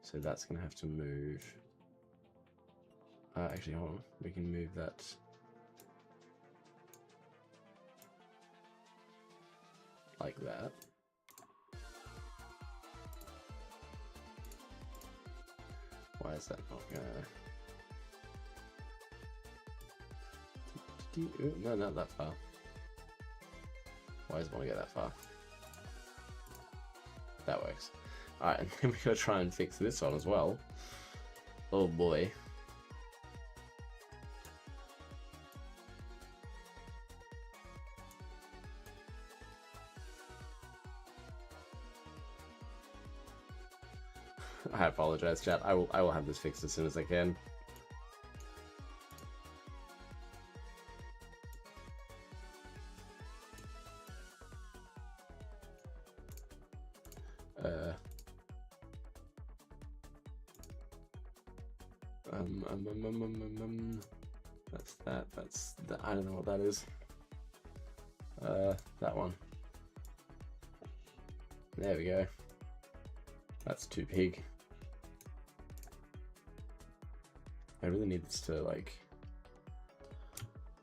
so that's gonna have to move. Actually, hold on. We can move that like that. Why is that not gonna... No, not that far. Why does it want to get that far? That works. Alright, and then we gotta try and fix this one as well. Oh boy. I apologize, chat. I will have this fixed as soon as I can. That's that. That's that. I don't know what that is. That one. There we go. That's too big. I really need this to like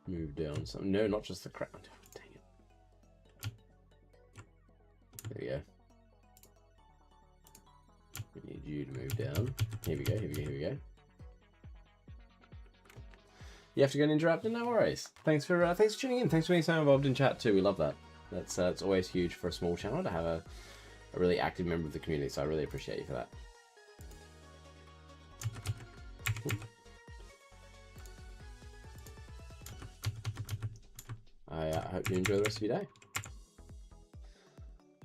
move down some. No, not just the crown. Dang it. There we go. We need you to move down. Here we go, here we go, here we go. You have to go and interrupt, no worries. Thanks for tuning in. Thanks for being so involved in chat too. We love that. That's it's always huge for a small channel to have a really active member of the community, so I really appreciate you for that. I hope you enjoy the rest of your day.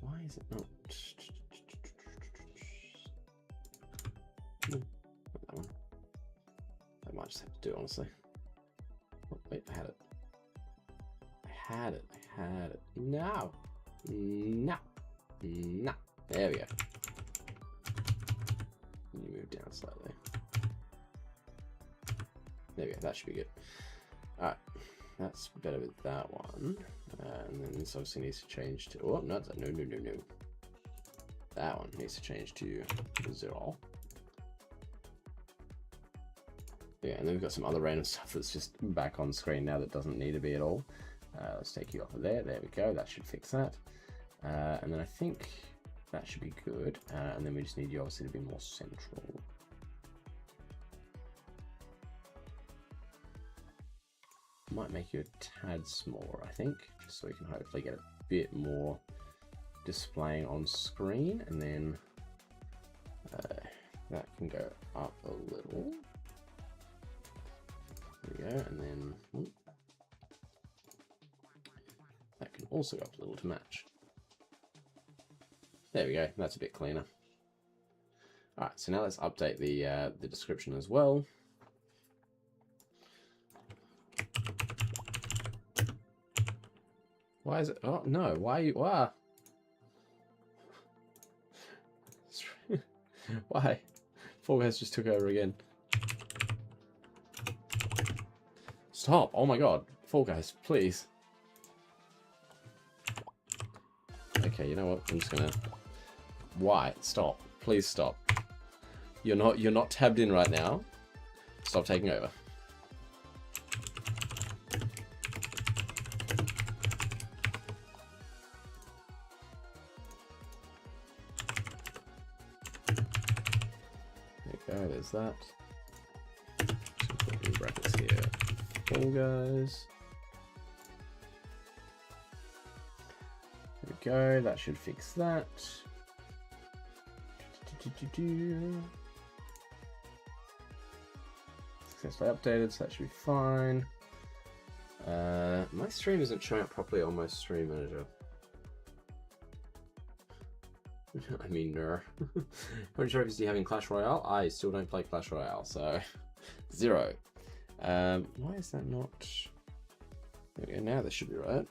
Why is it not? That one. I might just have to do it, honestly. had it. I had it. No. No. No. There we go. Let me move down slightly. There we go. That should be good. Alright. That's better with that one. And then this obviously needs to change to... Oh, no. No. That one needs to change to 0. Yeah, and then we've got some other random stuff that's just back on screen now that doesn't need to be at all. Let's take you off of there. There we go. That should fix that. And then I think that should be good. And then we just need you obviously to be more central. Might make you a tad smaller, I think, just so we can hopefully get a bit more displaying on screen. And then that can go up a little. There we go. And then that can also go up a little to match. There we go. That's a bit cleaner. All right. So now let's update the description as well. Why is it? Oh no! Why are you? Why? Why? Fall Guys just took over again. Stop! Oh my god! Fall Guys, please. Okay, you know what? I'm just gonna. Why? Stop! Please stop. You're not tabbed in right now. Stop taking over. There's that. Just put in brackets here. Fall Guys. There we go. That should fix that. Successfully updated, so that should be fine. My stream isn't showing up properly on my stream manager. I mean, how many trophies do you have in Clash Royale? I still don't play Clash Royale, so 0. Why is that not? There we go. Now this should be right.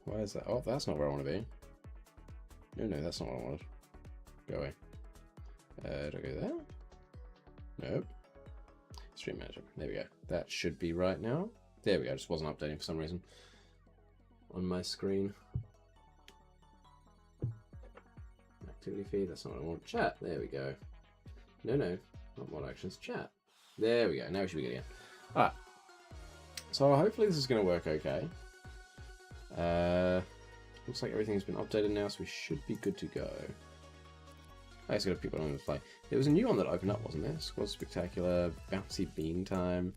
Why is that? Oh, that's not where I want to be. No, that's not what I wanted. Go away. Do I go there? Nope. Stream Manager. There we go. That should be right now. There we go. Just wasn't updating for some reason on my screen. Activity feed, that's not what I want. Chat, there we go. No, not mod actions, chat. There we go, now we should be getting it. Alright. So hopefully this is going to work okay. Looks like everything's been updated now, so we should be good to go. I just got to pick one on the play. There was a new one that opened up, wasn't there? Squad Spectacular, Bouncy Bean Time.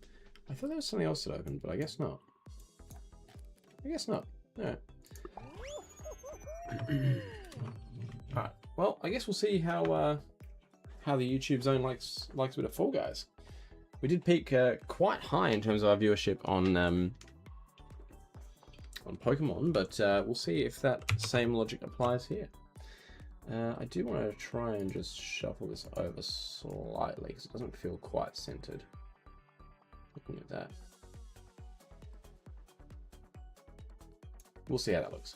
I thought there was something else that opened, but I guess not. Alright. Alright. Well, I guess we'll see how the YouTube zone likes a bit of Fall Guys. We did peak quite high in terms of our viewership on Pokemon, but we'll see if that same logic applies here. I do want to try and just shuffle this over slightly because it doesn't feel quite centered. Looking at that, we'll see how that looks.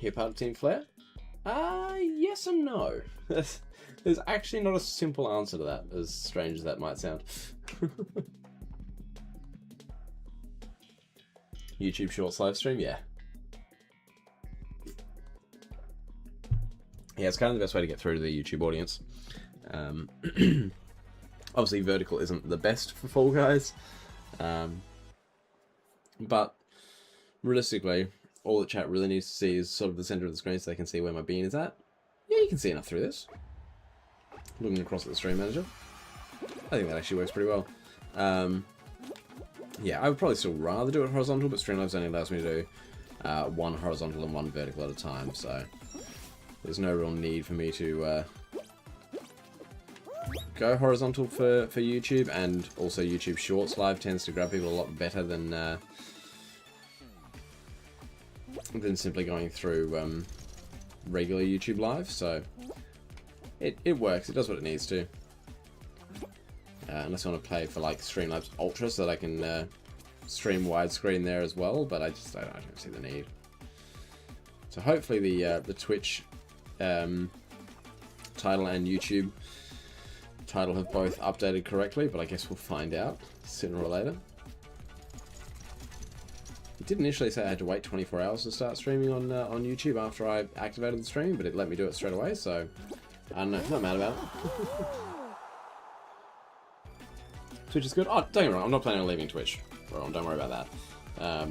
You're part of Team Flare? Yes and no. There's actually not a simple answer to that, as strange as that might sound. YouTube Shorts live stream? Yeah. Yeah, it's kind of the best way to get through to the YouTube audience. Obviously, vertical isn't the best for Fall Guys. But realistically, all the chat really needs to see is sort of the center of the screen so they can see where my bean is at. Yeah, you can see enough through this. Looking across at the stream manager. I think that actually works pretty well. Yeah, I would probably still rather do it horizontal, but Streamlabs only allows me to do one horizontal and one vertical at a time, so there's no real need for me to go horizontal for YouTube, and also YouTube Shorts Live tends to grab people a lot better than simply going through regular YouTube Live, so it works. It does what it needs to. unless I want to play for like Streamlabs Ultra so that I can stream widescreen there as well, but I don't see the need. So hopefully the Twitch title and YouTube title have both updated correctly, but I guess we'll find out sooner or later. It did initially say I had to wait 24 hours to start streaming on YouTube after I activated the stream, but it let me do it straight away, so I don't know, not mad about it. Twitch is good. Oh, don't get me wrong, I'm not planning on leaving Twitch. Well, don't worry about that.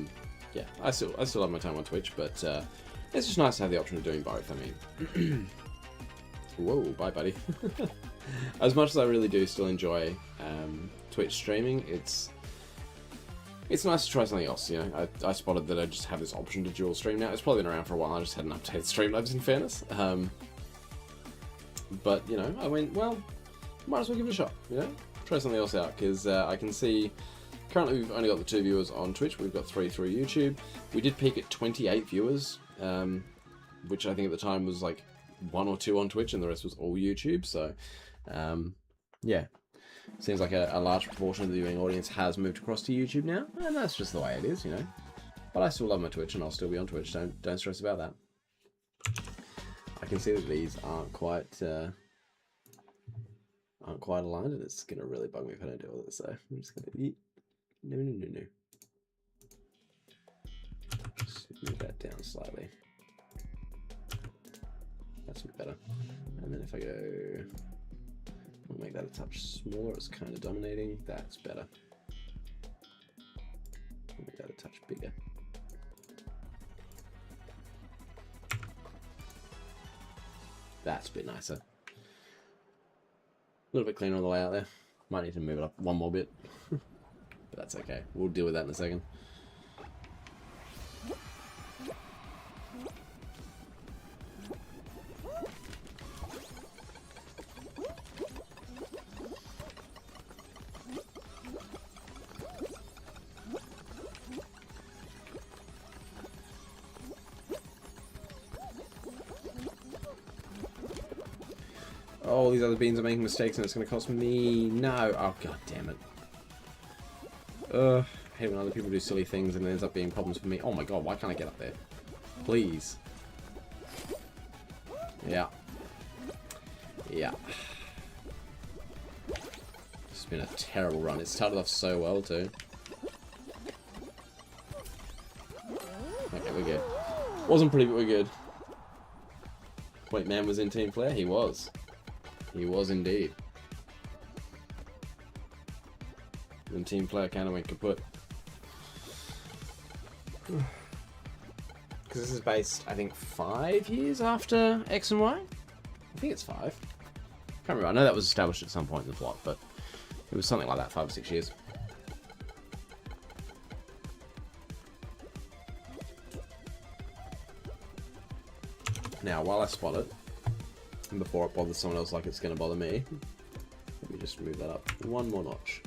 Yeah, I still have my time on Twitch, but it's just nice to have the option of doing both. I mean, whoa, bye, buddy. As much as I really do still enjoy Twitch streaming, it's nice to try something else. You know, I spotted that I just have this option to dual stream now. It's probably been around for a while. I just hadn't updated Streamlabs, in fairness. But you know, I went, well, might as well give it a shot. You know, try something else out, because I can see currently we've only got the 2 viewers on Twitch. We've got 3 through YouTube. We did peak at 28 viewers, which I think at the time was like 1 or 2 on Twitch, and the rest was all YouTube. So, yeah, seems like a large proportion of the viewing audience has moved across to YouTube now, and that's just the way it is, you know. But I still love my Twitch, and I'll still be on Twitch. Don't stress about that. I can see that these aren't quite aligned, and it's gonna really bug me if I don't do all this. So I'm just gonna eat. No. Just move that down slightly. That's a bit better. And then if I go, I'll make that a touch smaller. It's kind of dominating. That's better. I'll make that a touch bigger. That's a bit nicer. A little bit cleaner on the way out there. Might need to move it up one more bit. But that's okay. We'll deal with that in a second. Oh, these other beans are making mistakes and it's going to cost me... No. Oh, god damn it. I hate when other people do silly things and it ends up being problems for me. Oh my god, why can't I get up there? Please. Yeah. Yeah. It's been a terrible run. It started off so well, too. Okay, we're good. Wasn't pretty, but we're good. Wait, man was in Team Flare? He was. He was indeed. Then Team Flare kind of went kaput. Because this is based, I think, 5 years after X and Y? I think it's 5. Can't remember. I know that was established at some point in the plot, but it was something like that, 5 or 6 years. Now, while I spot it, and before it bothers someone else like it's going to bother me, let me just move that up one more notch.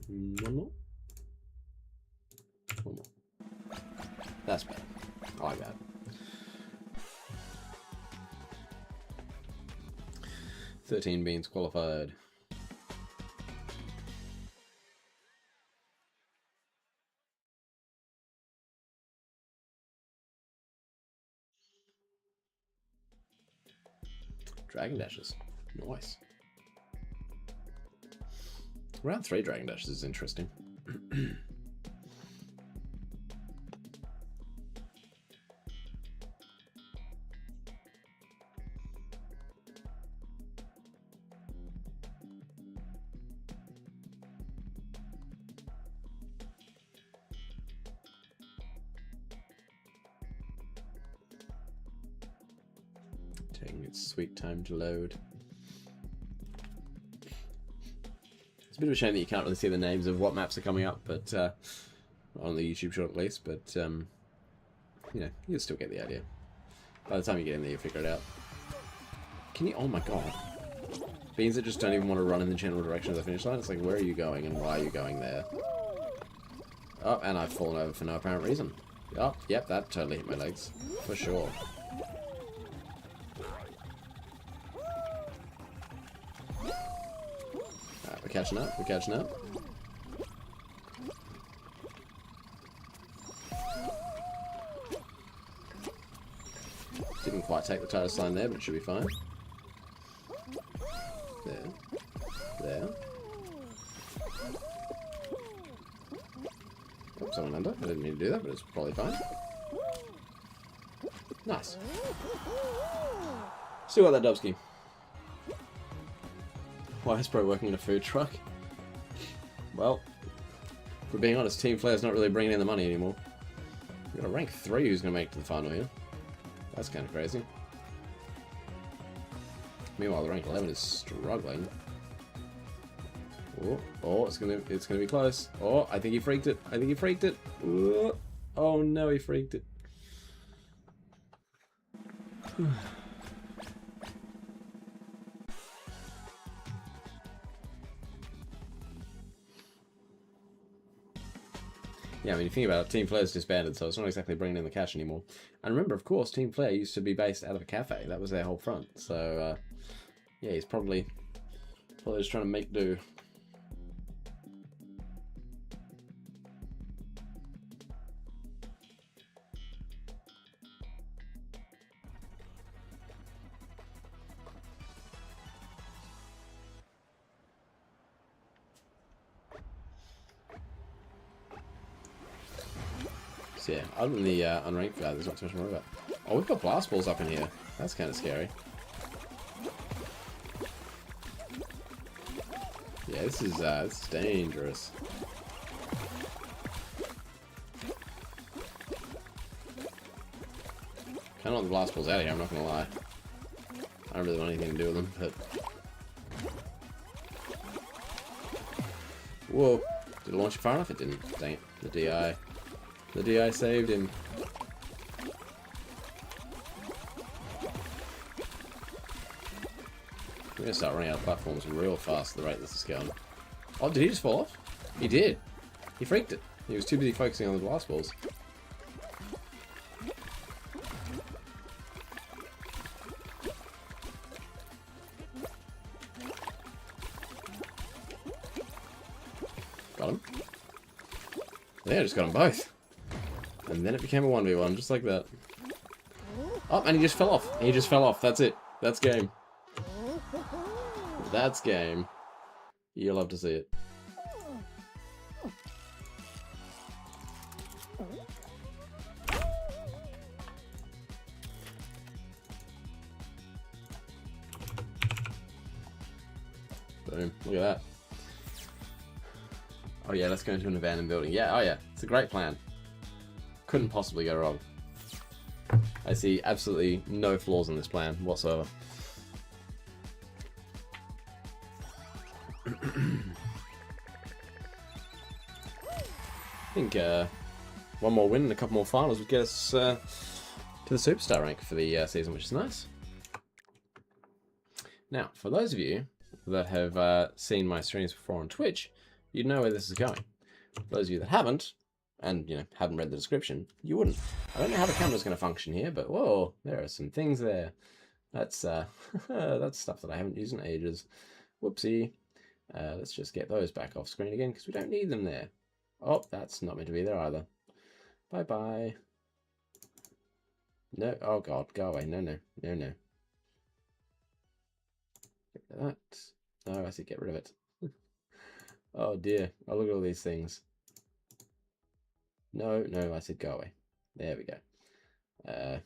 One more? One more. That's better. I like that. 13 beans qualified. Dragon Dashes. Nice. Round 3 Dragon Dashes is interesting. Taking its sweet time to load. It's a bit of a shame that you can't really see the names of what maps are coming up, but on the YouTube short at least, but you know, you'll still get the idea. By the time you get in there, you'll figure it out. Can you? Oh my god. Beans that just don't even want to run in the general direction of the finish line. It's like, where are you going and why are you going there? Oh, and I've fallen over for no apparent reason. Oh, yep, that totally hit my legs. For sure. catching up. We're catching up. Didn't quite take the Titus line there, but it should be fine. There. There. Oh, someone under. I didn't mean to do that, but it's probably fine. Nice. Still got that Dubsky. Why is Pro working in a food truck? Well, if we're being honest, Team Flair's not really bringing in the money anymore. We've got a rank 3 who's going to make it to the final here. That's kind of crazy. Meanwhile, the rank 11 is struggling. Oh, it's gonna be close. Oh, I think he freaked it. I think he freaked it. Oh no, he freaked it. Yeah, I mean, if you think about it, Team Flair's disbanded, so it's not exactly bringing in the cash anymore. And remember, of course, Team Flair used to be based out of a cafe. That was their whole front. So, yeah, he's probably just trying to make do. So yeah, other than the unranked guy, there's not too much more about. Oh, we've got blast balls up in here. That's kind of scary. Yeah, this is dangerous. Kind of want the blast balls out of here, I'm not gonna lie. I don't really want anything to do with them, but... Whoa. Did it launch it far enough? It didn't. Dang it. The DI. The DI saved him. We're gonna start running out of platforms real fast at the rate this is going. Oh, did he just fall off? He did. He freaked it. He was too busy focusing on the blast balls. Got him. Yeah, I just got them both. And then it became a 1v1, just like that. Oh, and he just fell off. He just fell off. That's it. That's game. That's game. You'll love to see it. Boom. Look at that. Oh yeah, let's go into an abandoned building. Yeah, oh yeah. It's a great plan. Couldn't possibly go wrong. I see absolutely no flaws in this plan whatsoever. I think one more win and a couple more finals would get us to the superstar rank for the season, which is nice. Now, for those of you that have seen my streams before on Twitch, you'd know where this is going. For those of you that haven't, and you know haven't read the description, you wouldn't. I don't know how the camera's going to function here, but whoa, there are some things there. That's that's stuff that I haven't used in ages. Whoopsie. Let's just get those back off screen again because we don't need them there. Oh, that's not meant to be there either. Bye bye. No, oh god, go away. No, no, no, no. Get rid of that. No, I said get rid of it. Oh dear. Oh, look at all these things. No, no, I said go away. There we go. Okay,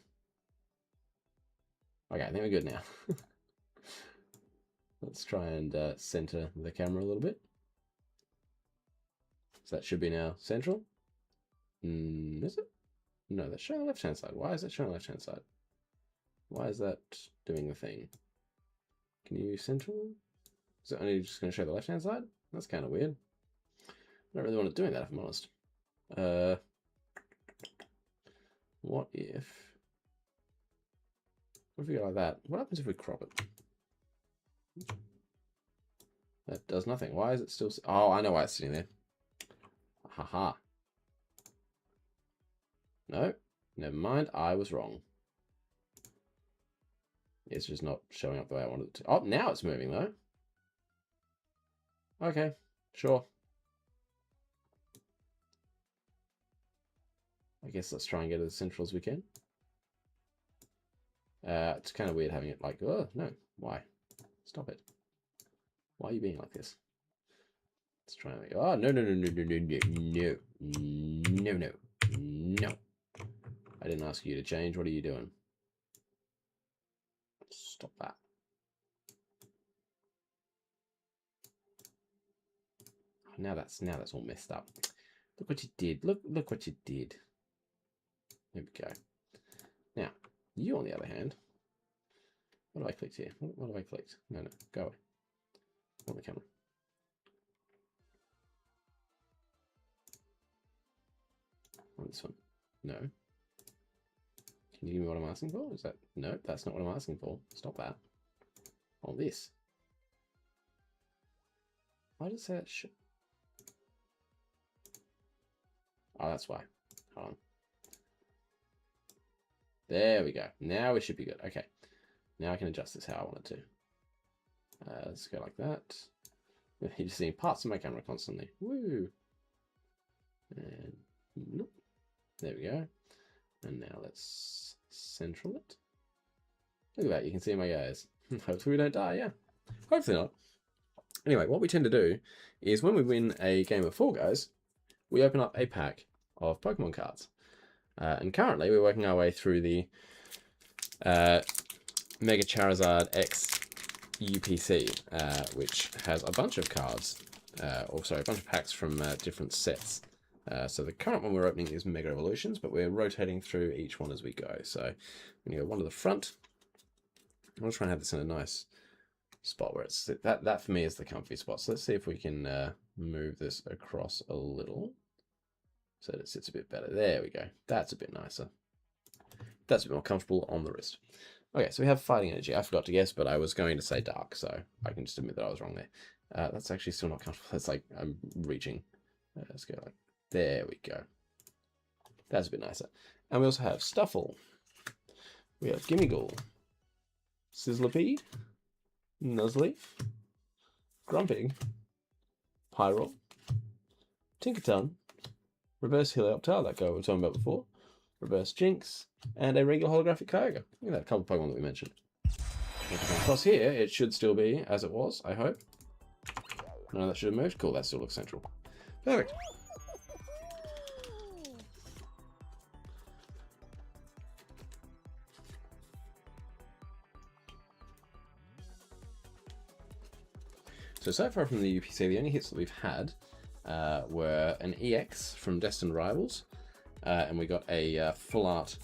I think we're good now. Let's try and center the camera a little bit. So that should be now central. Is it? No, that's showing the left-hand side. Why is it showing the left-hand side? Why is that doing the thing? Can you center? Is it only just going to show the left-hand side? That's kind of weird. I don't really want it doing that, if I'm honest. What if we go like that? What happens if we crop it? That does nothing. Why is it still... Oh, I know why it's sitting there. Haha. No, never mind. I was wrong. It's just not showing up the way I wanted it to. Oh, now it's moving, though. Okay, sure. I guess let's try and get as central as we can. It's kind of weird having it like, oh, no, why? Stop it. Why are you being like this? Let's try and make, oh, no. I didn't ask you to change. What are you doing? Stop that. Now that's all messed up. Look what you did. Look what you did. There we go. Now, you on the other hand, what have I clicked here? What have I clicked? No, go away. On the camera. On this one. No. Can you give me what I'm asking for? Is that no? That's not what I'm asking for. Stop that. On this. Why does that? Oh, that's why. Hold on. There we go. Now we should be good. Okay. Now I can adjust this how I want it to. Let's go like that. You're just seeing parts of my camera constantly. Woo! And nope. There we go. And now let's central it. Look at that. You can see my guys. Hopefully we don't die. Yeah. Hopefully not. Anyway, what we tend to do is when we win a game of Fall Guys, we open up a pack of Pokemon cards. And currently we're working our way through the Mega Charizard X UPC, which has a bunch of cards, a bunch of packs from different sets. So the current one we're opening is Mega Evolutions, but we're rotating through each one as we go. So I'm going to go one to the front. I'm going to try and have this in a nice spot where it's that for me is the comfy spot. So let's see if we can move this across a little so that it sits a bit better. There we go. That's a bit nicer. That's a bit more comfortable on the wrist. Okay, so we have Fighting Energy. I forgot to guess, but I was going to say Dark, so I can just admit that I was wrong there. That's actually still not comfortable. That's like I'm reaching. Let's go like, there we go. That's a bit nicer. And we also have Stuffle. We have Gimmighoul, Sizzlipede, Nuzleaf, Grumpig, Pyroar, Tinkaton, Reverse Helioptile, that guy we were talking about before, Reverse Jinx, and a regular holographic Kyogre. Look at that, couple of Pokemon that we mentioned. If we come across here, it should still be as it was, I hope. No, that should have moved. Cool, that still looks central. Perfect. So far from the UPC, the only hits that we've had were an EX from Destined Rivals, and we got a full art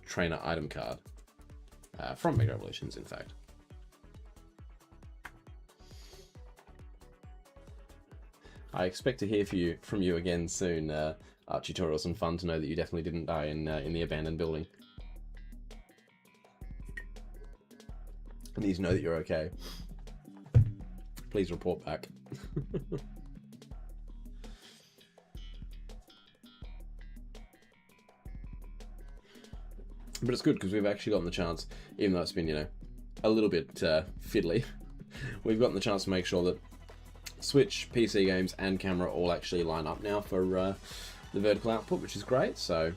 trainer item card from Mega Evolutions, in fact. I expect to hear from you again soon, Archie-Tutorials, and fun to know that you definitely didn't die in the abandoned building. I need to know that you're okay. Please report back. But it's good because we've actually gotten the chance, even though it's been, you know, a little bit fiddly, we've gotten the chance to make sure that Switch, PC games, and camera all actually line up now for the vertical output, which is great. So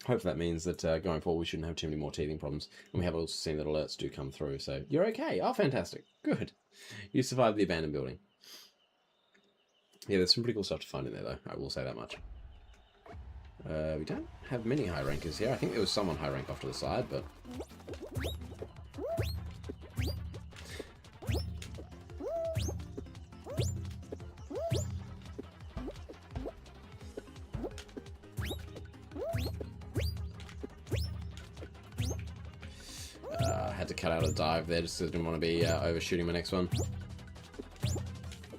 hopefully that means that going forward we shouldn't have too many more teething problems. And we have also seen that alerts do come through. So you're okay. Oh, fantastic. Good. You survived the abandoned building. Yeah, there's some pretty cool stuff to find in there, though. I will say that much. We don't have many high rankers here. I think there was someone high rank off to the side, but... had to cut out a dive there just because I didn't want to be overshooting my next one.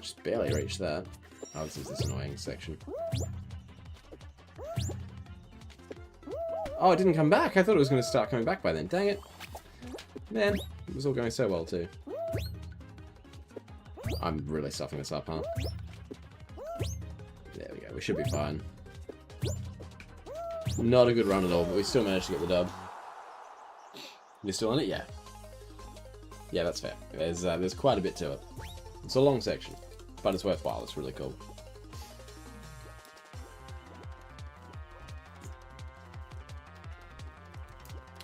Just barely reached that. Oh, this is this annoying section. Oh, it didn't come back. I thought it was going to start coming back by then. Dang it. Man, it was all going so well too. I'm really stuffing this up, huh? There we go. We should be fine. Not a good run at all, but we still managed to get the dub. You're still on it? Yeah. Yeah, that's fair. There's quite a bit to it. It's a long section, but it's worthwhile. It's really cool.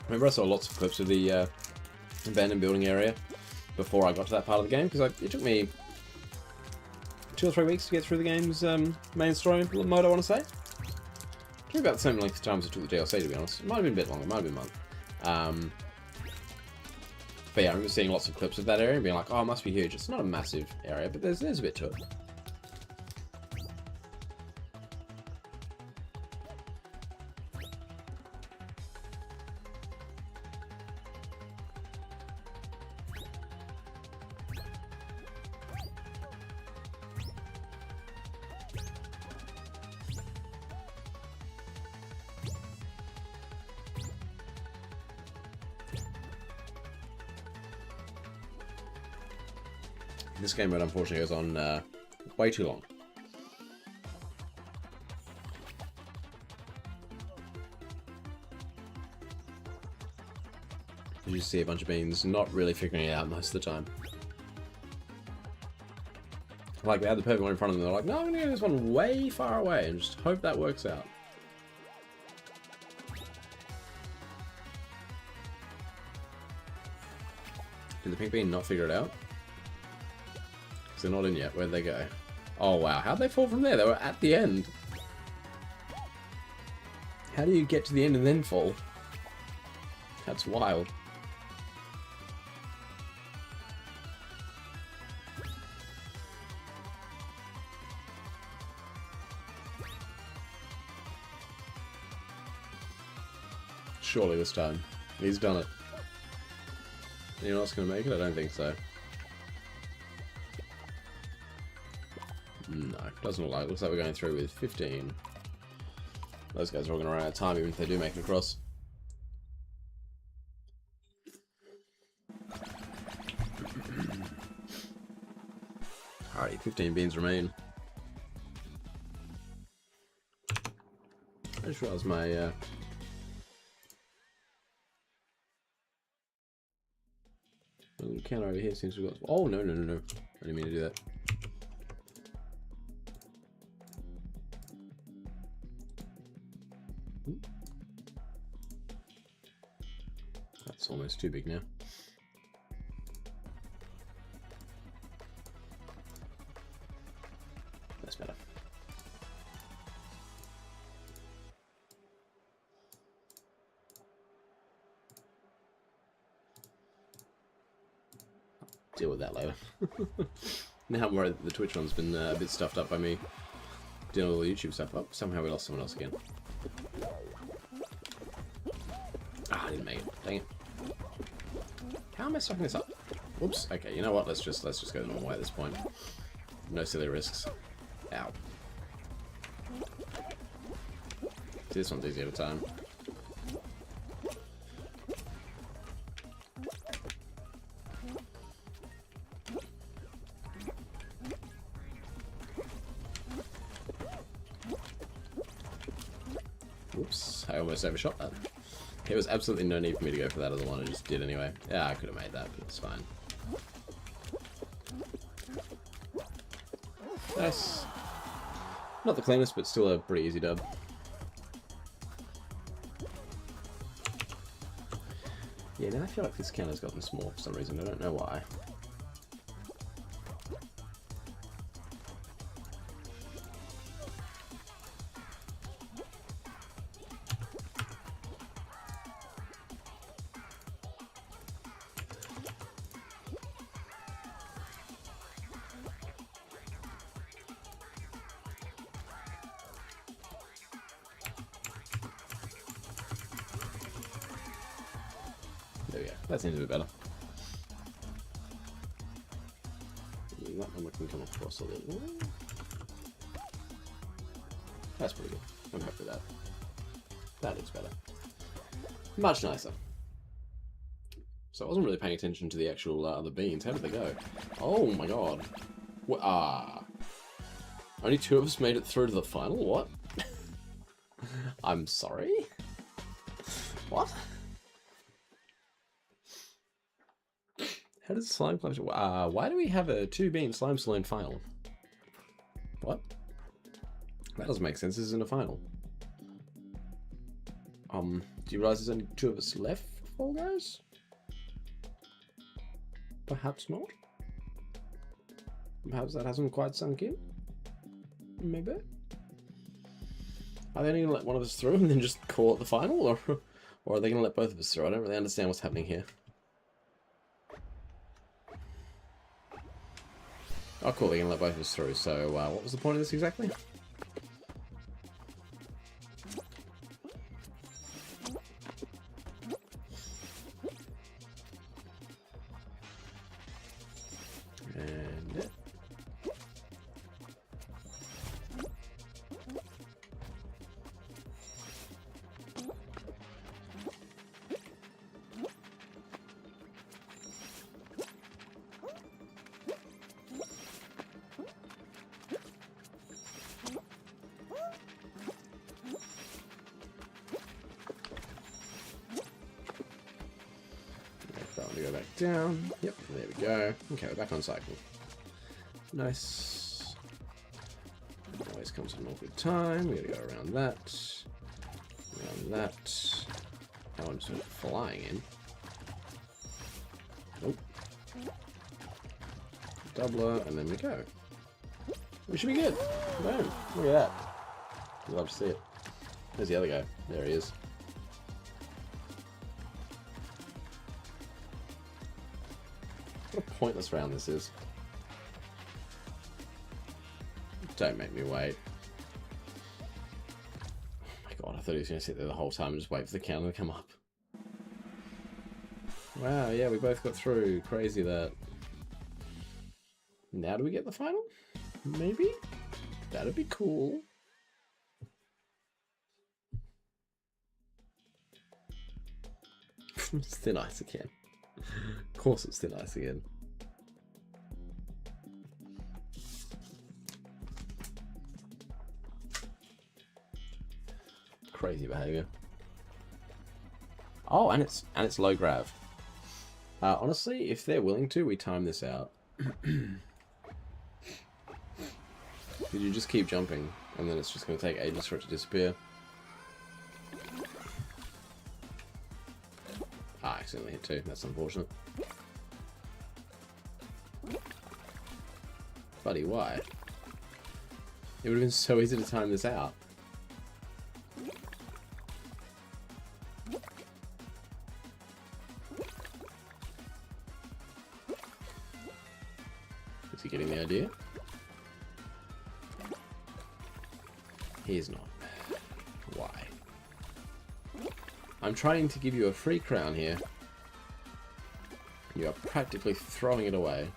Remember, I saw lots of clips of the abandoned building area before I got to that part of the game, because it took me 2 or 3 weeks to get through the game's main story mode, I want to say. It took me about the same length of time as it took the DLC, to be honest. It might have been a bit longer, it might have been a month. But yeah, I remember seeing lots of clips of that area and being like, oh, it must be huge. It's not a massive area, but there's a bit to it. This game mode, unfortunately, goes on way too long. You just see a bunch of beans not really figuring it out most of the time. Like, they had the perfect one in front of them, they're like, no, I'm going to get this one way far away and just hope that works out. Did the pink bean not figure it out? They're not in yet. Where'd they go? Oh, wow. How'd they fall from there? They were at the end. How do you get to the end and then fall? That's wild. Surely this time. He's done it. Anyone else going to make it? I don't think so. No, doesn't look like it. Looks like we're going through with 15. Those guys are all going to run out of time even if they do make it across. Alrighty, 15 beans remain. I just realised my little counter over here seems to have got... Oh, no. I didn't mean to do that. That's almost too big now. That's better. Deal with that later. Now I'm worried that the Twitch one's been a bit stuffed up by me dealing with all the YouTube stuff. Oh, somehow we lost someone else again. Ah, I didn't make it. Dang it. How am I stuffing this up? Whoops. Okay, you know what? Let's just go the normal way at this point. No silly risks. Ow. See, this one's easy at a time. Whoops. I almost overshot that. There was absolutely no need for me to go for that other one, I just did anyway. Yeah, I could have made that, but it's fine. Nice. Not the cleanest, but still a pretty easy dub. Yeah, now I feel like this counter's gotten small for some reason, I don't know why. There we go. That seems a bit better. That one can come across a little. That's pretty good. I'm happy with that. That looks better. Much nicer. So I wasn't really paying attention to the actual other beans. How did they go? Oh my god. Only 2 of us made it through to the final? What? I'm sorry? What? How does slime collection? Why do we have a 2-bean slime saloon final? What? That doesn't make sense. This isn't a final. Do you realize there's only 2 of us left, Fall Guys? Perhaps not. Perhaps that hasn't quite sunk in. Maybe. Are they going to let one of us through and then just call it the final, or are they going to let both of us through? I don't really understand what's happening here. Oh, cool. They're going to let both of us through. So, what was the point of this exactly? Go back down. Yep, there we go. Okay, we're back on cycle. Nice. Always comes at an awkward time. We gotta go around that. Around that. Now I'm sort of flying in. Nope. Doubler, and then we go. We should be good. Boom. Look at that. I'd love to see it. There's the other guy. There he is. What a pointless round this is. Don't make me wait. Oh my god, I thought he was going to sit there the whole time and just wait for the counter to come up. Wow, yeah, we both got through. Crazy that. Now do we get the final? Maybe? That'd be cool. It's thin ice again. Of course it's thin ice again. Crazy behavior. Oh, and it's low grav. Honestly, if they're willing to, we time this out. Did you just keep jumping, and then it's just going to take ages for it to disappear? Ah, I accidentally hit 2. That's unfortunate. Buddy, why? It would have been so easy to time this out. Is he getting the idea? He is not. Why? I'm trying to give you a free crown here. You are practically throwing it away.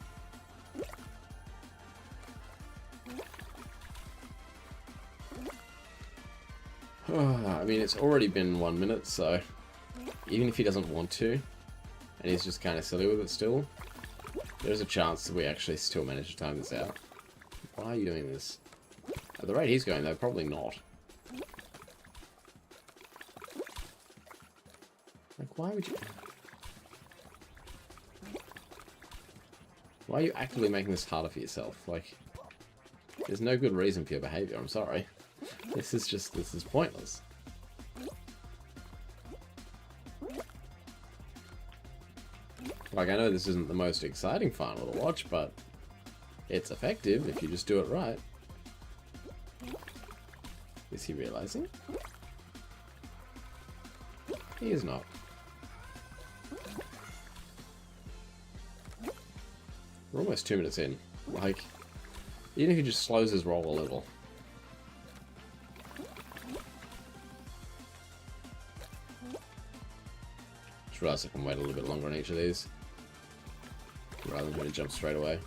I mean, it's already been 1 minute, so even if he doesn't want to, and he's just kind of silly with it still, there's a chance that we actually still manage to time this out. Why are you doing this? At the rate he's going, though, probably not. Like, why would you... Why are you actively making this harder for yourself? Like, there's no good reason for your behavior, I'm sorry. This is pointless. Like, I know this isn't the most exciting final to watch, but it's effective if you just do it right. Is he realizing? He is not. We're almost 2 minutes in. Like, even if he just slows his roll a little. Just realised I can wait a little bit longer on each of these, rather than trying to jump straight away.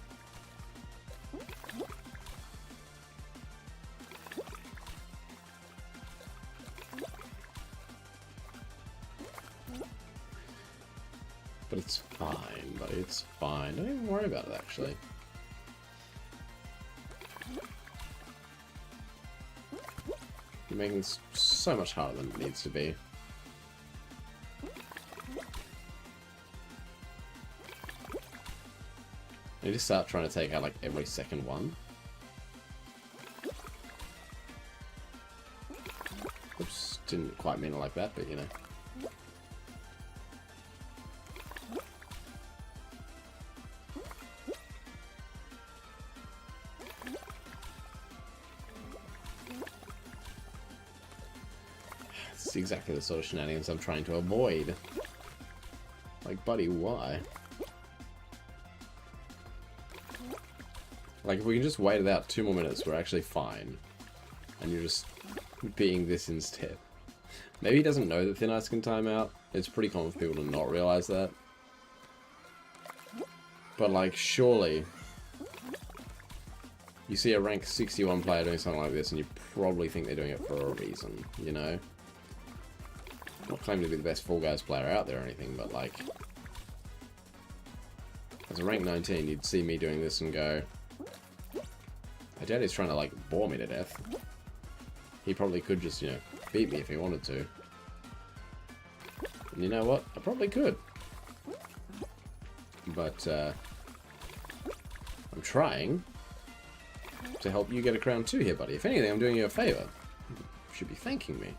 But it's fine, buddy, it's fine. Don't even worry about it, actually. You're making this so much harder than it needs to be. I need to start trying to take out, like, every second one. Oops, didn't quite mean it like that, but, you know. This is exactly the sort of shenanigans I'm trying to avoid. Like, buddy, why? Like, if we can just wait it out 2 more minutes, we're actually fine. And you're just being this instead. Maybe he doesn't know that Thin Ice can time out. It's pretty common for people to not realize that. But, like, surely you see a rank 61 player doing something like this and you probably think they're doing it for a reason, you know? I'm not claiming to be the best Fall Guys player out there or anything, but, like, as a rank 19, you'd see me doing this and go, I doubt he's trying to, like, bore me to death. He probably could just, you know, beat me if he wanted to. And you know what? I probably could. But, I'm trying to help you get a crown too here, buddy. If anything, I'm doing you a favor. You should be thanking me.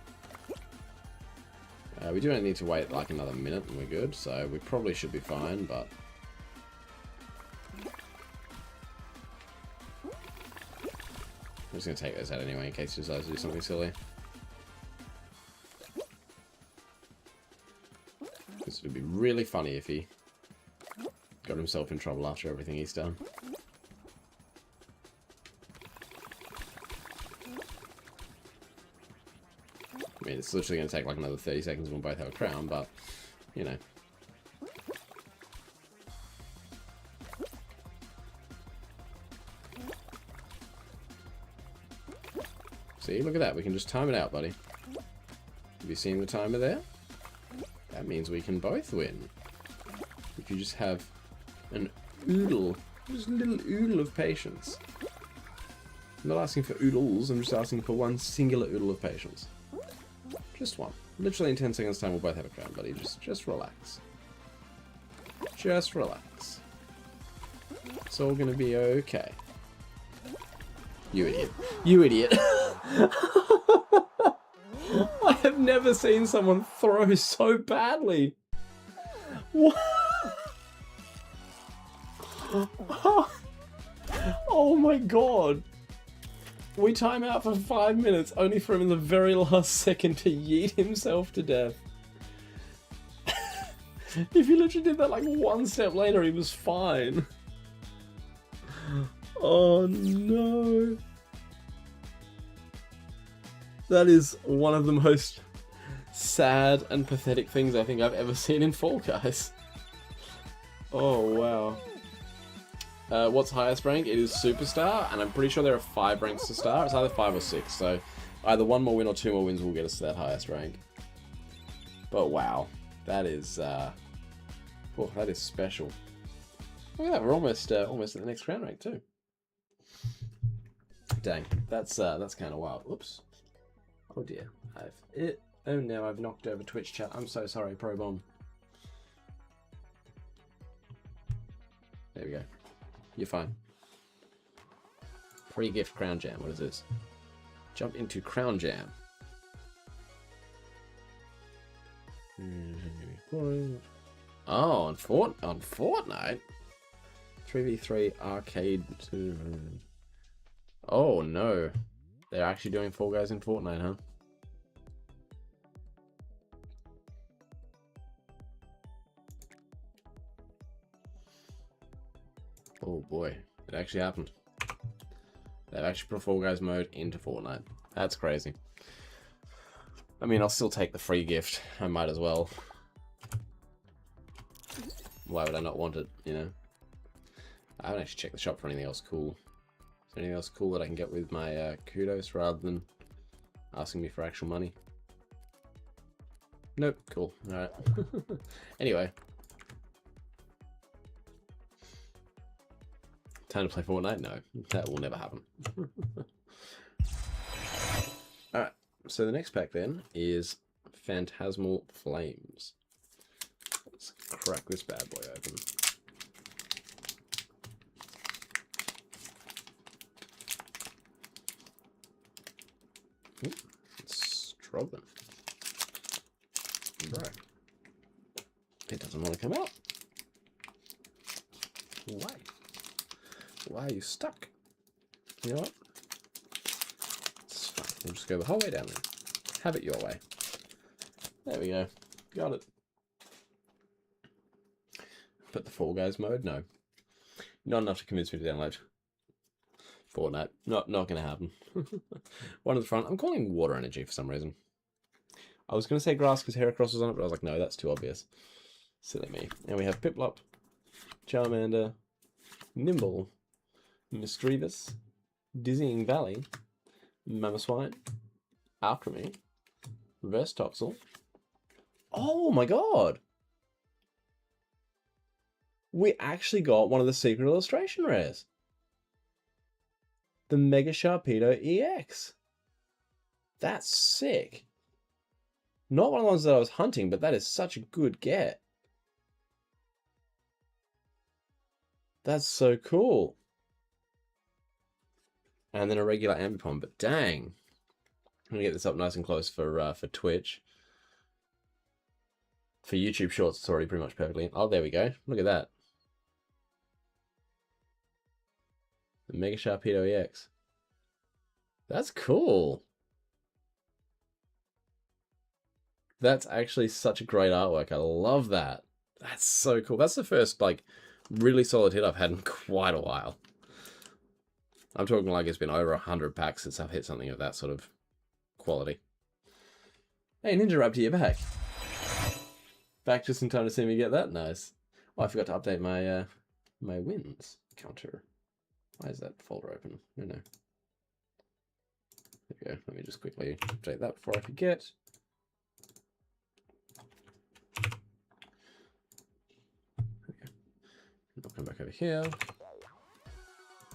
We do need to wait, like, another minute and we're good, so we probably should be fine, but... I'm just going to take those out anyway in case he decides to do something silly. This would be really funny if he got himself in trouble after everything he's done. I mean, it's literally going to take like another 30 seconds when we both have a crown, but, you know. See, look at that. We can just time it out, buddy. Have you seen the timer there? That means we can both win. If you just have an oodle, just a little oodle of patience. I'm not asking for oodles, I'm just asking for one singular oodle of patience. Just one. Literally in 10 seconds time we'll both have a crown, buddy. Just relax. Just relax. It's all gonna be okay. You idiot. You idiot. I have never seen someone throw so badly. What? Oh my god. We time out for 5 minutes, only for him in the very last second to yeet himself to death. If he literally did that like one step later, he was fine. Oh no. That is one of the most sad and pathetic things I think I've ever seen in Fall Guys. Oh wow. What's highest rank? It is Superstar, and I'm pretty sure there are 5 ranks to star. It's either 5 or 6, so either 1 more win or 2 more wins will get us to that highest rank. But wow, that is, oh, that is special. Look at that, we're almost at the next crown rank too. Dang, that's kind of wild. Whoops. Oh dear, oh no, I've knocked over Twitch chat. I'm so sorry, Pro Bomb. There we go. You're fine. Free gift Crown Jam. What is this? Jump into Crown Jam. Oh, on Fortnite? 3v3 arcade. Oh no. They're actually doing Fall Guys in Fortnite, huh? Oh boy, it actually happened. They've actually put Fall Guys mode into Fortnite. That's crazy. I mean, I'll still take the free gift. I might as well. Why would I not want it, you know? I haven't actually checked the shop for anything else cool. Is there anything else cool that I can get with my kudos rather than asking me for actual money? Nope, cool. Alright. Anyway. Time to play Fortnite? No, that will never happen. Alright, so the next pack then is Phantasmal Flames. Let's crack this bad boy open. Ooh, let's drop them. Bro. It doesn't want to come out. Why? Why are you stuck? You know what? It's fine. We'll just go the whole way down there. Have it your way. There we go. Got it. Put the Fall Guys mode? No. Not enough to convince me to download Fortnite. Not going to happen. One at the front. I'm calling Water Energy for some reason. I was going to say grass because Heracross was on it, but I was like, no, that's too obvious. Silly me. And we have Piplup, Charmander, Nimble, Misdreavus, Dizzying Valley, Mamoswine, Alchemy, Reverse Toxel. Oh my god! We actually got one of the secret illustration rares. The Mega Sharpedo EX. That's sick. Not one of the ones that I was hunting, but that is such a good get. That's so cool. And then a regular Ambipom, but dang. I'm going to get this up nice and close for Twitch. For YouTube Shorts, it's already pretty much perfectly. Oh, there we go. Look at that. The Mega Sharpedo EX. That's cool. That's actually such a great artwork. I love that. That's so cool. That's the first, like, really solid hit I've had in quite a while. I'm talking like it's been over 100 packs since I've hit something of that sort of quality. Hey, Ninja Raptor, you're back. Back just in time to see me get that. Nice. Oh, I forgot to update my my wins counter. Why is that folder open? No. There we go. Let me just quickly update that before I forget. I'll come back over here.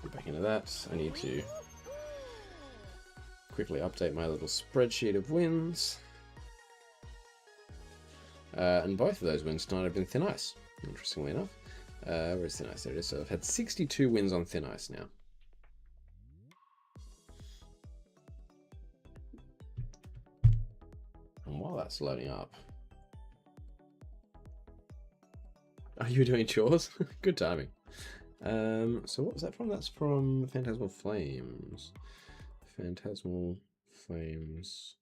Get back into that. I need to quickly update my little spreadsheet of wins. And both of those wins tonight have been Thin Ice, interestingly enough. Where's Thin Ice? There it is. So I've had 62 wins on Thin Ice now. And while that's loading up... Are you doing chores? Good timing. So what was that from? That's from Phantasmal Flames. Phantasmal Flames.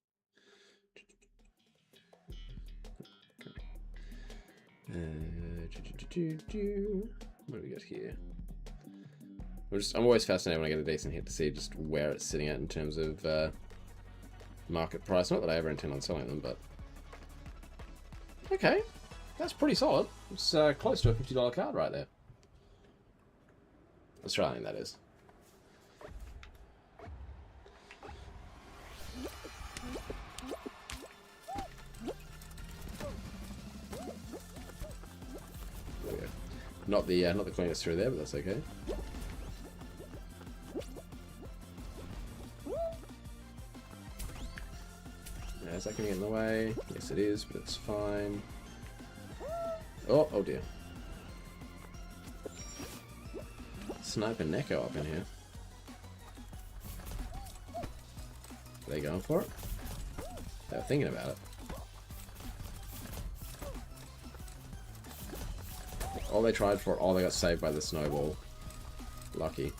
What do we got here? I'm always fascinated when I get a decent hit to see just where it's sitting at in terms of market price. Not that I ever intend on selling them, but... Okay, that's pretty solid. It's close to a $50 card right there. Australian, that is. There we go. Not the cleanest through there, but that's okay. Is that going to get in the way? Yes, it is, but it's fine. Oh dear. Sniper Neko up in here. Are they going for it? They were thinking about it. Oh, they tried for it. Oh, they got saved by the snowball. Lucky.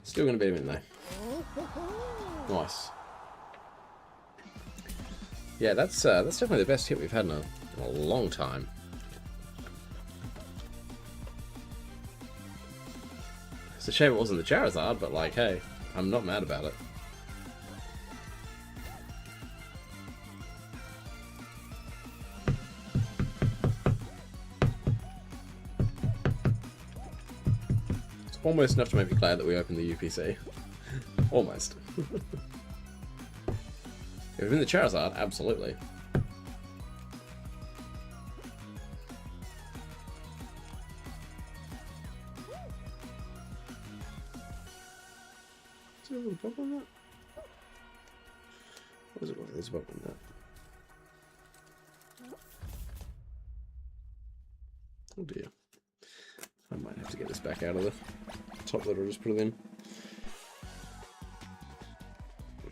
Still going to beat him in though. Nice. Yeah, that's definitely the best hit we've had in a long time. It's a shame it wasn't the Charizard, but like, hey, I'm not mad about it. It's almost enough to make me glad that we opened the UPC. Almost. If it had been the Charizard, absolutely. Is there a little bump on that? What is it? There's a bump on that. Oh dear. I might have to get this back out of the top letter, just put it in.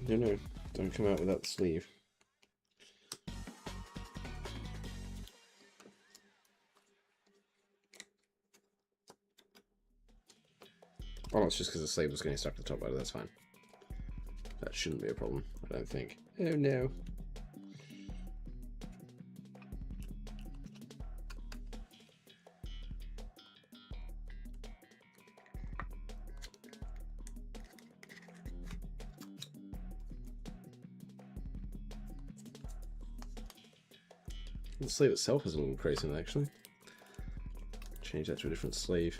No, don't come out without the sleeve. Oh, it's just because the sleeve was getting stuck to the top letter, that's fine. That shouldn't be a problem, I don't think. Oh no. The sleeve itself has a little crease in it, actually. Change that to a different sleeve.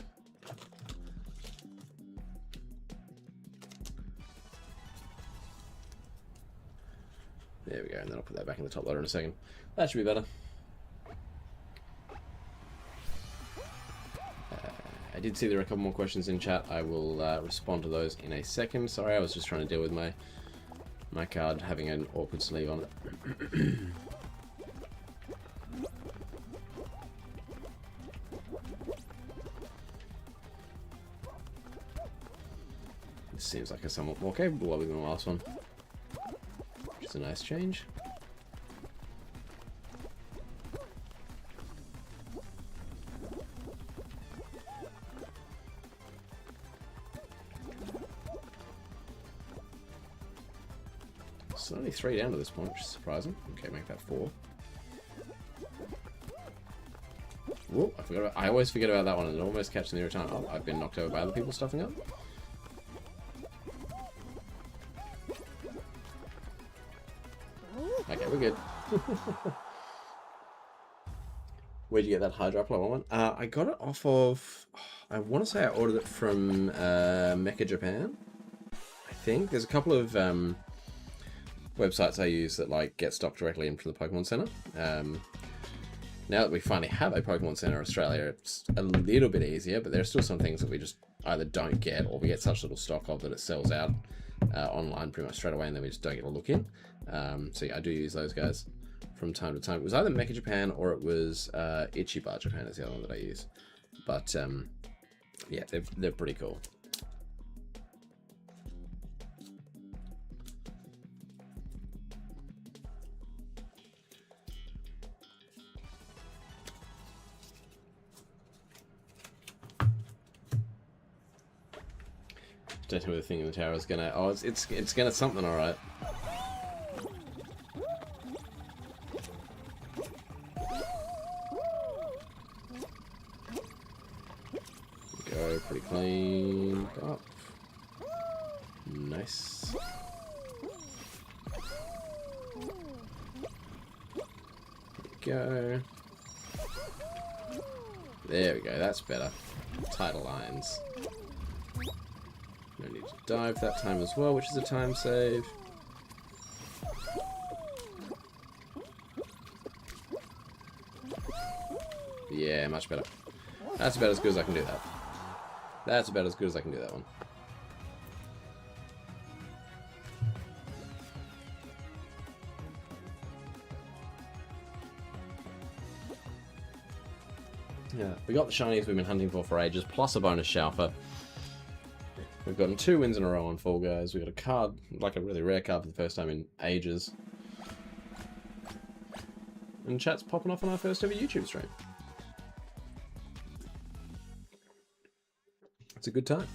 There we go, and then I'll put that back in the top letter in a second. That should be better. I did see there are a couple more questions in chat. I will respond to those in a second. Sorry, I was just trying to deal with my card having an awkward sleeve on it. This seems like a somewhat more capable lobby than the last one, which is a nice change. So only 3 down to this point, which is surprising. Okay, make that 4. Whoa, I always forget about that one, and it almost catches me every time. Oh, I've been knocked over by other people stuffing up. Okay, we're good. Where'd you get that Hydroplow one? I got it off of... I want to say I ordered it from Mecha Japan. I think there's a couple of websites I use that like get stock directly in from the Pokemon Center. Now that we finally have a Pokemon Center in Australia, it's a little bit easier, but there are still some things that we just either don't get, or we get such little stock of that it sells out online pretty much straight away, and then we just don't get a look in. So yeah, I do use those guys from time to time. It was either Mecha Japan or it was Ichiban Japan is the other one that I use. But yeah, they're pretty cool. Don't tell me the thing in the tower is gonna... Oh, it's gonna something, alright. Go pretty clean up. Nice. There we go. There we go, that's better. Tighter lines. No need to dive that time as well, which is a time save. Yeah, much better. That's about as good as I can do that. That's about as good as I can do that one. Yeah, we got the shinies we've been hunting for ages, plus a bonus Shalfa. We've gotten 2 wins in a row on Fall Guys. We got a card, like a really rare card for the first time in ages. And chat's popping off on our first ever YouTube stream. It's a good time.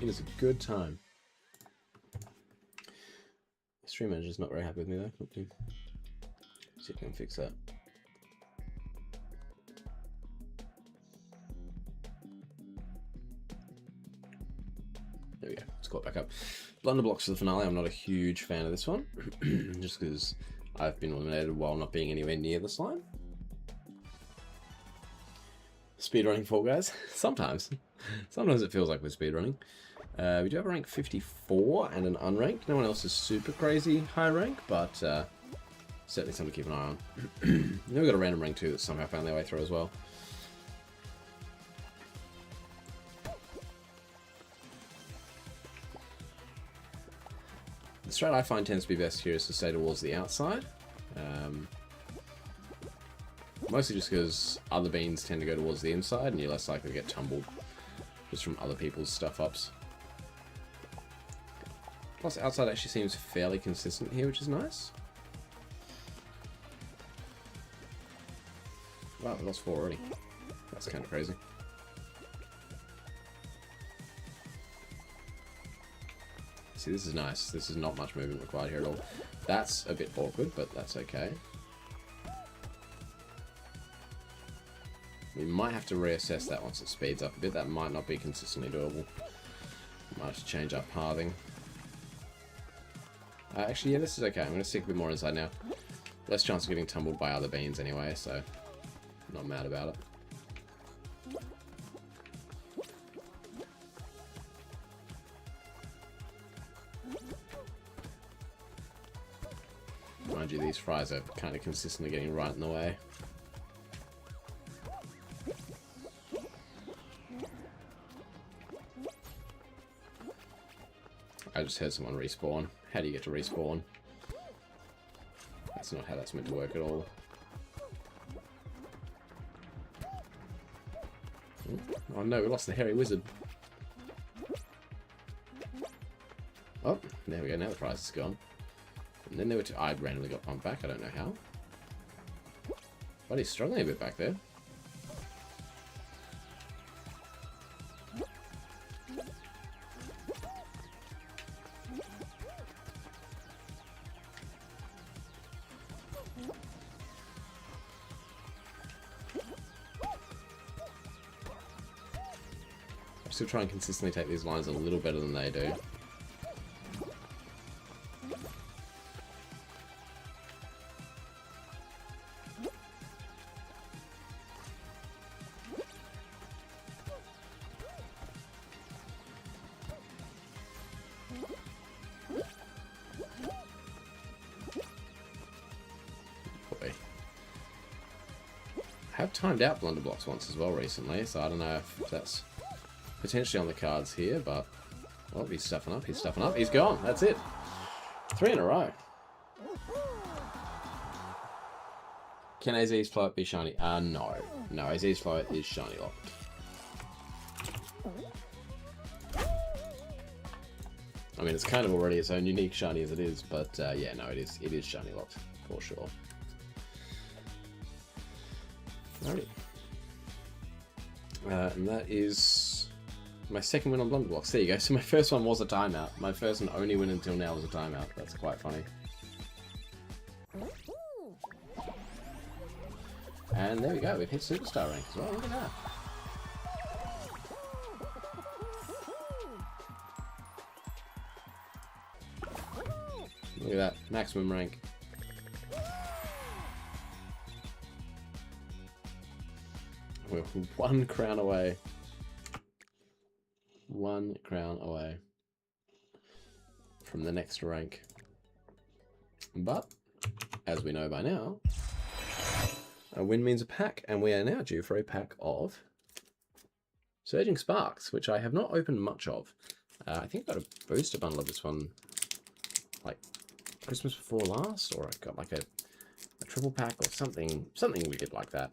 It is a good time. The stream manager's not very happy with me though. See if I can fix that. There we go. Let's call it back up. Blunderblocks for the finale. I'm not a huge fan of this one. Just because I've been eliminated while not being anywhere near the slime. Speedrunning Fall Guys. Sometimes. Sometimes it feels like we're speedrunning. We do have a rank 54 and an unranked. No one else is super crazy high rank, but certainly something to keep an eye on. Then we've got a random rank 2 that somehow found their way through as well. The strat I find tends to be best here is to stay towards the outside. Mostly just because other beans tend to go towards the inside and you're less likely to get tumbled just from other people's stuff-ups. Plus, outside actually seems fairly consistent here, which is nice. Wow, we lost 4 already. That's kind of crazy. See, this is nice. This is not much movement required here at all. That's a bit awkward, but that's okay. We might have to reassess that once it speeds up a bit. That might not be consistently doable. Might have to change up pathing. Actually, yeah, this is okay. I'm going to stick a bit more inside now. Less chance of getting tumbled by other beans anyway, so not mad about it. Mind you, these fries are kind of consistently getting right in the way. I just heard someone respawn. How do you get to respawn? That's not how that's meant to work at all. Oh no, we lost the hairy wizard. Oh, there we go, now the prize is gone. And then there were two. I randomly got pumped back, I don't know how. But he's struggling a bit back there. Still try and consistently take these lines a little better than they do. Boy. I have timed out blunder blocks once as well recently, so I don't know if that's potentially on the cards here, but well, he's stuffing up, he's stuffing up, he's gone, that's it. 3 in a row. Can Aziz's float be shiny? No. No, Aziz's float is shiny locked. I mean, it's kind of already its own unique shiny as it is, but yeah, no, it is shiny locked, for sure. Alrighty. And that is my second win on Blunderblocks. There you go. So my first one was a timeout. My first and only win until now was a timeout. That's quite funny. And there we go. We've hit Superstar rank as well. Look at that. Look at that. Maximum rank. We're 1 crown away. 1 crown away from the next rank. But, as we know by now, a win means a pack, and we are now due for a pack of Surging Sparks, which I have not opened much of. I think I got a booster bundle of this one, like, Christmas before last, or I got like a triple pack or something weird like that.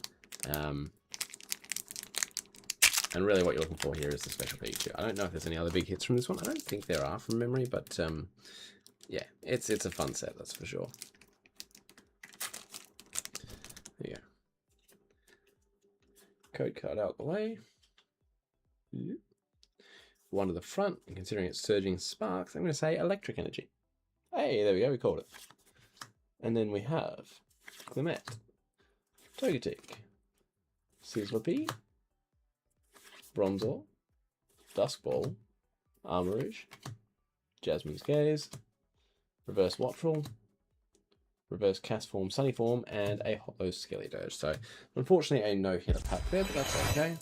And really what you're looking for here is the Special Pikachu. I don't know if there's any other big hits from this one. I don't think there are from memory, but yeah, it's a fun set, that's for sure. There you go. Code card out the way. One to the front, and considering it's Surging Sparks, I'm going to say Electric Energy. Hey, there we go, we called it. And then we have Clement, Togetic, Sizzlipede, Bronzor, Duskball, Armarouge, Jasmine's Gaze, Reverse Wattrel, Reverse Castform, Sunnyform, and a Holo Skeledirge. So, unfortunately, a no-hitter pack there, but that's okay.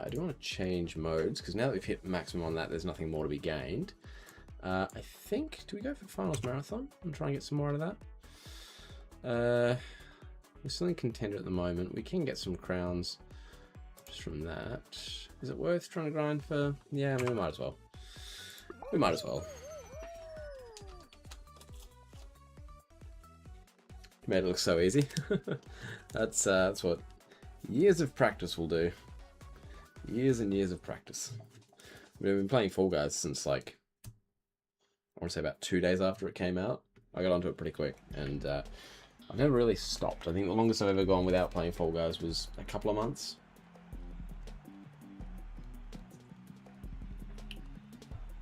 I do want to change modes, because now that we've hit maximum on that, there's nothing more to be gained. I think, do we go for Finals Marathon and try and get some more out of that? We're still in Contender at the moment. We can get some crowns just from that. Is it worth trying to grind for? Yeah, I mean, we might as well. We might as well. Made it look so easy. That's what years of practice will do. Years and years of practice. We've been playing Fall Guys since like, I want to say about 2 days after it came out. I got onto it pretty quick, and I've never really stopped. I think the longest I've ever gone without playing Fall Guys was a couple of months.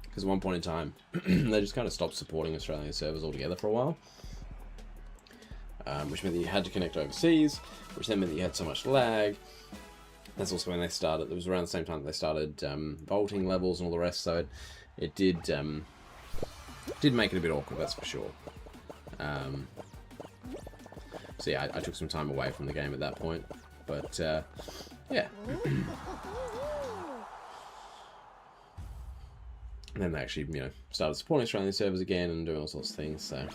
Because at one point in time, they just kind of stopped supporting Australian servers altogether for a while. Which meant that you had to connect overseas, which then meant that you had so much lag. That's also when they started, it was around the same time that they started vaulting levels and all the rest, so it did make it a bit awkward, that's for sure. So yeah, I took some time away from the game at that point, but yeah. And then they actually, you know, started supporting Australian servers again and doing all sorts of things, so...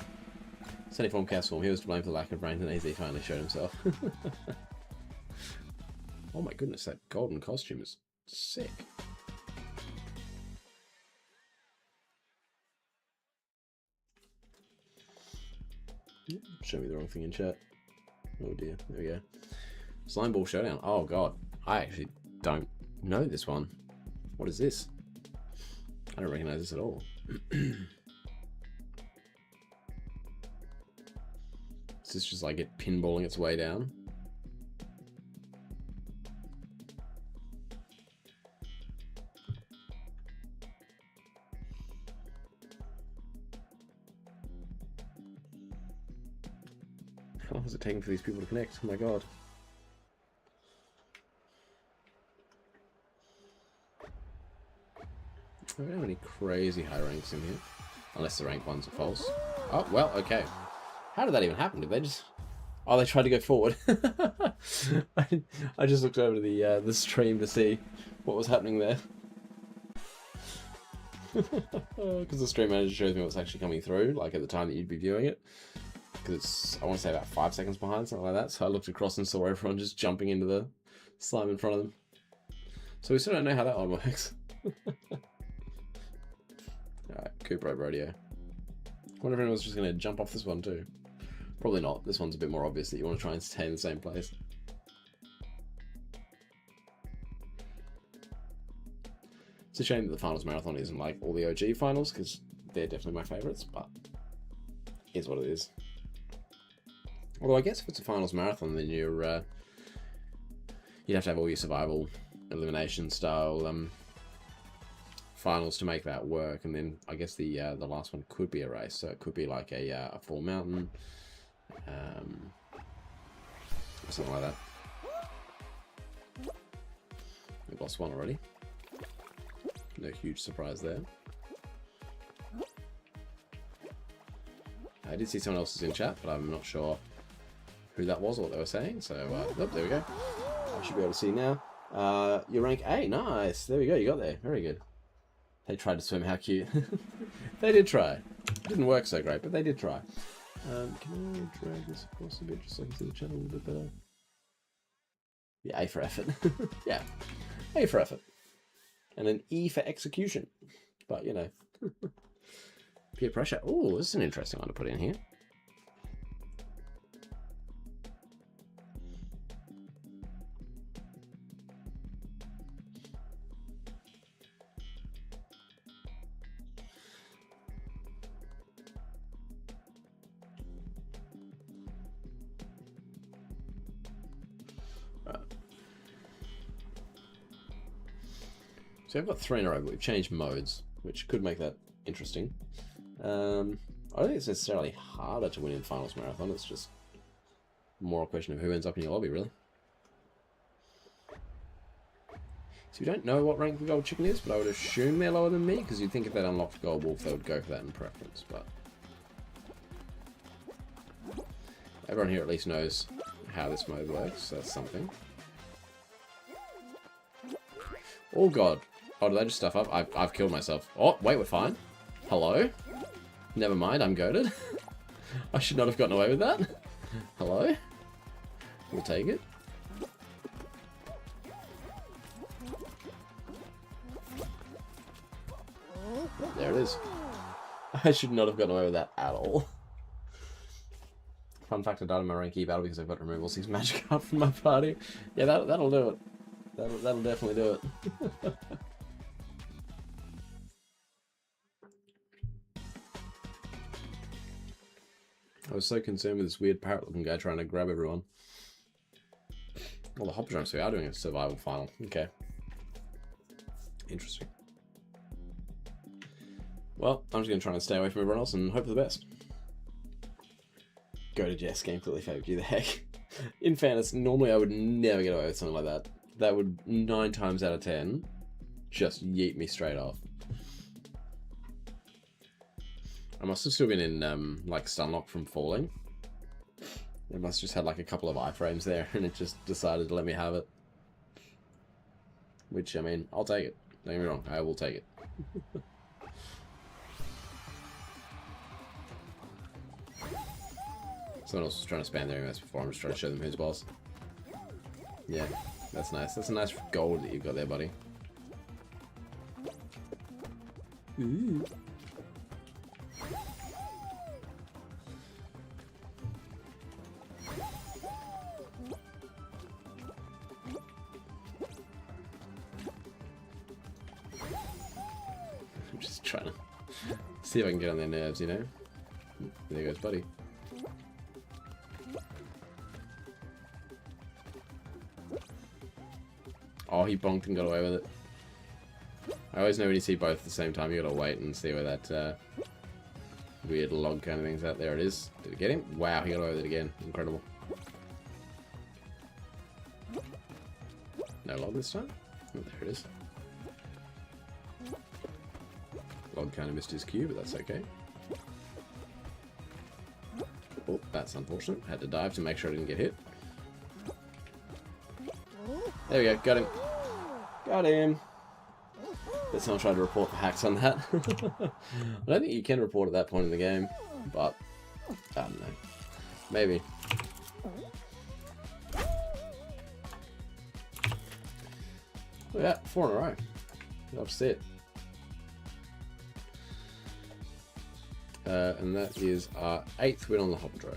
Sunnyform Castform, he was to blame for the lack of rain, and AZ finally showed himself. Oh my goodness, that golden costume is sick. Show me the wrong thing in chat. Oh dear, there we go. Slime Ball Showdown. Oh god, I actually don't know this one. What is this? I don't recognize this at all. Is this just like it pinballing its way down? How long is it taking for these people to connect? Oh my god. I don't have any crazy high ranks in here. Unless the rank ones are false. Oh, well, okay. How did that even happen? Did they just... Oh, they tried to go forward. I just looked over to the stream to see what was happening there. Because the stream manager shows me what's actually coming through, like at the time that you'd be viewing it. Because it's, I want to say, about 5 seconds behind, something like that. So I looked across and saw everyone just jumping into the slime in front of them. So we still don't know how that one works. Alright, Cooper Rodeo. I wonder if anyone's just going to jump off this one too. Probably not. This one's a bit more obvious that you want to try and stay in the same place. It's a shame that the finals marathon isn't like all the OG finals, because they're definitely my favourites, but it is what it is. Although I guess if it's a finals marathon, then you'd have to have all your survival elimination style finals to make that work, and then I guess the last one could be a race, so it could be like a full mountain, or something like that. We've lost one already. No huge surprise there. I did see someone else is in chat, but I'm not sure who that was or what they were saying. So, oh, there we go. I should be able to see now. Your rank A, nice. There we go. You got there. Very good. They tried to swim. How cute. They did try. It didn't work so great, but they did try. Can I drag this across a bit just so I can see the channel a little bit better? Yeah, A for effort. Yeah, A for effort. And an E for execution. But, you know. Peer pressure. Oh, this is an interesting one to put in here. So I've got 3 in a row, but we've changed modes, which could make that interesting. I don't think it's necessarily harder to win in finals marathon, it's just more a question of who ends up in your lobby, really. So we don't know what rank the gold chicken is, but I would assume they're lower than me, because you'd think if they'd unlocked gold wolf, they would go for that in preference, but... Everyone here at least knows how this mode works, so that's something. Oh god. Oh, did I just stuff up? I've killed myself. Oh, wait, we're fine. Hello? Never mind, I'm goated. I should not have gotten away with that. Hello? We'll take it. There it is. I should not have gotten away with that at all. Fun fact, I died in my Ranky battle because I've got removal 6 magic card from my party. Yeah, that'll do it. That'll definitely do it. I was so concerned with this weird parrot-looking guy trying to grab everyone. Well, the Hopperdrums, we are doing a survival final. Okay. Interesting. Well, I'm just going to try and stay away from everyone else and hope for the best. Go to Jess, game clearly favoured you, the heck. In fairness, normally I would never get away with something like that. That would, 9 times out of 10, just yeet me straight off. I must have still been in, like, Stunlock from falling. It must have just had, like, a couple of iframes there, and it just decided to let me have it. Which, I mean, I'll take it. Don't get me wrong, I will take it. Someone else was trying to spam their EMS before. I'm just trying to show them who's boss. Yeah, that's nice. That's a nice gold that you've got there, buddy. Ooh. I'm just trying to see if I can get on their nerves, you know? There goes buddy. Oh, he bonked and got away with it. I always know when you see both at the same time, you gotta wait and see where that weird log kind of thing's at. There it is. Did it get him? Wow, he got away with it again. Incredible. No log this time? Oh, there it is. Log kind of missed his cue, but that's okay. Oh, that's unfortunate. Had to dive to make sure I didn't get hit. There we go, got him. Got him. But someone tried to report the hacks on that. I don't think you can report at that point in the game, but I don't know. Maybe. Look at that, 4 in a row. Upset. And that is our 8th win on the Hopperdrome.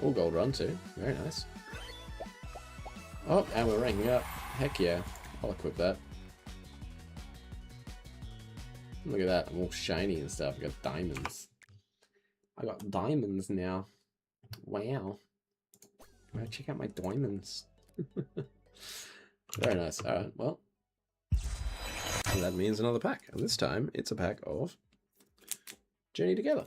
All gold run too. Very nice. Oh, and we're ranking up. Heck yeah. I'll equip that. Look at that. I'm all shiny and stuff. I got diamonds. I got diamonds now. Wow. Check out my diamonds. Very nice. Alright, well. That means another pack. And this time, it's a pack of Journey Together.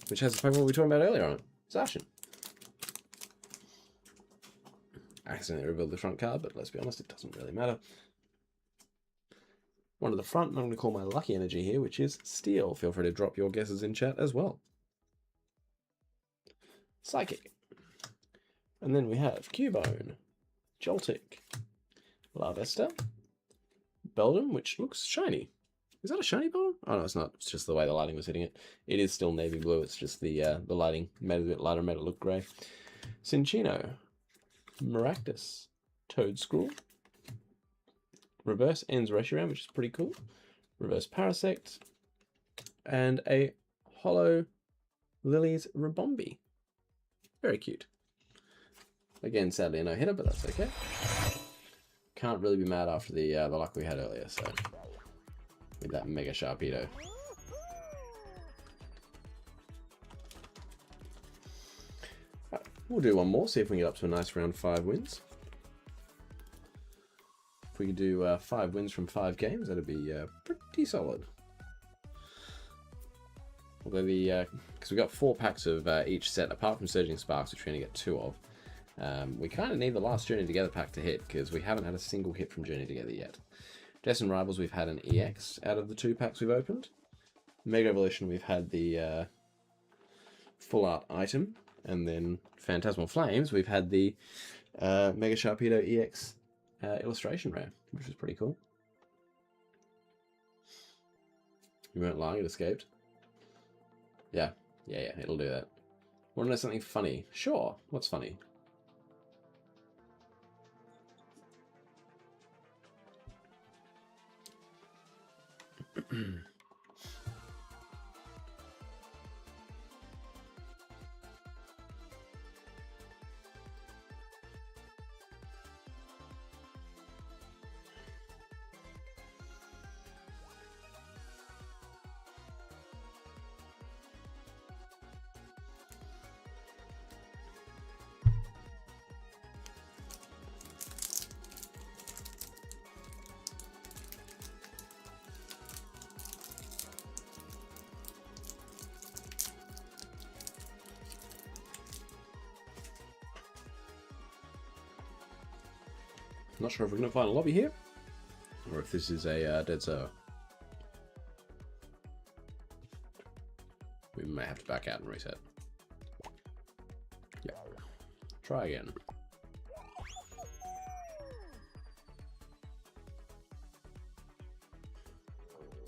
Which has the Pokemon we were talking about earlier on it. Zacian. I accidentally revealed the front card, but let's be honest, it doesn't really matter. One at the front, I'm going to call my lucky energy here, which is Steel. Feel free to drop your guesses in chat as well. Psychic. And then we have Cubone, Joltik, Larvesta, Beldum, which looks shiny. Is that a shiny Beldum? Oh no, it's not. It's just the way the lighting was hitting it. It is still navy blue. It's just the lighting made it a bit lighter, made it look grey. Cinccino, Maractus, Toedscruel, Reverse Ends Reshiram, which is pretty cool. Reverse Parasect, and a Holo Lily's Rabombi. Very cute. Again, sadly a no-hitter, but that's okay. Can't really be mad after the luck we had earlier, so... with that Mega Sharpedo. Right, we'll do one more, see if we can get up to a nice round 5 wins. If we can do 5 wins from 5 games, that'd be pretty solid. Although the, because we've got 4 packs of each set, apart from Surging Sparks, which we're going to get 2 of. We kind of need the last Journey Together pack to hit, because we haven't had a single hit from Journey Together yet. Destined Rivals, we've had an EX out of the 2 packs we've opened. Mega Evolution, we've had the full art item. And then Phantasmal Flames, we've had the Mega Sharpedo EX illustration rare, which was pretty cool. You weren't lying, it escaped. Yeah, it'll do that. Want to know something funny? Sure, what's funny? Not sure if we're going to find a lobby here, or if this is a dead server. We may have to back out and reset. Yeah. Try again.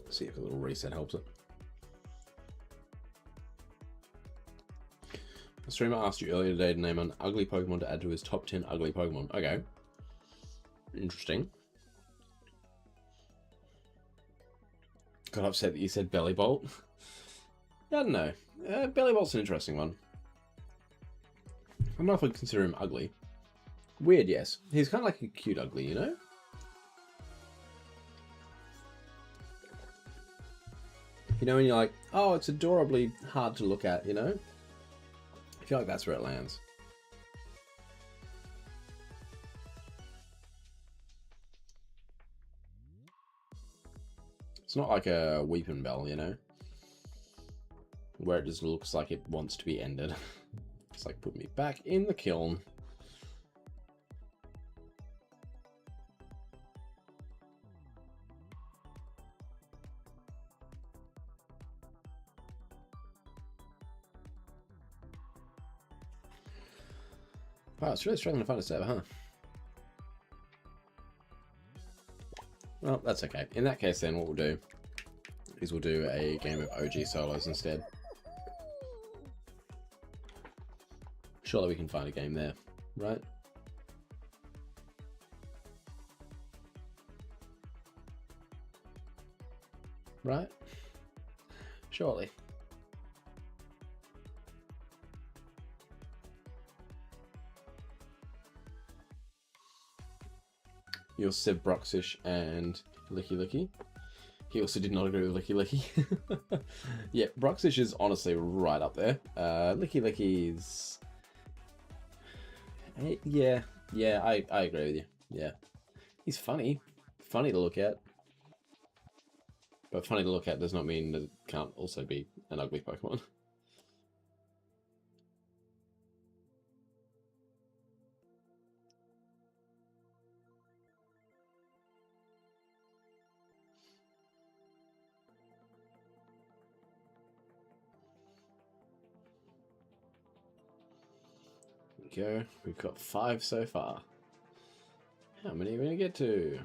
See if a little reset helps it. A streamer asked you earlier today to name an ugly Pokemon to add to his top 10 ugly Pokemon. Okay. Interesting. Got upset that you said Bellibolt. I don't know. Bellibolt's an interesting one. I don't know if I'd consider him ugly. Weird, yes. He's kind of like a cute ugly, you know? You know when you're like, oh, it's adorably hard to look at, you know? I feel like that's where it lands. It's not like a Weepinbell, you know? Where it just looks like it wants to be ended. It's like, put me back in the kiln. Wow, it's really struggling to find a server, huh? Well, that's okay. In that case, then, what we'll do is we'll do a game of OG solos instead. Surely we can find a game there, right? Right? Surely. You also said Bruxish and Licky Licky. He also did not agree with Licky Licky. Yeah, Bruxish is honestly right up there. Licky Licky is... Yeah, I agree with you. Yeah. He's funny. Funny to look at. But funny to look at does not mean that it can't also be an ugly Pokemon. Go. We've got 5 so far. How many are we going to get to?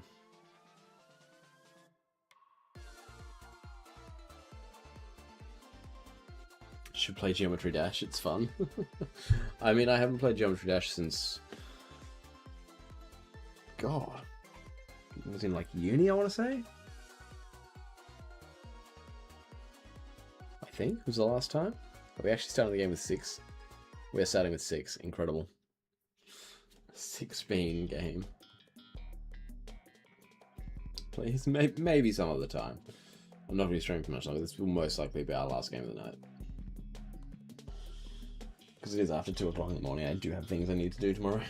Should play Geometry Dash, it's fun. I mean, I haven't played Geometry Dash since... God. It was in like uni, I want to say? I think was the last time. Are we actually starting the game with 6? We're starting with 6. Incredible. 6 being game. Please, maybe some other time. I'm not going to be streaming for much longer. This will most likely be our last game of the night. Because it is after 2 o'clock in the morning. I do have things I need to do tomorrow.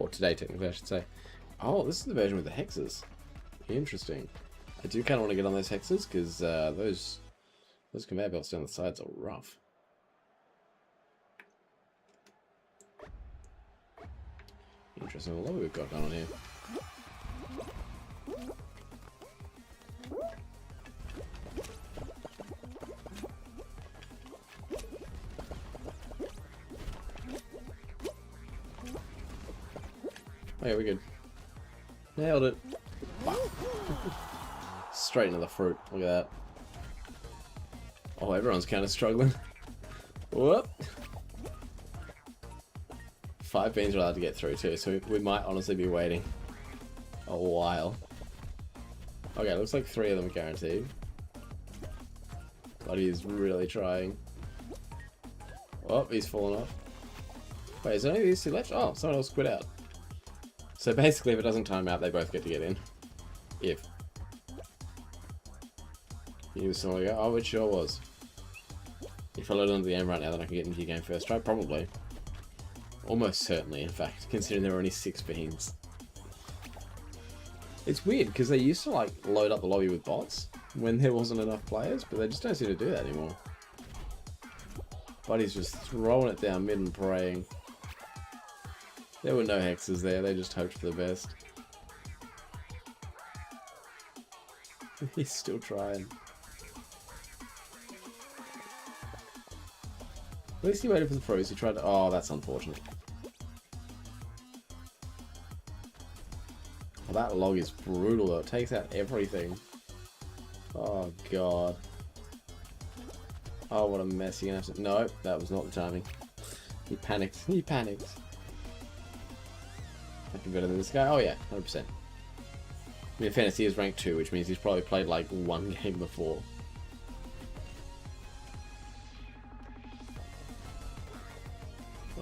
Or today, technically, I should say. Oh, this is the version with the hexes. Interesting. I do kind of want to get on those hexes, because those conveyor belts down the sides are rough. Interesting. I love what we've got going on here. Oh yeah, we're good. Nailed it. Wow. Straight into the fruit. Look at that. Oh, everyone's kind of struggling. Whoop. 5 beans are allowed to get through too, so we might honestly be waiting a while. Okay, looks like 3 of them guaranteed. But he's really trying. Oh, he's fallen off. Wait, is there only these 2 left? Oh, someone else quit out. So basically, if it doesn't time out, they both get to get in. If. You someone go, oh, it sure was. If I load onto the game right now, then I can get into your game first try? Probably. Almost certainly, in fact, considering there were only 6 beans. It's weird, because they used to, like, load up the lobby with bots when there wasn't enough players, but they just don't seem to do that anymore. Buddy's just throwing it down mid and praying. There were no hexes there, they just hoped for the best. He's still trying. At least he waited for the froze, he tried to... Oh, that's unfortunate. Oh, that log is brutal though, it takes out everything. Oh god. Oh, what a mess you're gonna have to... No, that was not the timing. He panicked. He panicked. I can be better than this guy. Oh yeah, 100%. I mean, in fairness, he is rank 2, which means he's probably played like 1 game before.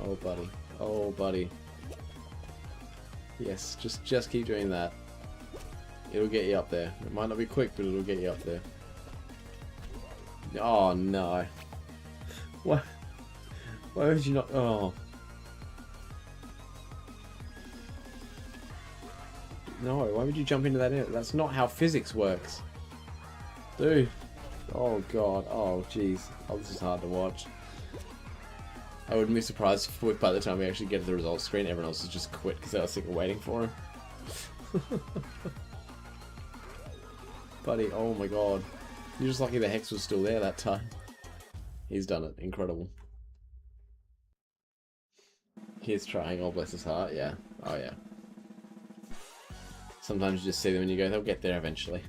Oh buddy. Oh buddy. Yes, just keep doing that. It'll get you up there. It might not be quick, but it'll get you up there. Oh no. What? Why would you not? Oh. No, why would you jump into that? That's not how physics works. Dude. Oh god. Oh jeez. Oh, this is hard to watch. I wouldn't be surprised if by the time we actually get to the results screen, everyone else has just quit because they were sick of waiting for him. Buddy, oh my god. You're just lucky the hex was still there that time. He's done it. Incredible. He's trying. Oh, bless his heart. Yeah. Oh, yeah. Sometimes you just see them and you go, they'll get there eventually.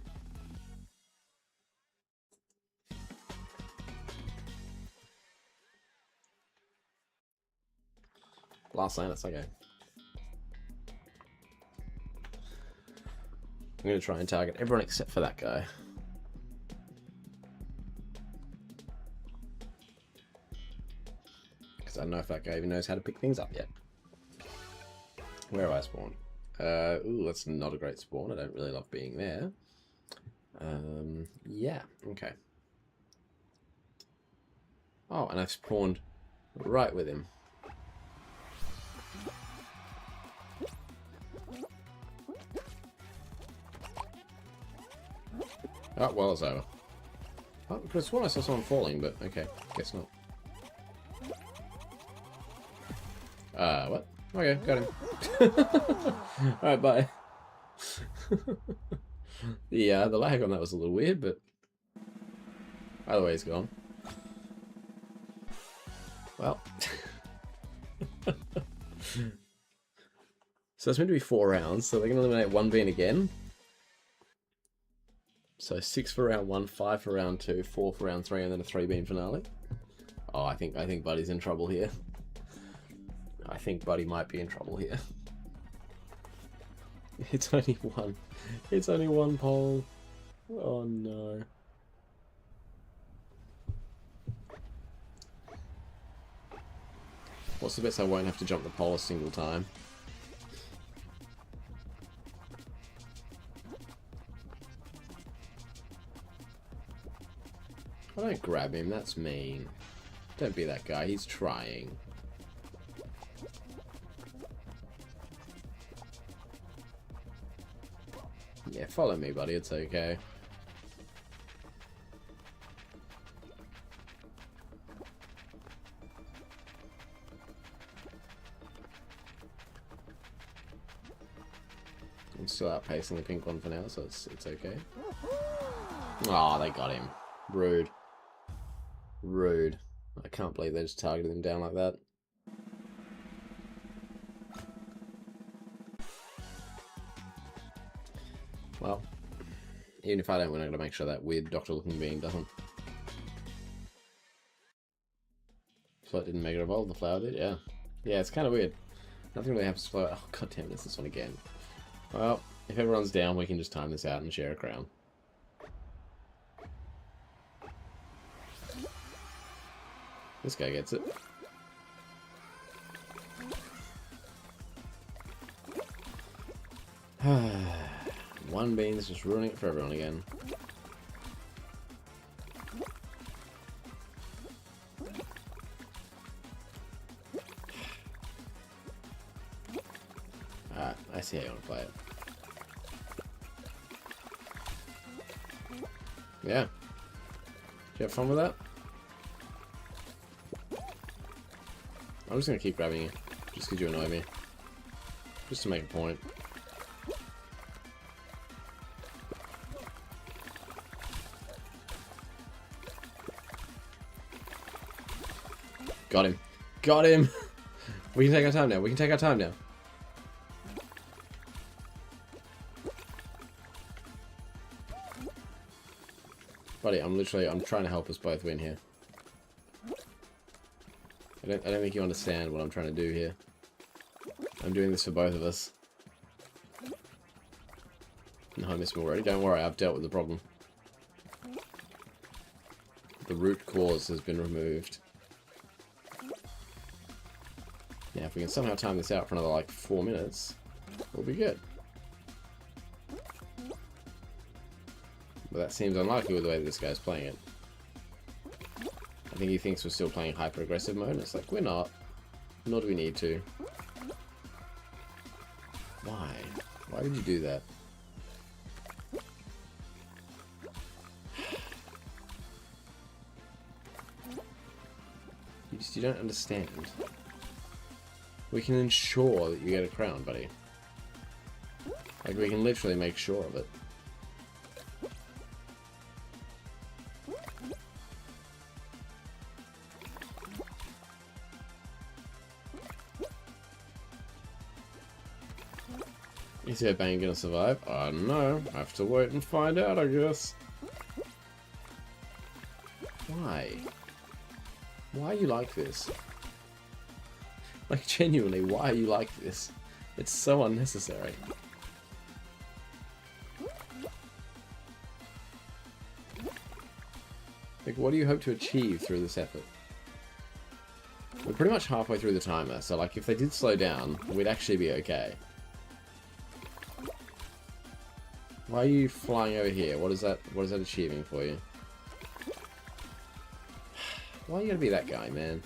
Last lane, it's okay. I'm going to try and target everyone except for that guy. Because I don't know if that guy even knows how to pick things up yet. Where have I spawned? Ooh, that's not a great spawn. I don't really love being there. Yeah, okay. Oh, and I've spawned right with him. Oh, well, it's over. Oh, I could have sworn I saw someone falling, but okay, guess not. What? Okay, got him. Alright, bye. Yeah, the lag on that was a little weird, but either way, he's gone. Well. So it's meant to be 4 rounds, so they're going to eliminate 1 bean again. So 6 for round 1, 5 for round 2, 4 for round 3, and then a 3 bean finale. Oh, I think Buddy's in trouble here. I think Buddy might be in trouble here. It's only 1. It's only 1 poll. Oh no. What's the best I won't have to jump the pole a single time? I don't grab him, that's mean. Don't be that guy, he's trying. Yeah, follow me, buddy, it's okay. I'm still outpacing the pink one for now, so it's okay. Oh, they got him. Rude. Rude. I can't believe they just targeted him down like that. Well, even if I don't win, I'm going to make sure that weird doctor-looking being doesn't. So it didn't Mega Evolve, the flower did? Yeah. Yeah, it's kind of weird. Nothing really happens to flower. Oh, god damn, it's this one again. Well, if everyone's down, we can just time this out and share a crown. This guy gets it. One bean's just ruining it for everyone again. Alright, I see how you want to play it. Yeah. Did you have fun with that? I'm just going to keep grabbing you. Just because you annoy me. Just to make a point. Got him. Got him! We can take our time now. We can take our time now. Buddy, I'm trying to help us both win here. I don't think you understand what I'm trying to do here. I'm doing this for both of us. No, I missed him already. Don't worry, I've dealt with the problem. The root cause has been removed. Now, if we can somehow time this out for another, like, 4 minutes, we'll be good. But that seems unlikely with the way this guy's playing it. I think he thinks we're still playing hyper-aggressive mode, and it's like, we're not. Nor do we need to. Why? Why would you do that? You don't understand. We can ensure that you get a crown, buddy. Like, we can literally make sure of it. Is your Bane gonna survive? I don't know. I have to wait and find out, I guess. Why? Why are you like this? Like, genuinely, why are you like this? It's so unnecessary. Like, what do you hope to achieve through this effort? We're pretty much halfway through the timer, so, like, if they did slow down, we'd actually be okay. Why are you flying over here? What is that achieving for you? Why are you gonna be that guy, man?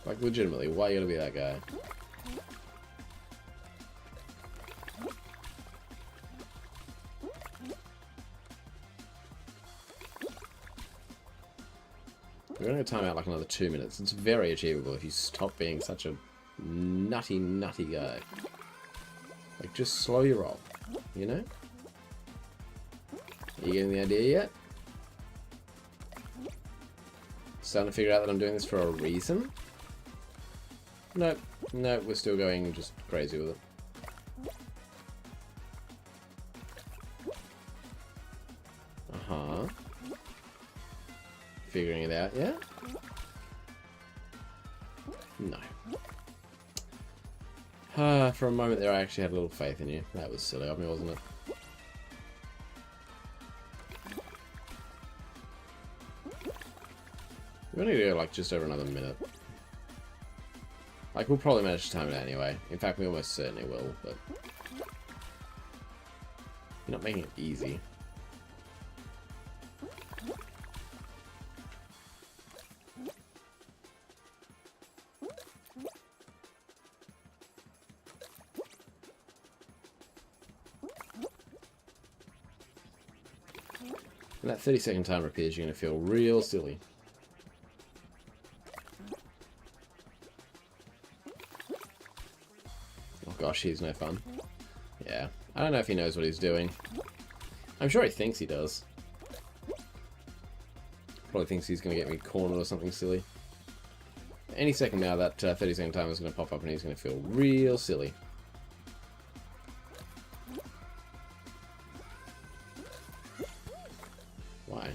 Like, legitimately, why are you gonna be that guy? We're gonna time out like another 2 minutes. It's very achievable if you stop being such a nutty guy. Like, just slow your roll, you know? Are you getting the idea yet? Starting to figure out that I'm doing this for a reason? Nope. Nope, we're still going just crazy with it. Uh-huh. Figuring it out, yeah? No. For a moment there I actually had a little faith in you. That was silly of me, wasn't it? We're gonna go like just over another minute. Like, we'll probably manage to time it anyway. In fact, we almost certainly will, but you're not making it easy. And that 30-second timer appears, you're going to feel real silly. Oh gosh, he's no fun. Yeah, I don't know if he knows what he's doing. I'm sure he thinks he does. Probably thinks he's going to get me cornered or something silly. Any second now, that 30-second timer is going to pop up and he's going to feel real silly. Why?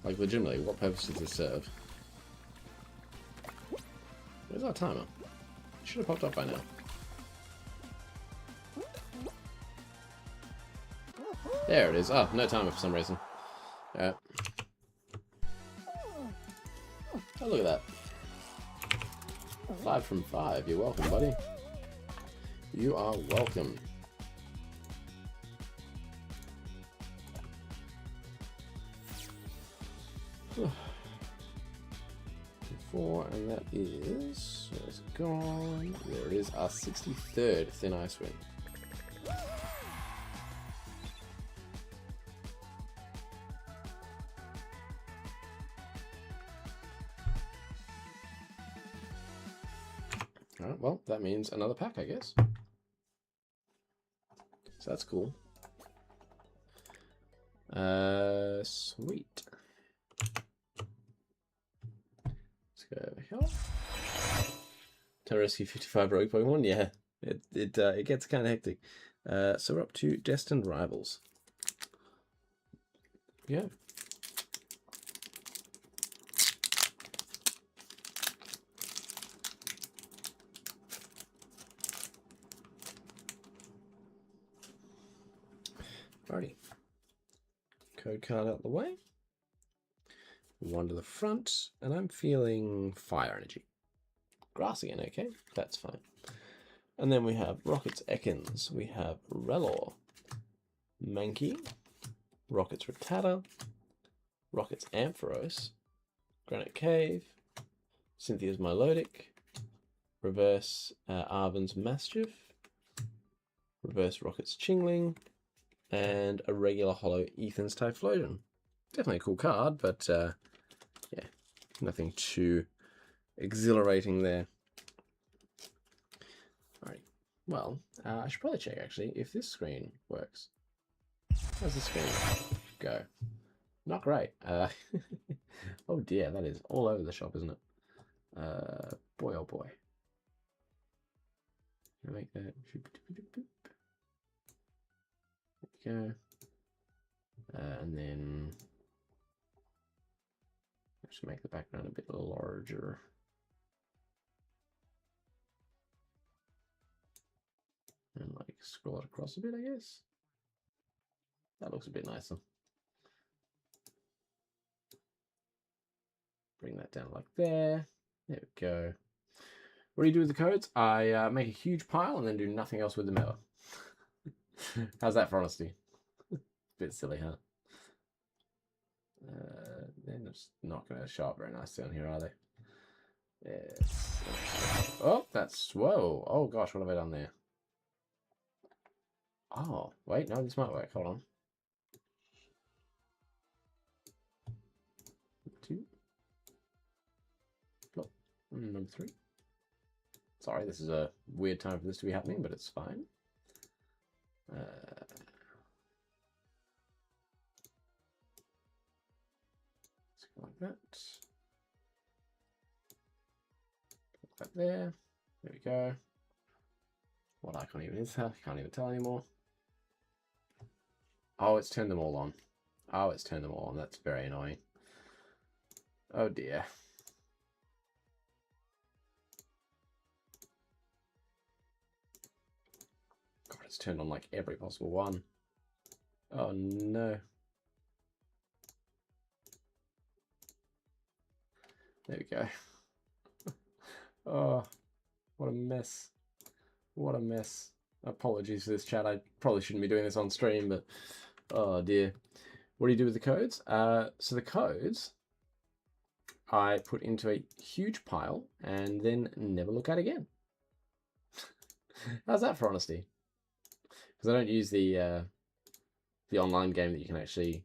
Like, legitimately, what purpose does this serve? Where's our timer? It should have popped up by now. There it is. Oh, no timer for some reason. Oh, look at that. 5 from 5. You're welcome, buddy. You are welcome. Four, and that is... where's it gone? There it is. Our 63rd Thin Ice win. Alright, well, that means another pack, I guess. So that's cool. Sweet. Let's go over here. To rescue 55 rogue Pokemon? Yeah, it gets kind of hectic. So we're up to Destined Rivals. Yeah. Alrighty. Code card out the way. One to the front, and I'm feeling Fire Energy. Grass again, okay, that's fine. And then we have Rockets Ekans, we have Relor, Mankey, Rockets Rattata, Rockets Ampharos, Granite Cave, Cynthia's Milotic, Reverse Arven's Maschiff, Reverse Rockets Chingling, and a regular holo Ethan's Typhlosion. Definitely a cool card, but yeah, nothing too exhilarating there. Alright, well, I should probably check actually if this screen works. How's the screen go? Not great. Oh dear, that is all over the shop, isn't it? Boy oh boy. Make that. There we go. And then just make the background a bit larger. And like scroll it across a bit, I guess. That looks a bit nicer. Bring that down like there. There we go. What do you do with the codes? I make a huge pile and then do nothing else with them ever. How's that for honesty? Bit silly, huh? They're just not going to show up very nice down here, are they? Yes. Oh, that's... whoa. Oh, gosh, what have I done there? Oh, wait, no, this might work. Hold on. 2. Oh, number 3. Sorry, this is a weird time for this to be happening, but it's fine. Like that. Put that there. There we go. What icon even is that? I can't even tell anymore. Oh, it's turned them all on. Oh, it's turned them all on. That's very annoying. Oh dear. God, it's turned on like every possible one. Oh no. There we go. Oh, what a mess. What a mess. Apologies for this, chat. I probably shouldn't be doing this on stream, but oh dear. What do you do with the codes? So the codes I put into a huge pile and then never look at again. How's that for honesty? Because I don't use the online game that you can actually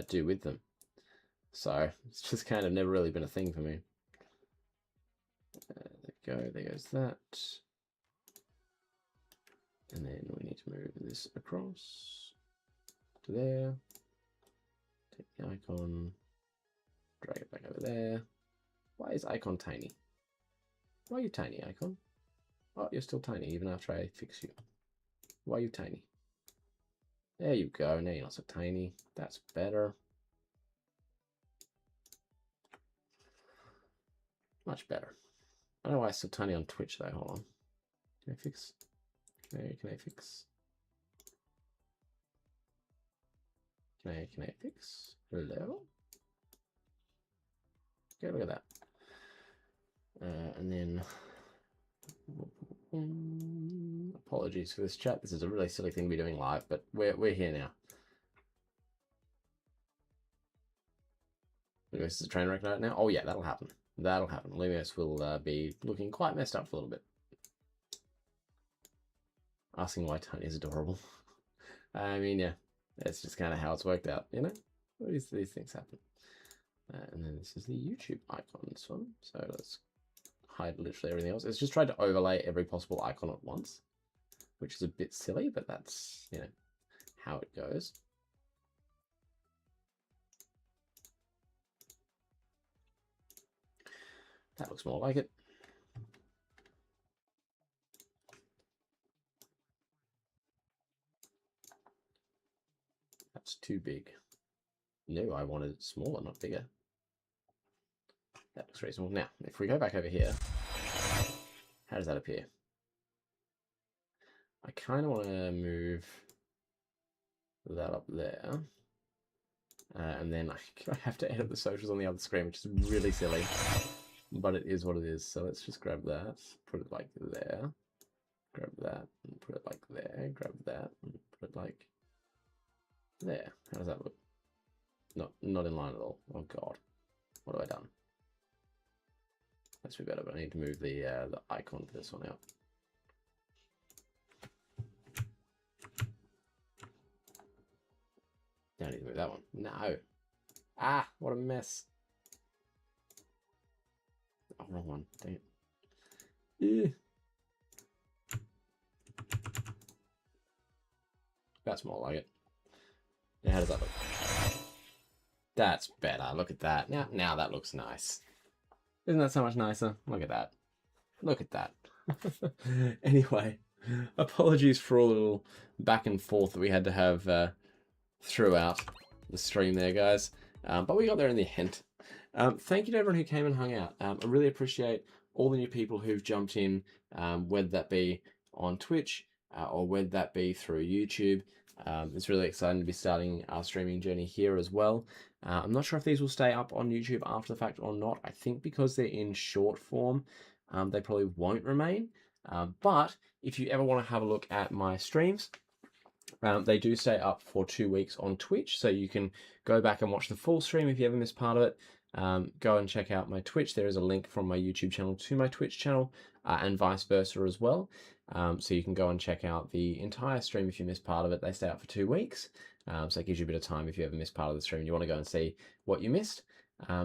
do with them. So it's just kind of never really been a thing for me. There we go, there goes that. And then we need to move this across to there. Take the icon, drag it back over there. Why is Icon tiny? Why are you tiny, Icon? Oh, you're still tiny even after I fix you. Why are you tiny? There you go. Now you're not so tiny. That's better. Much better. I don't know why it's so tiny on Twitch though. Hold on. Can I fix? Can I fix? Can I fix? Hello? Okay, look at that. And then apologies for this chat. This is a really silly thing to be doing live, but we're here now. Lumios is a train wreck right now. Oh yeah, that'll happen. That'll happen. Lumios will be looking quite messed up for a little bit. Asking why Tony is adorable. I mean, yeah, that's just kind of how it's worked out, you know? These things happen. And then this is the YouTube icons one. So let's hide literally everything else. It's just tried to overlay every possible icon at once, which is a bit silly, but that's, you know, how it goes. That looks more like it. That's too big. No, I wanted it smaller, not bigger. That looks reasonable. Now, if we go back over here, how does that appear? I kind of want to move that up there. And then I have to edit the socials on the other screen, which is really silly. But it is what it is. So let's just grab that, put it like there. Grab that and put it like there. Grab that and put it like there. How does that look? Not in line at all. Oh god. What have I done? That's be better, but I need to move the icon for this one out. Don't need to move that one. No. Ah, what a mess. Oh, wrong one. Dang it. Yeah. That's more like it. Now, how does that look? That's better. Look at that. Now that looks nice. Isn't that so much nicer? Look at that. Look at that. Anyway, apologies for all the little back and forth that we had to have throughout the stream there, guys. But we got there in the end. Thank you to everyone who came and hung out. I really appreciate all the new people who've jumped in, whether that be on Twitch or whether that be through YouTube. It's really exciting to be starting our streaming journey here as well. I'm not sure if these will stay up on YouTube after the fact or not. I think because they're in short form, they probably won't remain. But if you ever want to have a look at my streams, they do stay up for 2 weeks on Twitch, so you can go back and watch the full stream if you ever miss part of it. Go and check out my Twitch. There is a link from my YouTube channel to my Twitch channel, and vice versa as well. So you can go and check out the entire stream if you miss part of it. They stay up for 2 weeks, so it gives you a bit of time if you ever miss part of the stream and you want to go and see what you missed.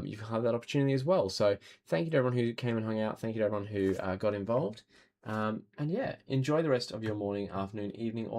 You have that opportunity as well. So thank you to everyone who came and hung out. Thank you to everyone who got involved. And yeah, enjoy the rest of your morning, afternoon, evening, or